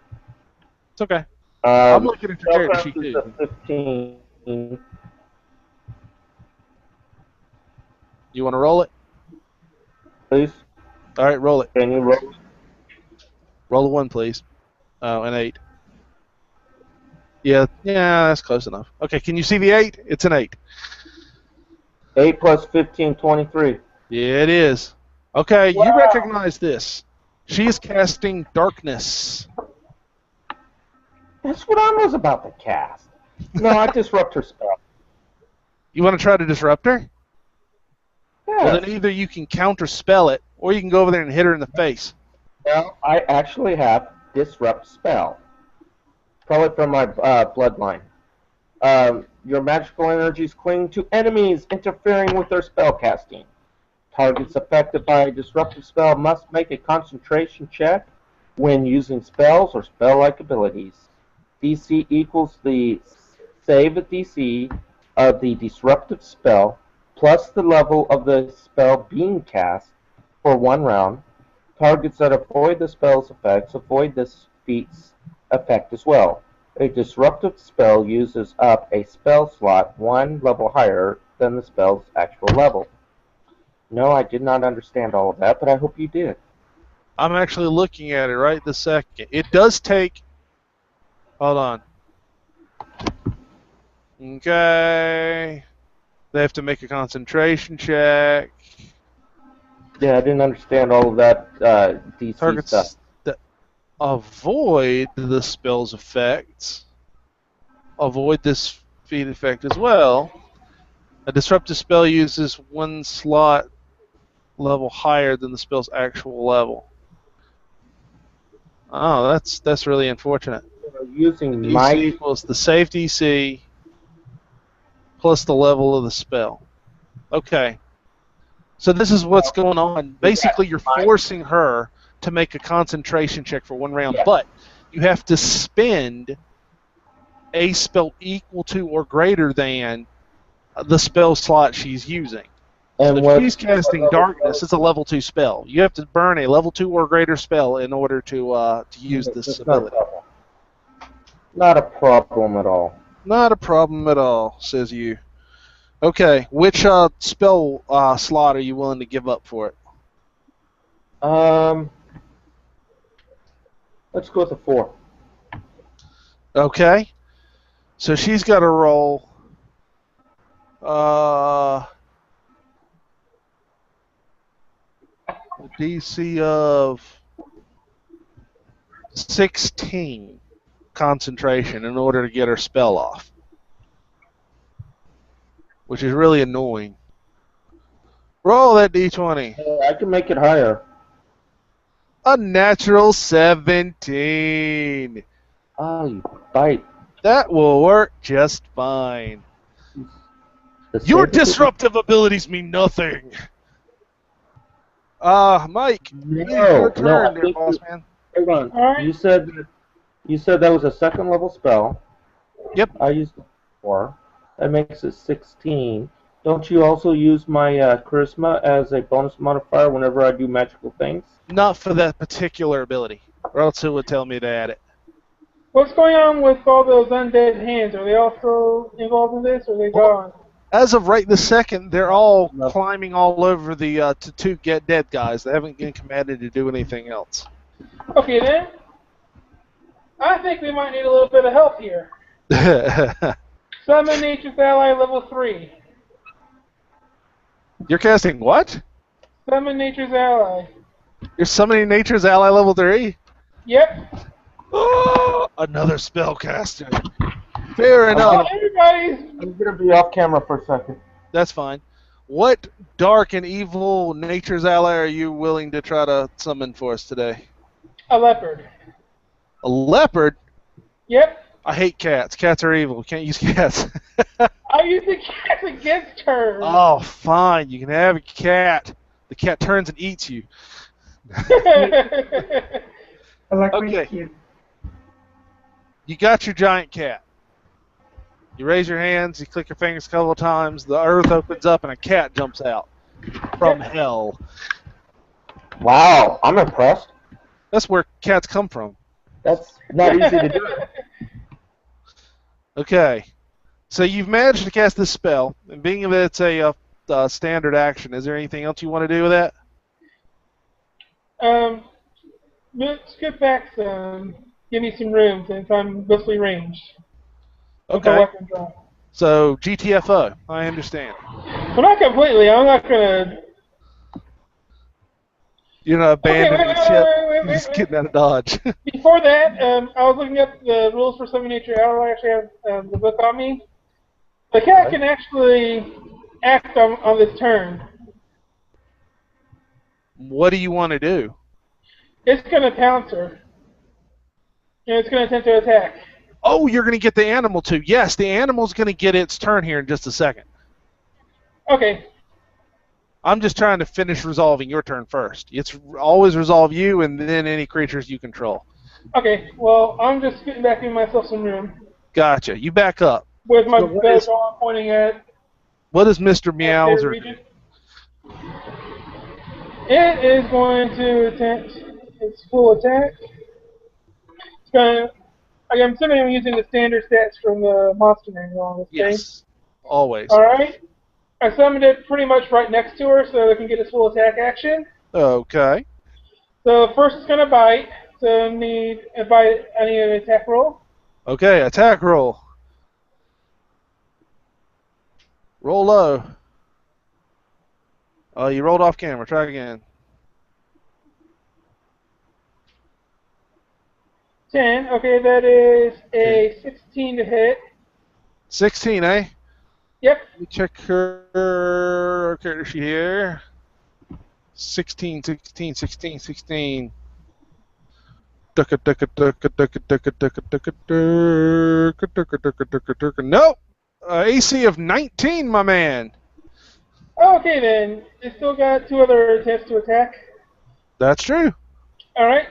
It's okay. I'm looking at your character Spellcraft sheet is too. a 15. You want to roll it? Please. All right, roll it. Can you roll? Roll a 1, please. Oh, an 8. Yeah, that's close enough. Okay, can you see the 8? It's an 8. 8 plus 15, 23. Yeah, it is. Okay, you Wow. recognize this. She is casting darkness. That's what I was about to cast. No, I disrupt her spell. You want to try to disrupt her? Yes. Well, then either you can counter spell it, or you can go over there and hit her in the face. Well, I actually have disrupt spell. Probably from my bloodline. Your magical energies cling to enemies, interfering with their spell casting. Targets affected by a disruptive spell must make a concentration check when using spells or spell-like abilities. DC equals the save DC of the disruptive spell plus the level of the spell being cast for 1 round. Targets that avoid the spell's effects avoid this feat's effect as well. A disruptive spell uses up a spell slot 1 level higher than the spell's actual level. No, I did not understand all of that, but I hope you did. I'm actually looking at it right this second. It does take... Hold on. Okay. They have to make a concentration check. Yeah, I didn't understand all of that DC Targets stuff. that avoid the spell's effects avoid this feat effect as well. A disruptive spell uses 1 slot level higher than the spell's actual level. Oh, that's really unfortunate. Using DC my equals the save DC plus the level of the spell. Okay. So this is what's going on. Basically, you're forcing her to make a concentration check for 1 round, but you have to spend a spell equal to or greater than the spell slot she's using. So if she's casting darkness, it's a level 2 spell. You have to burn a level 2 or greater spell in order to use this ability. Not a problem at all. Not a problem at all, says you. Okay, which spell slot are you willing to give up for it? Let's go with a 4. Okay, so she's got to roll. A DC of 16 concentration in order to get her spell off, which is really annoying. Roll that D20. I can make it higher. A natural 17. Oh, you bite. That will work just fine. Your disruptive abilities mean nothing. Mike, your turn there, boss man. Hold on. Right. You said that was a 2nd level spell. Yep. I used 4. That makes it 16. Don't you also use my charisma as a bonus modifier whenever I do magical things? Not for that particular ability, or else it would tell me to add it. What's going on with all those undead hands? Are they also involved in this, or are they gone? As of right this second, they're all climbing all over the to get dead guys. They haven't been commanded to do anything else. Okay then. I think we might need a little bit of help here. Summon Nature's Ally level 3. You're casting what? Summon Nature's Ally. You're summoning Nature's Ally level 3? Yep. Oh, another spellcaster. Fair enough. Everybody's... I'm going to be off camera for a second. That's fine. What dark and evil Nature's Ally are you willing to try to summon for us today? A leopard. A leopard? Yep. I hate cats. Cats are evil. Can't use cats. I use the cats against her. Oh, fine. You can have a cat. The cat turns and eats you. I like Okay. my kid. You got your giant cat. You raise your hands, you click your fingers a couple of times, the earth opens up, and a cat jumps out from hell. Wow, I'm impressed. That's where cats come from. That's not easy to do. Okay. So you've managed to cast this spell, and being that it's a standard action, is there anything else you want to do with that? Let's get back some. Give me some room since I'm mostly ranged with a Okay. weapon drop. So GTFO. I understand. Well, not completely. I'm not gonna. You're not Okay, wait, abandoning wait, ship. wait, wait, You're wait, just wait. getting out of Dodge. Before that, I was looking up the rules for Summon Nature Arrow. I actually have the book on me. The cat can actually act on this turn. What do you want to do? It's going to pounce her. And it's going to attempt to attack. Oh, you're going to get the animal too. Yes, the animal's going to get its turn here in just a second. Okay. I'm just trying to finish resolving your turn first. It's always resolve you and then any creatures you control. Okay, well, I'm just getting back in myself some room. Gotcha. You back up. With my So bell pointing at what is Mr. Meowser region. It is going to attempt its full attack. It's going to, I'm assuming I'm using the standard stats from the monster manual on this thing. Yes, always. Alright. I summoned it pretty much right next to her so it can get its full attack action. Okay. So first it's going to bite. So I need an attack roll. Okay, attack roll. Roll low. Oh, you rolled off camera. Try again. 10. Okay, that is a 16 to hit. 16, eh? Yep. Let me check her character sheet here. 16, 16, 16, 16. Nope. AC of 19, my man. Okay, then. It's still got 2 other attempts to attack. That's true. Alright,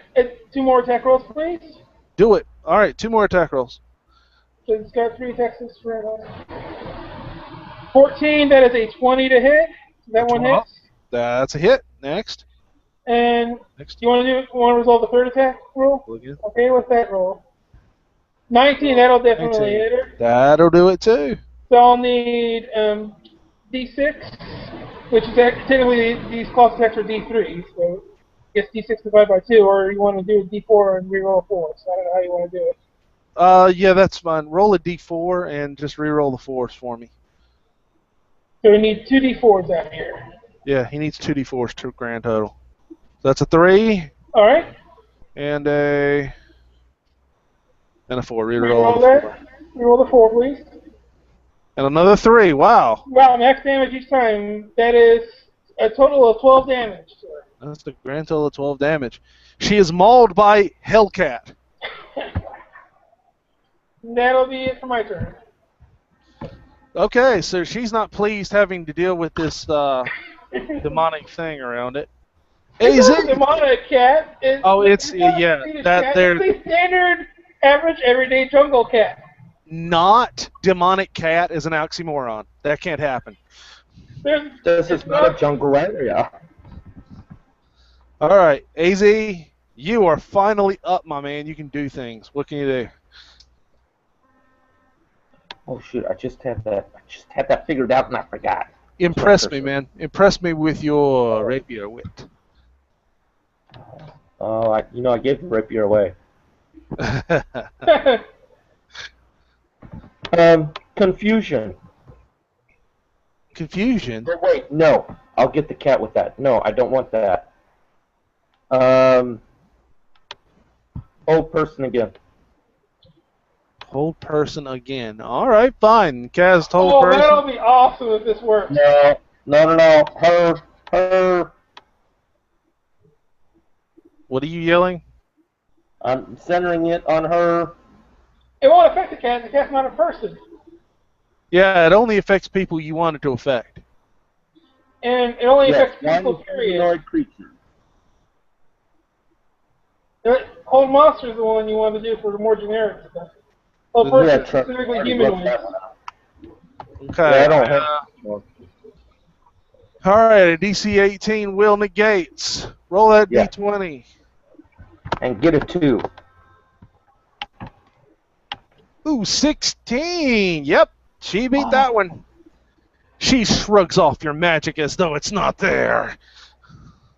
2 more attack rolls, please. Do it. All right, 2 more attack rolls. So it's got 3 attacks this round. 14, that is a 20 to hit. That one hits. That's a hit. Next. And Next. you want to resolve the 3rd attack roll? Okay, what's that roll? 19, that'll definitely hit her. That'll do it too. So I'll need D6, which is technically these class attacks are D3, so I guess D6 divided by 2, or you want to do a D4 and reroll a 4. So I don't know how you want to do it. Yeah, that's fine. Roll a D4 and just reroll the 4s for me. So we need 2 D4s out here. Yeah, he needs 2 D4s to grand total. So that's a 3. All right. And a 4. Reroll that. Reroll the 4, please. And another 3. Wow. Wow, max damage each time. That is a total of 12 damage. That's the grand total of 12 damage. She is mauled by Hellcat. That'll be it for my turn. Okay, so she's not pleased having to deal with this demonic thing around it. It's not a demonic cat. It's a standard, average, everyday jungle cat. Not demonic cat is an oxymoron. That can't happen. This is not a jungle area. All right, AZ, you are finally up, my man. You can do things. What can you do? Oh shoot! I just had that figured out and I forgot. Impress me, man. Impress me with your rapier wit. Oh, I gave the rapier away. Confusion. Confusion? Wait, no. I'll get the cat with that. No, I don't want that. Old person again. Hold person again. All right, fine. Cast hold person. That'll be awesome if this works. No. Her. What are you yelling? I'm centering it on her. It won't affect the cat. The cat's not a person. Yeah, it only affects people you want it to affect. And it only affects people, period. Humanoid creature. Hold monster is the one you want to do for the more generic stuff. Oh, person, specifically humanoid. Okay. Yeah, I don't have all right, a DC 18 will negates. Roll that D20. And get a 2. Ooh, 16. Yep, she beat that one. She shrugs off your magic as though it's not there.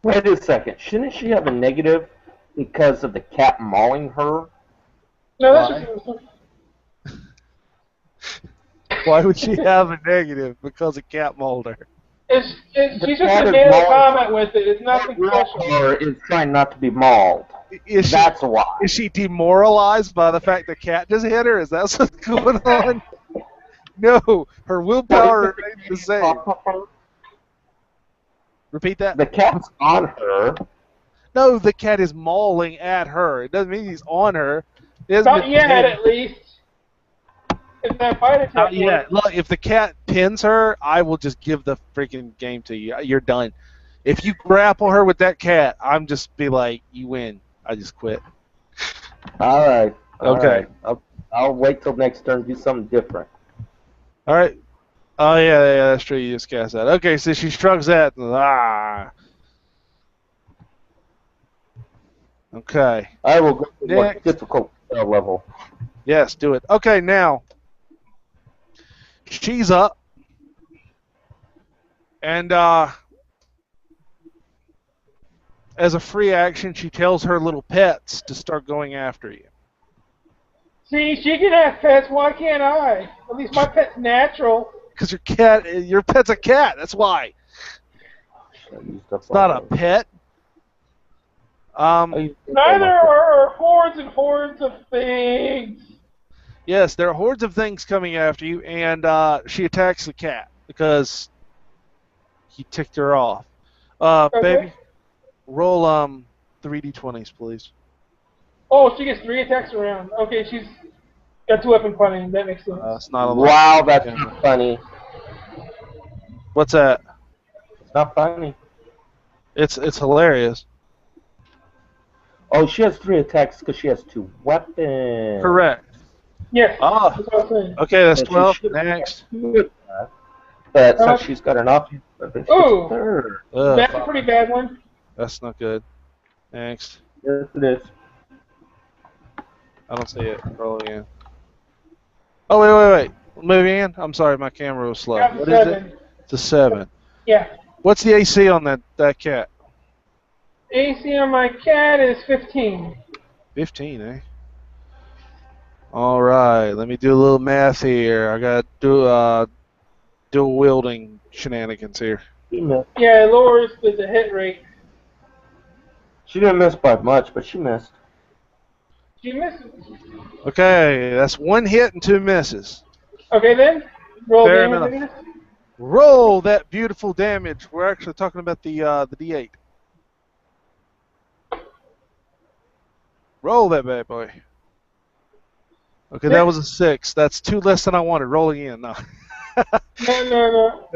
Wait a second. Shouldn't she have a negative because of the cat mauling her? No, that's Why? just. Why would she have a negative? Because of cat molder. She's The just cat a is daily mauling comment with it. It's nothing special. her is trying not to be mauled. That's why. Is she demoralized by the fact the cat just hit her? Is that what's going on? No, her willpower remains the same. Repeat that. The cat's on her. No, the cat is mauling at her. It doesn't mean he's on her. It doesn't Not mean yet, pin. at least. If that bite attack Not yet. works. Look, if the cat pins her, I will just give the freaking game to you. You're done. If you grapple her with that cat, I'm just be like, you win. I just quit. All right. Okay. Right. I'll wait till next turn. Do something different. All right. Oh yeah, that's true. You just cast that. Okay, so she shrugs that. Okay. I will go to the more Next. difficult level. Yes, do it. Okay, now she's up, and as a free action, she tells her little pets to start going after you. See, she can have pets. Why can't I? At least my pet's natural. Because your pet's a cat. That's why. It's not a pet. Neither are hordes and hordes of things. Yes, there are hordes of things coming after you, and she attacks the cat because he ticked her off. Okay. Baby, roll 3d20s, please. Oh, she gets 3 attacks around. Okay, she's got 2 weapon punting. That makes sense. It's not a lot. Wow, that's funny. What's that? It's not funny. It's hilarious. Oh, she has 3 attacks because she has 2 weapons. Correct. Yes. Ah, That's what I'm saying. okay, that's But she 12. should have Next. But since she's got an offensive weapon, she's Ooh. 3rd. That's a pretty bad one. That's not good. Next. Yes, it is. I don't see it. Roll again. Oh, wait. Move in. I'm sorry, my camera was slow. Got What the is 7. it? It's a 7. Yeah. What's the AC on that cat? AC on my cat is 15. 15, eh? All right, let me do a little math here. I got dual wielding shenanigans here. She missed. Yeah, it lowers the hit rate. She didn't miss by much, but she missed. She misses. Okay, that's 1 hit and 2 misses. Okay then. Roll Fair damage, enough. I guess. Roll that beautiful damage. We're actually talking about the D8. Roll that bad boy. Okay, that was a 6. That's 2 less than I wanted. Roll again. No. No.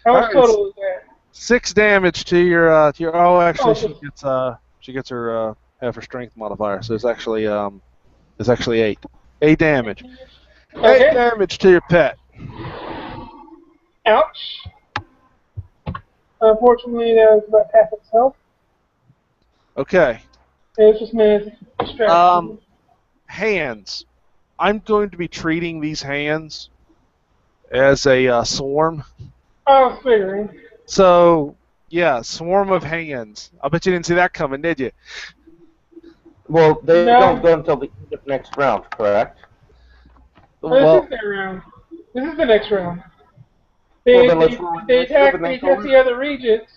How All much right, total is that? 6 damage to your Oh, actually, Oh. she gets her half her strength modifier, so it's actually 8. 8 damage. 8 Okay. damage to your pet. Ouch. Unfortunately, that was about half its health. Okay. It was just meant as a distraction. Hands. I'm going to be treating these hands as a swarm. I was figuring. So, yeah, swarm of hands. I bet you didn't see that coming, did you? Well, they No. don't go until the end of next round, correct? This is their round. This is the next round. They, Well, then they, let's roll they initiative attack, and they then go attack the other regents.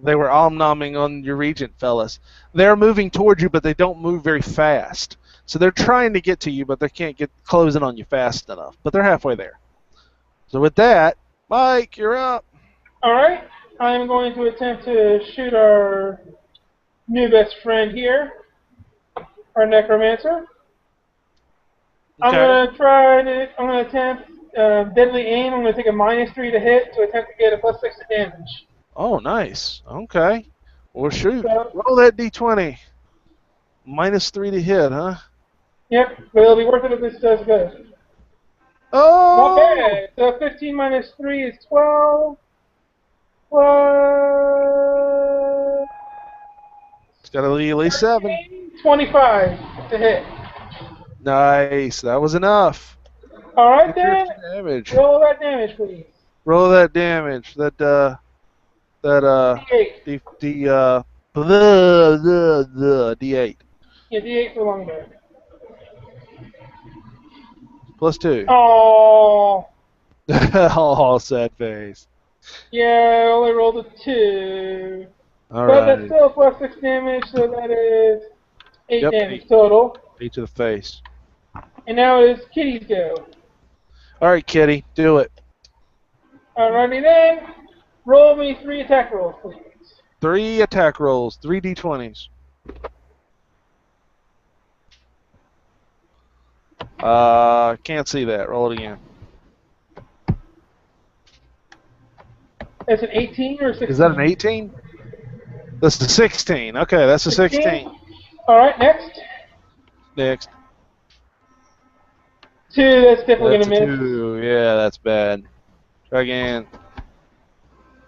They were om-nomming on your regent, fellas. They're moving towards you, but they don't move very fast. So they're trying to get to you, but they can't get closing on you fast enough. But they're halfway there. So with that, Mike, you're up. Alright. I'm going to attempt to shoot our new best friend here. Our necromancer. I'm gonna attempt deadly aim. I'm gonna take a -3 to hit to attempt to get a +6 to damage. Oh, nice. Okay. Well, shoot. So- Roll that d20. -3 to hit, huh? Yep, but it'll be worth it if this does good. Oh! Not bad. So 15 -3 is 12. Plus It's got to be at least 7. 25 to hit. Nice. That was enough. Alright Get your then. damage. Roll that damage, please. Roll that damage. That That the D8 Yeah, D8 for longbow. +2. Oh. Oh, sad face. Yeah, I only rolled a 2. All But that's right. still +6 damage, so that is 8 Yep, damage total. 8 to the face. And now it is Kitty's go. All right, Kitty, do it. Alrighty then. Roll me 3 attack rolls, please. 3 attack rolls, 3 D20s. Can't see that. Roll it again. That's an 18 or a 16? Is that an 18? That's the 16. Okay, that's a 16. Alright, next. Next. 2, that's definitely That's a going to miss. 2. Yeah, that's bad. Try again.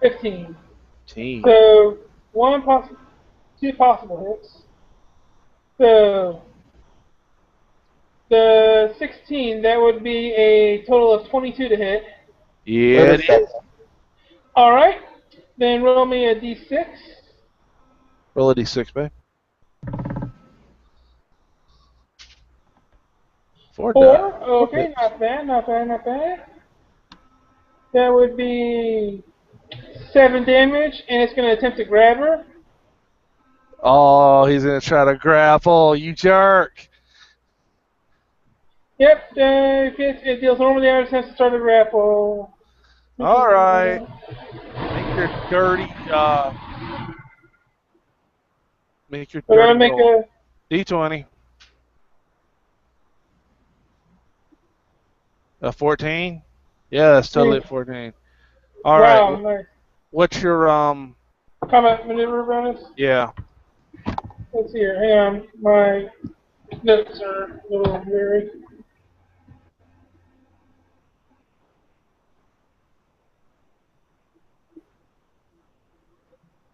15. 15. So, 2 possible hits. So, the 16, that would be a total of 22 to hit. Yeah, it is. Alright, then roll me a d6. Roll a D6, babe. 4 4. die. Okay, not bad, not bad, not bad. That would be 7 damage, and it's going to attempt to grab her. Oh, he's going to try to grapple. You jerk. Yep, it deals normal damage since it started to grapple. All right. Make your We're dirty going to make roll. a... D20. 14? Yeah, that's totally a 14. All right. Wow, nice. What's your Combat maneuver bonus? Yeah. Let's see here. Hang on. My notes are a little weird.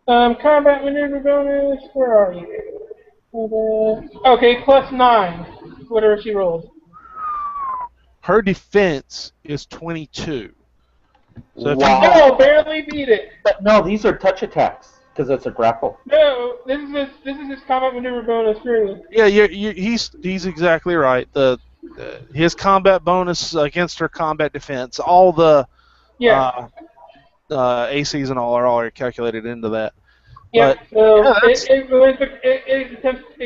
Combat maneuver bonus. Where are you? Okay, +9. Whatever she rolled. Her defense is 22. So if Wow. Oh, barely beat it. But no, these are touch attacks because it's a grapple. No, this is his combat maneuver bonus. Period. Yeah, he's exactly right. His combat bonus against her combat defense, all the Yeah. ACs and all are already calculated into that. Yeah. But, So yeah, it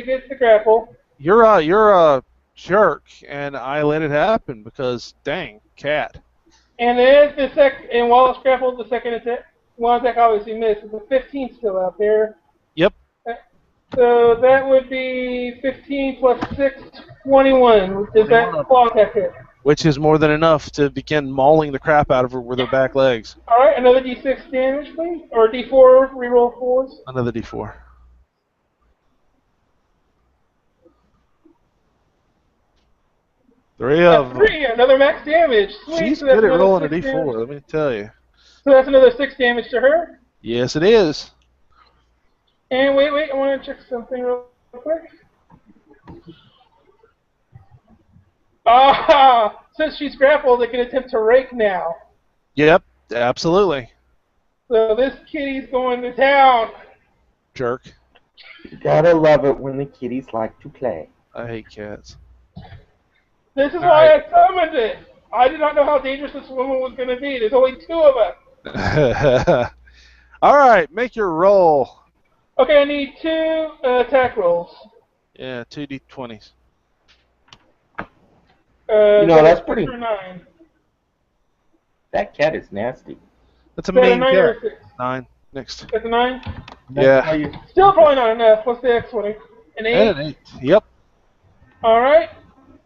gets the grapple. You're a jerk, and I let it happen because dang, cat. And there's and while it's grappled, the second attack, one attack obviously missed. The 15 still out there. Yep. So that would be 15 plus 6, 21. Does that claw attack hit? Which is more than enough to begin mauling the crap out of her with her back legs. All right, another d6 damage, please, or d4 reroll 4s. Another d4. Three of them. 3, another max damage. Sweet. She's So that's good at another rolling a 6 d4, damage. let me tell you. So that's another 6 damage to her. Yes, it is. And wait, I want to check something real quick. Since she's grappled, it can attempt to rake now. Yep, absolutely. So this kitty's going to town. Jerk. You gotta love it when the kitties like to play. I hate cats. This is why I summoned it. I did not know how dangerous this woman was going to be. There's only 2 of us. All right, make your roll. Okay, I need 2 attack rolls. Yeah, 2 d20s. That's pretty. 9. That cat is nasty. That's a Is that a mean 9 cat. or a 6? 9. Next. That's a 9? Yeah. Still probably not enough. What's the X20? An 8? And an 8. Yep. All right.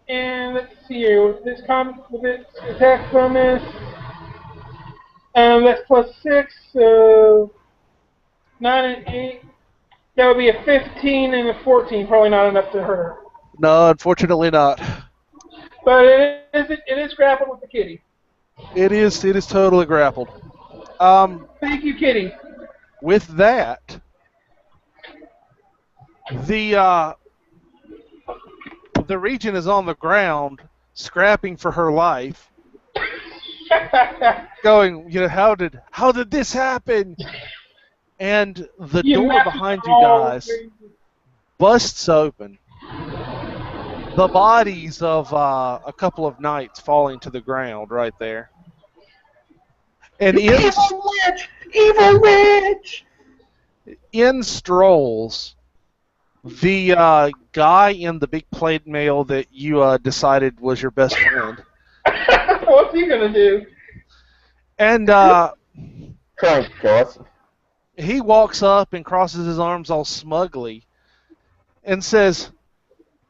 And let's see here. With this attack bonus, that's +6, so 9 and 8. That would be a 15 and a 14. Probably not enough to hurt her. No, unfortunately not. But it is grappled with the kitty. It is totally grappled. Thank you, kitty. With that, the Regent is on the ground, scrapping for her life, going, how did this happen? and the You door massive behind you troll. guys busts open. The bodies of a couple of knights falling to the ground right there. And Evil witch! Evil witch! in strolls the guy in the big plate mail that you decided was your best friend. What's he gonna do? And Trying to kill us. he walks up and crosses his arms all smugly and says,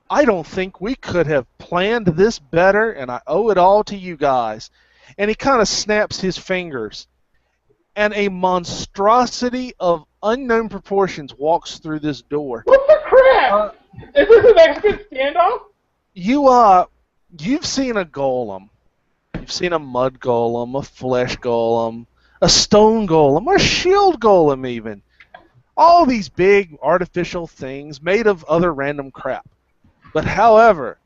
I don't think we could have planned this better, and I owe it all to you guys. And he kind of snaps his fingers, and a monstrosity of unknown proportions walks through this door. What the crap? Is this a Mexican standoff? You've seen a golem. You've seen a mud golem, a flesh golem, a stone golem, a shield golem even. All these big artificial things made of other random crap. But however,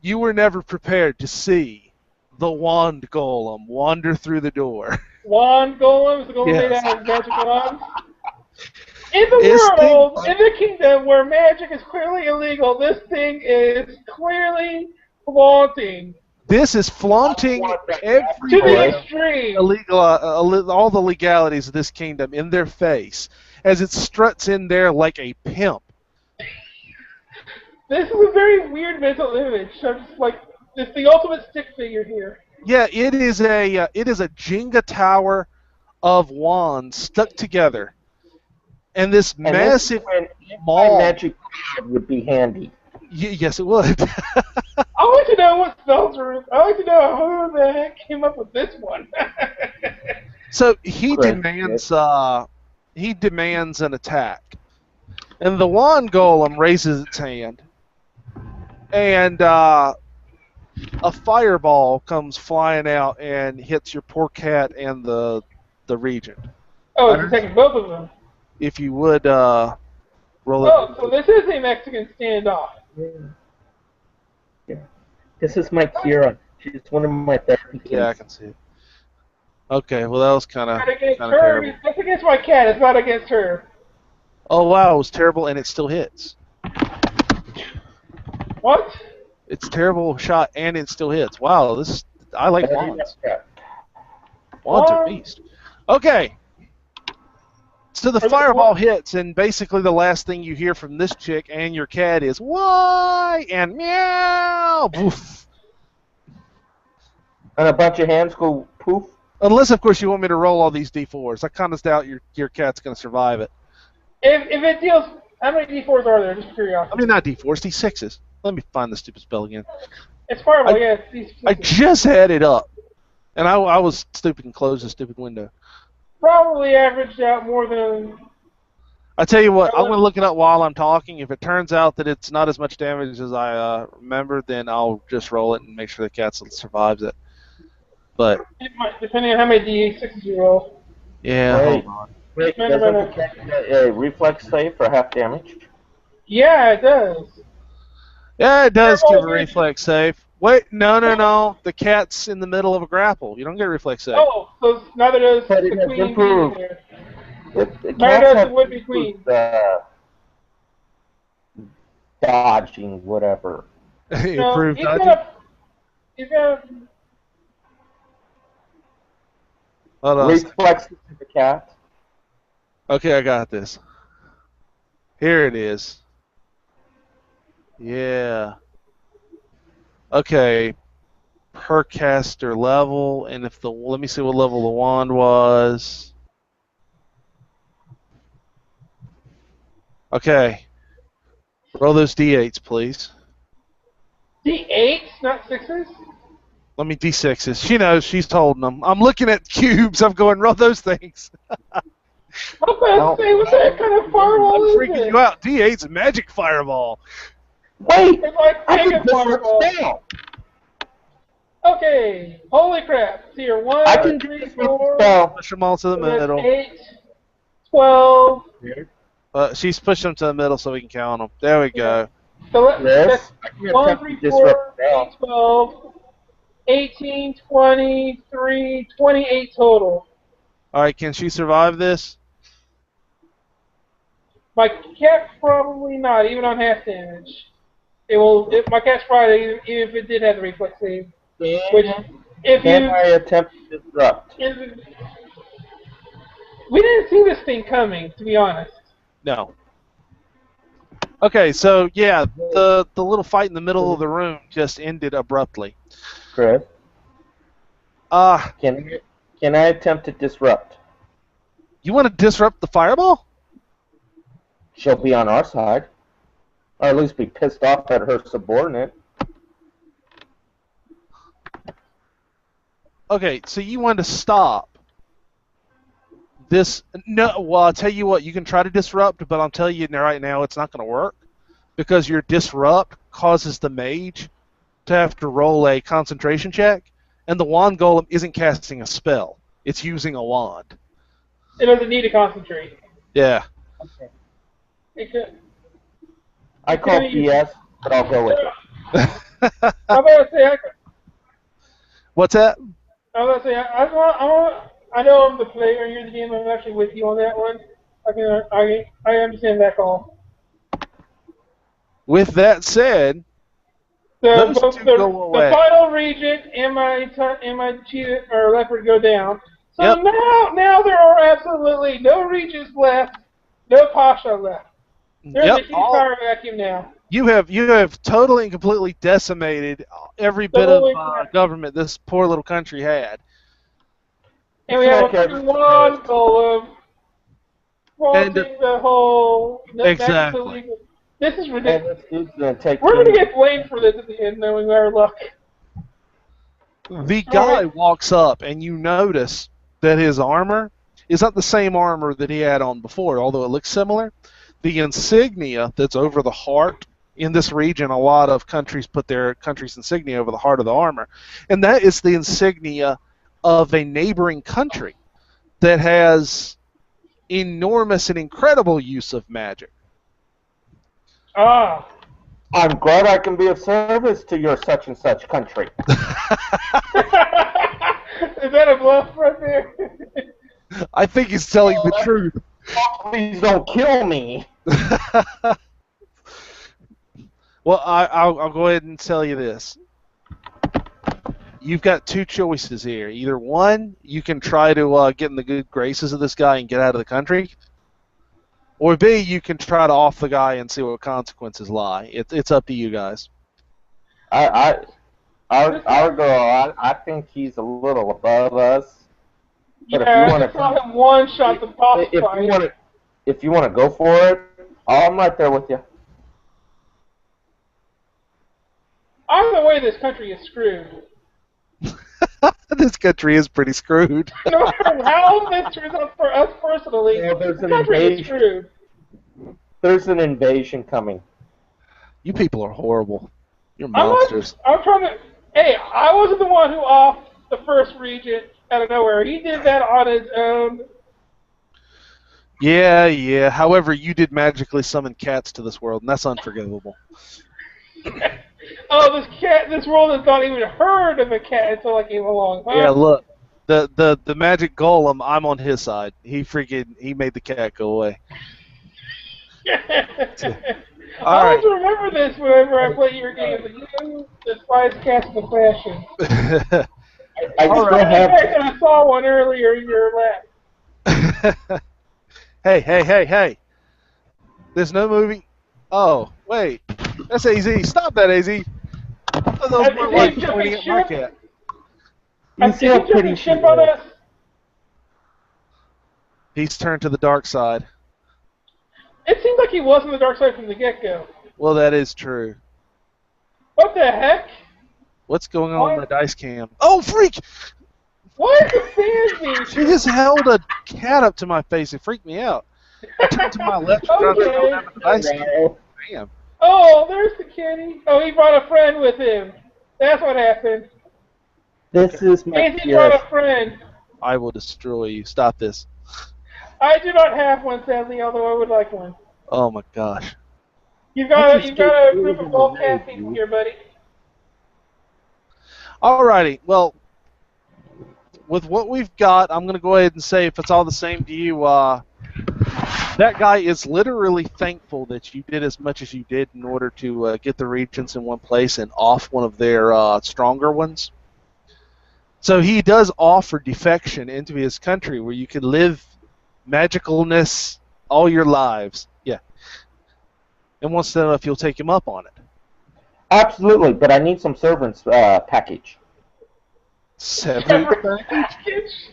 you were never prepared to see the wand golem wander through the door. Wand golem? Is the golem made Yes. out of magic wands? In the world, in the kingdom where magic is clearly illegal, this thing is clearly flaunting. This is flaunting To the every extreme. illegal, all the legalities of this kingdom in their face as it struts in there like a pimp. This is a very weird mental image. I'm just like, it's the ultimate stick figure here. Yeah, it is a Jenga tower of wands stuck together, and this And massive this maul. magic card would be handy. Yes, it would. I like to know what spells are. I like to know who the heck came up with this one. So he Great. demands an attack, and the wand golem raises its hand, and a fireball comes flying out and hits your poor cat and the regent. Oh, it's attacking both of them. If you would roll it. Oh, so this is a Mexican standoff. Yeah. This is my Kira. She's one of my therapy kids. Yeah, I can see it. Okay, well that was kind of Not against her. terrible. That's against my cat. It's not against her. Oh wow, it was terrible, and it still hits. What? It's a terrible shot, and it still hits. Wow, I like wands. Wands are beast. Okay. So the fireball hits, and basically the last thing you hear from this chick and your cat is "Why?" and "Meow." Poof. And a bunch of hands go poof. Unless, of course, you want me to roll all these d4s. I kind of doubt your cat's going to survive it. If it deals, how many d4s are there? Just curiosity. I mean, not d4s, d6s. Let me find the stupid spell again. It's fireball. Yeah. It's I just had it up, and I was stupid and closed the stupid window. probably averaged out more than. I tell you what, I'm going to look it up while I'm talking. If it turns out that it's not as much damage as I remember, then I'll just roll it and make sure the cat survives it. But It might, depending on how many d6s you roll. yeah, Wait. hold on. Wait, No, doesn't no, the cat get a reflex save for half damage? Yeah, it does. Yeah, it does Fireball give a is- reflex save. Wait, no. The cat's in the middle of a grapple. You don't get a reflex save. Oh, so neither does But the it has queen. improved. Either. The Neither cat does has the would-be queen. Dodging, whatever. No, Improved he's dodging. got. Hold on. Reflex to the cat. Okay, I got this. Here it is. Yeah. Okay. Per caster level, and if let me see what level the wand was. Okay. Roll those d8s, please. D8s, not 6s? Let me d6s. She knows. She's holding them. I'm looking at cubes. I'm going, roll those things. I was about to say, what the heck kind of fireball I'm is freaking it? you out. D8's a magic fireball. Wait! It's like I taking can different fireball. spell! Okay, holy crap. Here, 1, I can 3, do 4, spell. Push them all to the that's middle. 8, 12. She's pushing them to the middle so we can count them. There we go. So Yes. that's I can 1, attempt 3, to 4, disrupt 8, 12, 18, 20, 28 total. All right, can she survive this? My cat probably not, even on half damage. It will. My cat's probably even if it did have the reflex save. Which, if Can you, I attempt to disrupt? if, we didn't see this thing coming, to be honest. No. Okay, so yeah, the little fight in the middle of the room just ended abruptly. Chris, Uh, can I attempt to disrupt? you want to disrupt the fireball? She'll be on our side, or at least be pissed off at her subordinate. Okay, so you want to stop this? No, well, I'll tell you what, you can try to disrupt, but I'll tell you right now it's not going to work because your disrupt causes the mage to have to roll a concentration check, and the wand golem isn't casting a spell. It's using a wand. It doesn't need to concentrate. Yeah. Okay. It could. I call BS, but I'll go with it. How about I say? What's that? I was gonna say I know I'm the player. You're the game. I'm actually with you on that one. I understand that call. With that said, those two go away. The final regent and my cheetah or leopard go down. So Yep. now there are absolutely no regents left, no Pasha left. There's a huge power vacuum now. You have totally and completely decimated every bit of government this poor little country had. And we have a one golem faulting the whole. Exactly. This is ridiculous. We're going to get blamed for this at the end, knowing our luck. The guy walks up, and you notice that his armor is not the same armor that he had on before, although it looks similar. The insignia that's over the heart in this region, a lot of countries put their country's insignia over the heart of the armor, and that is the insignia of a neighboring country that has enormous and incredible use of magic. Ah. I'm glad I can be of service to your such and such country. Is that a bluff right there? I think he's telling the truth. Please don't kill me. Well, I'll go ahead and tell you this. You've got two choices here. Either one, you can try to get in the good graces of this guy and get out of the country, or B, you can try to off the guy and see what consequences lie. It's up to you guys. Our girl, I think he's a little above us. But yeah, if you want to saw him one shot the boss fight. If you want to go for it, I'm right there with you. Either way, this country is screwed. This country is pretty screwed. No matter how this turns out for us personally, the country is screwed. There's an invasion coming. You people are horrible. You're monsters. I'm trying to... Hey, I wasn't the one who offed the first regent out of nowhere. He did that on his own. Yeah. However, you did magically summon cats to this world, and that's unforgivable. Oh, this world has not even heard of a cat until I came along. Huh? Yeah, look, the magic golem, I'm on his side. He made the cat go away. I always remember this whenever I play your game, but you despise cats with passion. I saw one earlier in your lap. Hey. There's no movie. Oh, wait. That's AZ. Stop that, AZ. Those were like pointing at my cat. You see how pretty ship on us? He's turned to the dark side. It seems like he was on the dark side from the get-go. Well, that is true. What the heck? What's going on with my dice cam? Oh, freak! Why is the fan being... She just held a cat up to my face. It freaked me out. I turned to my left and tried to grab the dice cam. Bam. Oh, there's the kitty. Oh, he brought a friend with him. That's what happened. This is my He brought a friend. I will destroy you. Stop this. I do not have one, sadly, although I would like one. Oh my gosh. You've got a group of all cat people here, buddy. Alrighty. Well, with what we've got, I'm going to go ahead and say if it's all the same to you, That guy is literally thankful that you did as much as you did in order to get the regents in one place and off one of their stronger ones. So he does offer defection into his country where you can live magicalness all your lives. Yeah. And wants to know if you'll take him up on it. Absolutely, but I need some servants package. Severance package?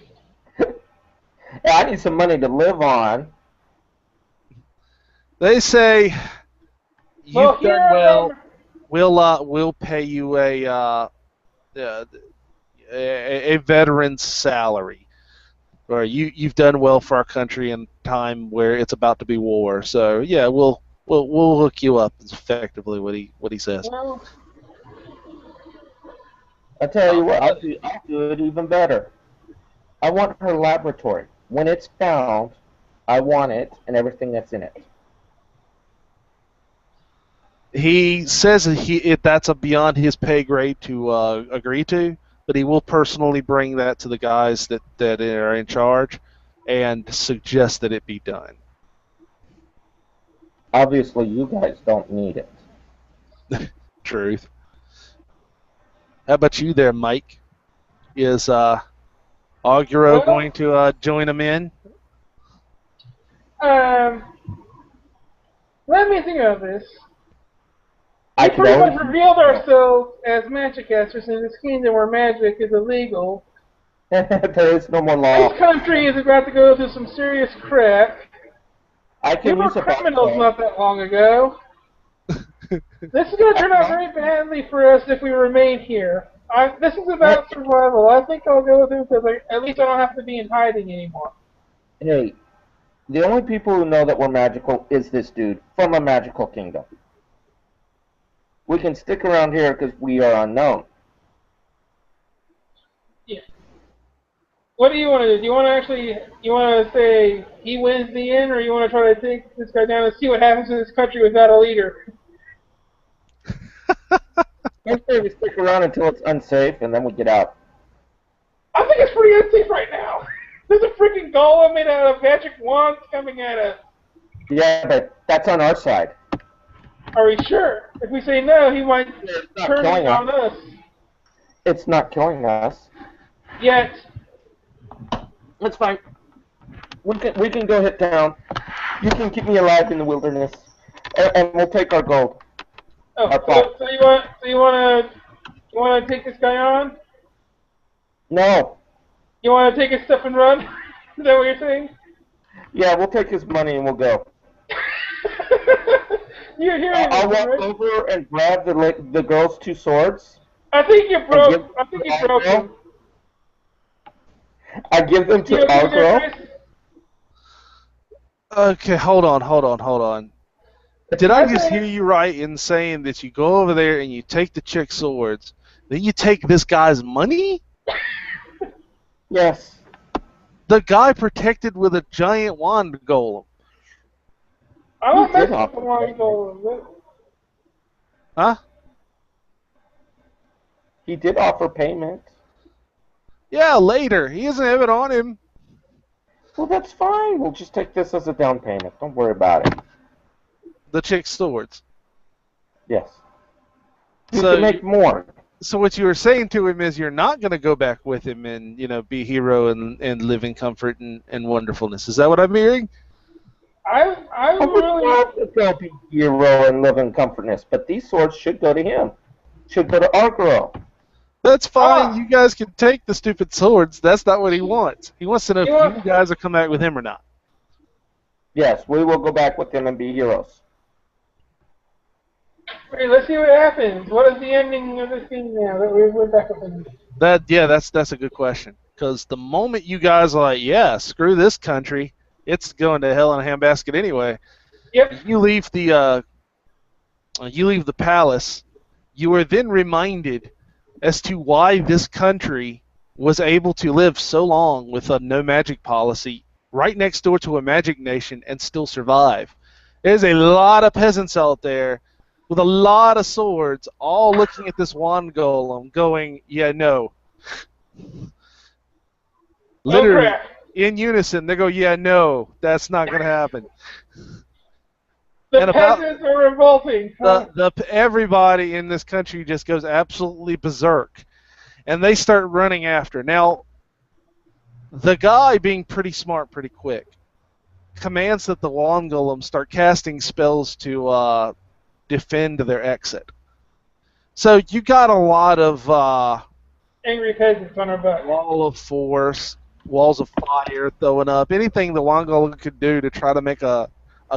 I need some money to live on. They say you've Well, done well. We'll pay you a veteran's salary, or you've done well for our country in a time where it's about to be war. So yeah, we'll hook you up. Is effectively what he says. Well, I tell you what, I'll do it even better. I want her laboratory. When it's found, I want it and everything that's in it. He says that's beyond his pay grade to agree to, but he will personally bring that to the guys that are in charge and suggest that it be done. Obviously, you guys don't need it. Truth. How about you there, Mike? Is Auguro going to join them in? let me think about this. I We can pretty much only revealed ourselves as magic casters in this kingdom where magic is illegal. there is no more law. This country is about to go through some serious crap. I We can were use a criminals not that long ago. This is going to turn out very badly for us if we remain here. This is about survival. I think I'll go with it because at least I don't have to be in hiding anymore. Hey, the only people who know that we're magical is this dude from a magical kingdom. We can stick around here because we are unknown. Yeah. What do you want to do? Do you want to say he wins the end, or you want to try to take this guy down and see what happens in this country without a leader? I say we stick around until it's unsafe and then we get out. I think it's pretty unsafe right now. There's a freaking golem made out of magic wands coming at us. Yeah, but that's on our side. Are we sure? If we say no, he might turn killing on us. It's not killing us. Yet. That's fine. We can go hit town. You can keep me alive in the wilderness, and we'll take our gold. Oh, so you want to take this guy on? No. You want to take his stuff and run? Is that what you're saying? Yeah, we'll take his money and we'll go. You're hearing I'll this, walk right? over and grab the girl's 2 swords. I think you broke. I think you broke him. I give them to You okay our there, girl. Chris? Okay, hold on. Did I just hear you right in saying that you go over there and you take the chick's swords, then you take this guy's money? Yes. The guy protected with a giant wand golem. I don't did mess with offer the one golem. Huh? He did offer payment. Yeah, later. He doesn't have it on him. Well, that's fine. We'll just take this as a down payment. Don't worry about it. The chick's swords. Yes. You So can make more. So what you were saying to him is you're not going to go back with him and be a hero and live in comfort and wonderfulness. Is that what I'm hearing? I I would really. love to go be a hero and live in comfortness, but these swords should go to him. Should go to our girl. That's fine. You guys can take the stupid swords. That's not what he wants. He wants to know if you guys will come back with him or not. Yes, we will go back with him and be heroes. Wait, let's see what happens. What is the ending of this thing now that we went back with him? That's a good question. Because the moment you guys are like, yeah, screw this country, it's going to hell in a handbasket anyway. Yep. You leave the palace. You are then reminded as to why this country was able to live so long with a no magic policy right next door to a magic nation and still survive. There's a lot of peasants out there with a lot of swords all looking at this wand golem going, yeah, no. Literally, crap. in unison. They go, yeah, no, that's not going to happen. The And about peasants are revolting. Huh? everybody in this country just goes absolutely berserk, and they start running after. Now, the guy, being pretty smart, pretty quick, commands that the lawn golems start casting spells to defend their exit. So you got a lot of Angry peasants on our butt. wall of force, walls of fire throwing up, anything the lawn golem could do to try to make a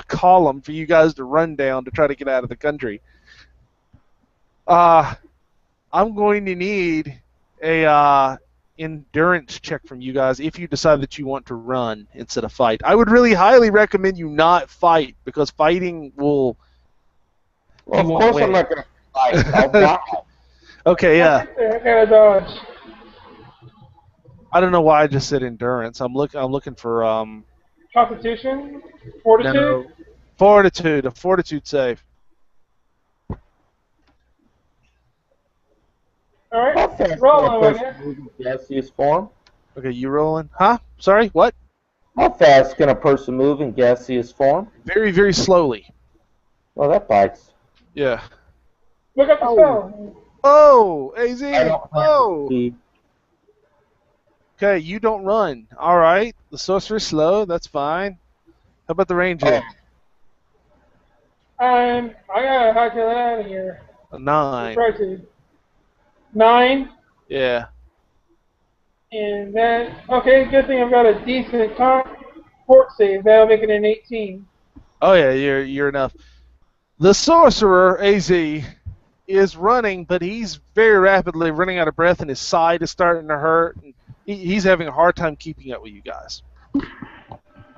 column for you guys to run down to try to get out of the country. I'm going to need a endurance check from you guys if you decide that you want to run instead of fight. I would really highly recommend you not fight, because fighting will... Well, of course I'm not going to fight. I'll die. Okay, yeah. I gotta dodge. I don't know why I just said endurance. I'm looking for Constitution? Fortitude? no, fortitude, a fortitude save. Alright, roll on, I guess. Gaseous form? Okay, you rolling? Huh? Sorry, what? How fast can a person move in gaseous form? Very, very slowly. Well, that bites. Yeah. Look up the spell. Oh, AZ. I don't have Oh. speed. Okay, you don't run. All right. The sorcerer's slow. That's fine. How about the ranger? I gotta hightail it out of here. A 9. Try to. 9. Yeah. And that. Okay, good thing I've got a decent fort save. That'll make it an 18. Oh yeah, you're enough. The sorcerer AZ is running, but he's very rapidly running out of breath, and his side is starting to hurt. And he's having a hard time keeping up with you guys.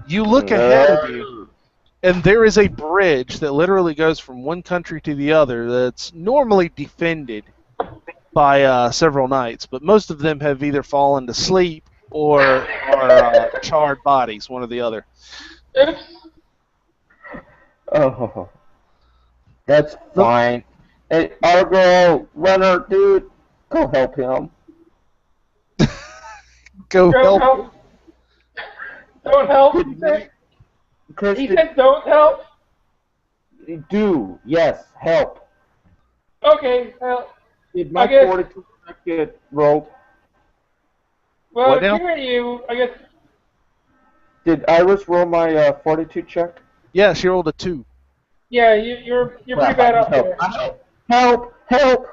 You look ahead of you, and there is a bridge that literally goes from one country to the other that's normally defended by several knights, but most of them have either fallen to sleep or are charred bodies, one or the other. Oops. Oh, that's fine. Hey, Argo, runner, dude, go help him. Go Don't help. help. Don't help, he said. Chris, He said don't help. do, yes, help. Okay, well, Did my I guess- 42 get rolled? well, What now? hearing you, I guess. Did Iris roll my 42 check? Yeah, she rolled a 2. Yeah, you're pretty bad off there. Help! Help!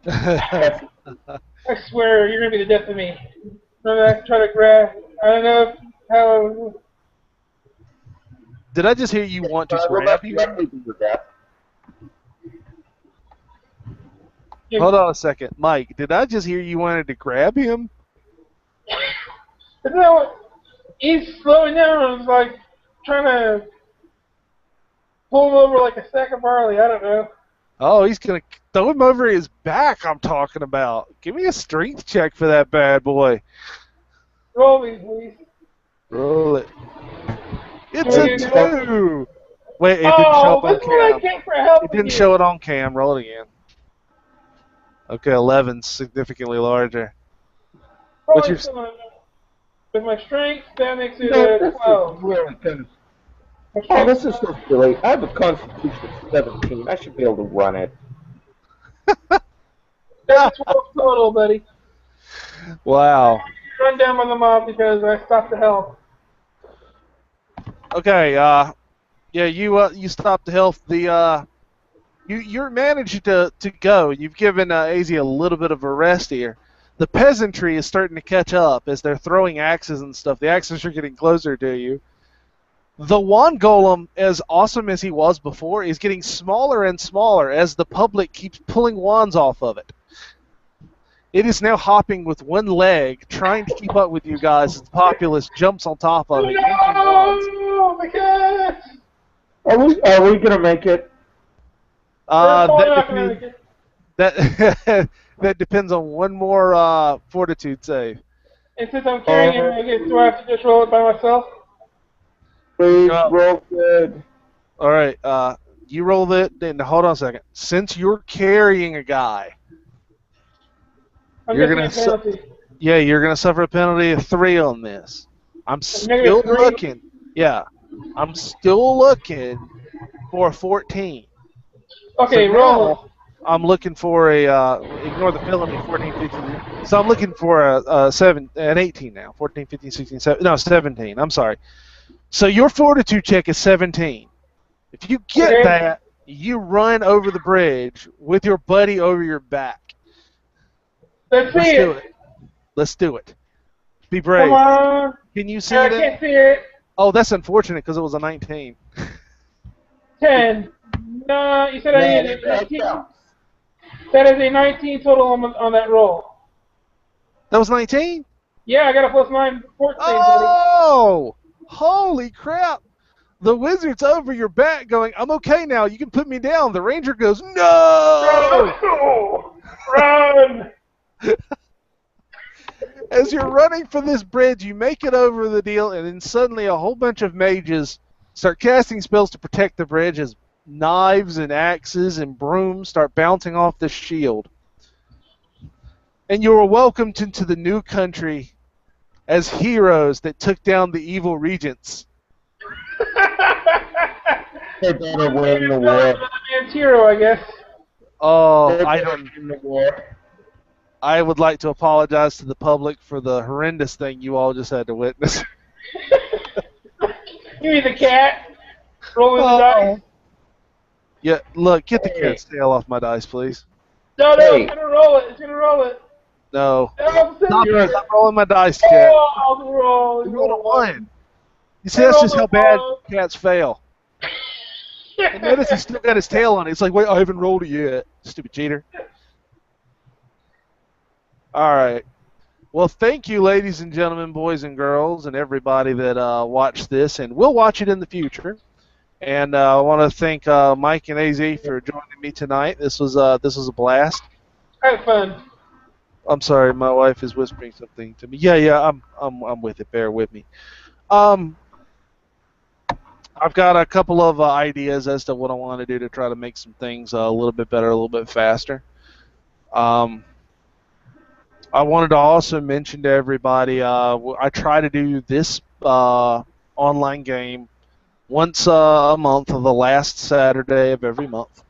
I swear, you're gonna be the death of me. Remember, I try to grab. I don't know how. Did I just hear you want to grab him? Hold on a second. Mike, did I just hear you wanted to grab him? Isn't that what? He's slowing down and like trying to pull him over like a sack of barley. I don't know. Oh, he's going to throw him over his back, I'm talking about. Give me a strength check for that bad boy. Roll me, please. Roll it. It's Can a you do 2! Wait, it didn't show Oh, up on this is what I cam. get for helping It didn't you. show it on cam. Roll it again. Okay, 11's significantly larger. What's your... With my strength, that makes it No, this 12. is really kind of... My Oh, strength- this is so silly. I have a constitution of 17. I should be able to run it. That's 12 total, buddy. Wow. Run down by the mob because I stopped to help. Okay, yeah, you stopped the health. You're managed to go. You've given AZ a little bit of a rest here. The peasantry is starting to catch up as they're throwing axes and stuff. The axes are getting closer to you. The wand golem, as awesome as he was before, is getting smaller and smaller as the public keeps pulling wands off of it. It is now hopping with one leg, trying to keep up with you guys as the populace jumps on top of it. yanking wands. No, my cat! Are we gonna make it? That depends on one more fortitude save. And since I'm carrying him, I guess, do I have to just roll it by myself? Please roll good. All right, you roll it. Then hold on a second. Since you're carrying a guy, I'm You're getting gonna a penalty. you're gonna suffer a penalty of 3 on this. I'm Negative still 3? looking. Yeah, I'm still looking for a 14. So Okay, roll it. now I'm looking for a ignore the felony 14, 15. So I'm looking for an 18 now. 14, 15, 16, 17. No, 17. I'm sorry. So your fortitude check is 17. If you get Okay. that, you run over the bridge with your buddy over your back. Let's see Let's do it. it. Let's do it. Be Come brave. on. Can you see I that? can't see it. Oh, that's unfortunate because it was a 19. 10. No, you said I No, needed a that 19? counts. That is a 19 total on that roll. That was 19? Yeah, I got a plus 9 fort save, buddy. Oh! Holy crap! The wizard's over your back going, I'm okay now, you can put me down. The ranger goes, no! No! Run! As you're running for this bridge, you make it over the deal, and then suddenly a whole bunch of mages start casting spells to protect the bridge as knives and axes and brooms start bouncing off the shield. And you are welcomed into the new country as heroes that took down the evil regents. They better win the Another war. man's hero, I guess. Oh, They I better don't. win the war. I would like to apologize to the public for the horrendous thing you all just had to witness. You mean the cat? Rolling the dice? Yeah, look, get the Hey. cat's tail off my dice, please. No, Hey. it's gonna roll it. It's gonna roll it. No. No, Stop rolling my dice, cat. Oh, roll. You rolled a 1. You see, I that's rolled just a how bad 1. cats fail. And notice he's still got his tail on it. It's like, wait, I haven't rolled it yet. Stupid cheater. All right. Well, thank you, ladies and gentlemen, boys and girls, and everybody that watched this, and will watch it in the future. And I want to thank Mike and AZ for joining me tonight. This was a blast. I had fun. I'm sorry, my wife is whispering something to me. Yeah, I'm with it. Bear with me. I've got a couple of ideas as to what I want to do to try to make some things a little bit better, a little bit faster. I wanted to also mention to everybody, I try to do this online game once a month, on the last Saturday of every month.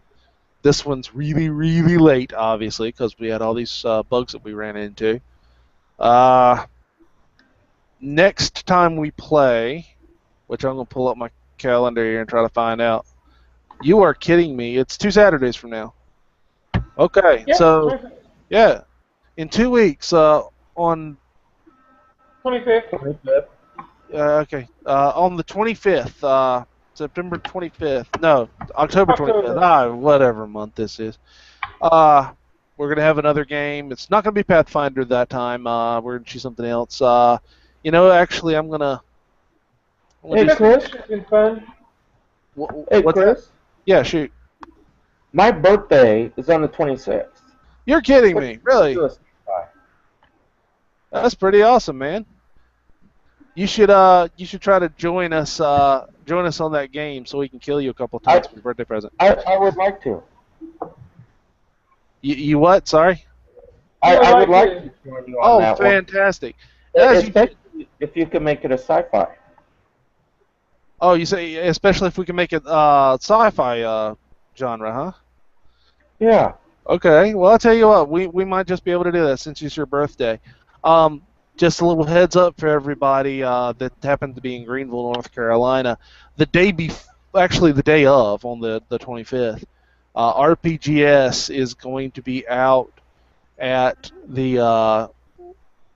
This one's really, really late, obviously, because we had all these bugs that we ran into. Next time we play, which I'm going to pull up my calendar here and try to find out. You are kidding me. It's 2 Saturdays from now. Okay, Yeah, so, yeah. In 2 weeks, on 25th. okay, on the 25th, September 25th. No, October 25th. Whatever month this is. We're gonna have another game. It's not gonna be Pathfinder that time. We're gonna choose something else. Actually, I'm gonna. Hey, Chris. It's been fun. Hey, What's Chris. that? Yeah, shoot. My birthday is on the 26th. You're kidding me, really? That's pretty awesome, man. You should try to join us on that game so we can kill you a couple times for your birthday present. I would like to. You what? Sorry. I would like to join you on that one. Fantastic. Especially if you can make it a sci-fi. Oh, you say especially if we can make it sci-fi genre, huh? Yeah. Okay. Well, I'll tell you what. We might just be able to do that since it's your birthday. Just a little heads up for everybody that happened to be in Greenville, North Carolina. The day actually the day of, on the 25th, RPGS is going to be out at the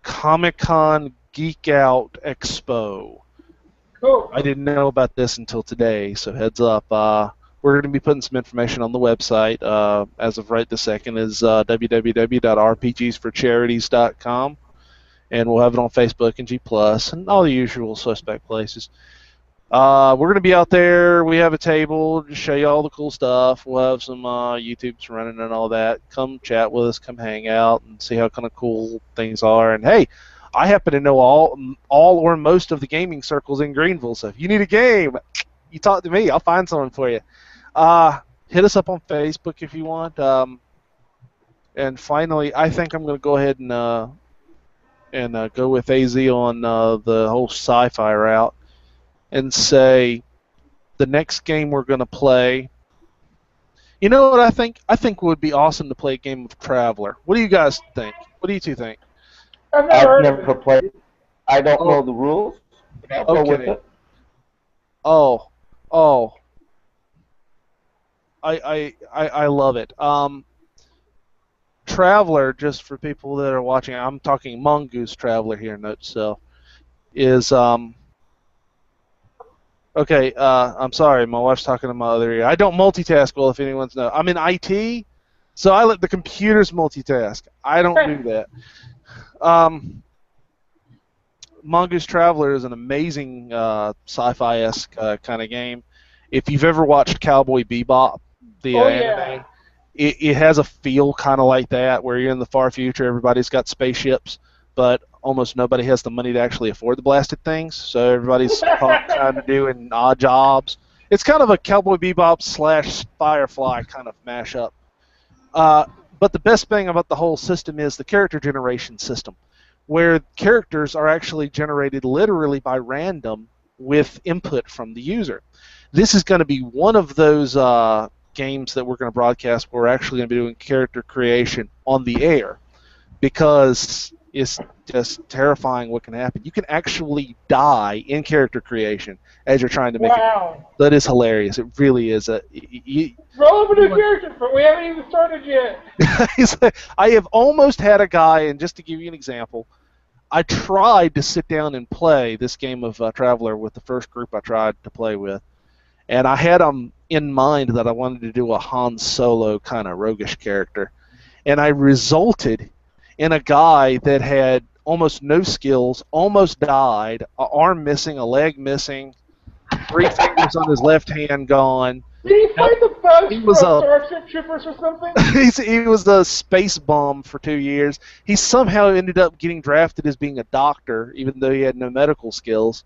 Comic-Con Geek Out Expo. Cool. I didn't know about this until today, so heads up. We're going to be putting some information on the website as of right this second is www.rpgsforcharities.com, and we'll have it on Facebook and G+, and all the usual suspect places. We're going to be out there. We have a table to show you all the cool stuff. We'll have some YouTubes running and all that. Come chat with us. Come hang out and see how kind of cool things are. And, hey, I happen to know all or most of the gaming circles in Greenville, so if you need a game, you talk to me. I'll find someone for you. Hit us up on Facebook if you want. And finally, I think I'm going to go ahead and and go with AZ on the whole sci-fi route, and say the next game we're going to play. You know what I think? I think it would be awesome to play a game of Traveler. What do you guys think? What do you two think? I've never I've heard of never it. played it. I don't Oh, know the rules. But I'll go with okay. it. Oh, oh, I love it. Traveler, just for people that are watching, I'm talking Mongoose Traveler here, note self, is okay. I'm sorry, my wife's talking to my other ear. I don't multitask well, if anyone's know. I'm in IT, so I let the computers multitask. I don't do that. Mongoose Traveler is an amazing sci-fi-esque kind of game. If you've ever watched Cowboy Bebop, the Oh anime, yeah. it has a feel kind of like that, where you're in the far future, everybody's got spaceships, but almost nobody has the money to actually afford the blasted things, so everybody's kind of doing odd jobs. It's kind of a Cowboy Bebop slash Firefly kind of mashup. Uh, but the best thing about the whole system is the character generation system, where characters are actually generated literally by random with input from the user. This is going to be one of those games that we're going to broadcast where we're actually going to be doing character creation on the air, because it's just terrifying what can happen. You can actually die in character creation as you're trying to make a game. Wow. That is hilarious. It really is. Roll up a new character, but we haven't even started yet. I have almost had a guy, and just to give you an example, I tried to sit down and play this game of Traveler with the first group I tried to play with, and I had them in mind that I wanted to do a Han Solo kind of roguish character, and I resulted in a guy that had almost no skills, almost died, an arm missing, a leg missing, 3 fingers on his left hand gone. Did he fight the bugs He from was a Starship Troopers or something? he was a space bum for 2 years. He somehow ended up getting drafted as being a doctor, even though he had no medical skills.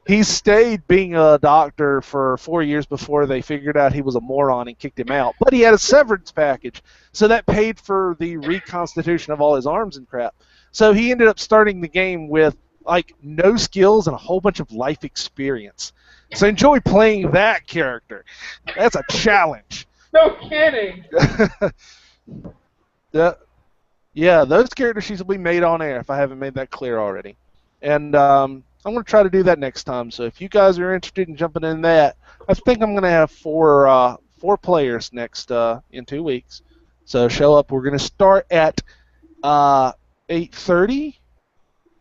He stayed being a doctor for 4 years before they figured out he was a moron and kicked him out. But he had a severance package, so that paid for the reconstitution of all his arms and crap. So he ended up starting the game with like no skills and a whole bunch of life experience. So enjoy playing that character. That's a challenge. No kidding. Yeah, those character sheets will be made on air if I haven't made that clear already. And I'm going to try to do that next time. So if you guys are interested in jumping in that, I think I'm going to have four players next in 2 weeks. So show up. We're going to start at 8:30.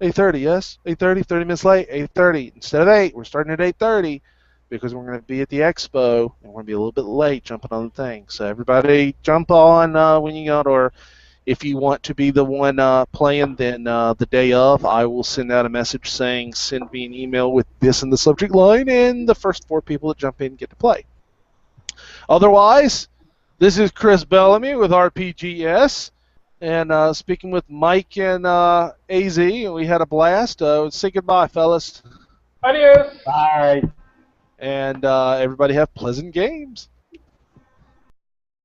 8:30, yes? 8:30, 30 minutes late. 8:30 instead of 8. We're starting at 8:30 because we're going to be at the expo and we're going to be a little bit late jumping on the thing. So everybody jump on when you got, or if you want to be the one playing, then the day of, I will send out a message saying send me an email with this in the subject line, and the first 4 people that jump in get to play. Otherwise, this is Chris Bellamy with RPGS, and speaking with Mike and AZ, and we had a blast. Say goodbye, fellas. Adios. Bye. And everybody have pleasant games.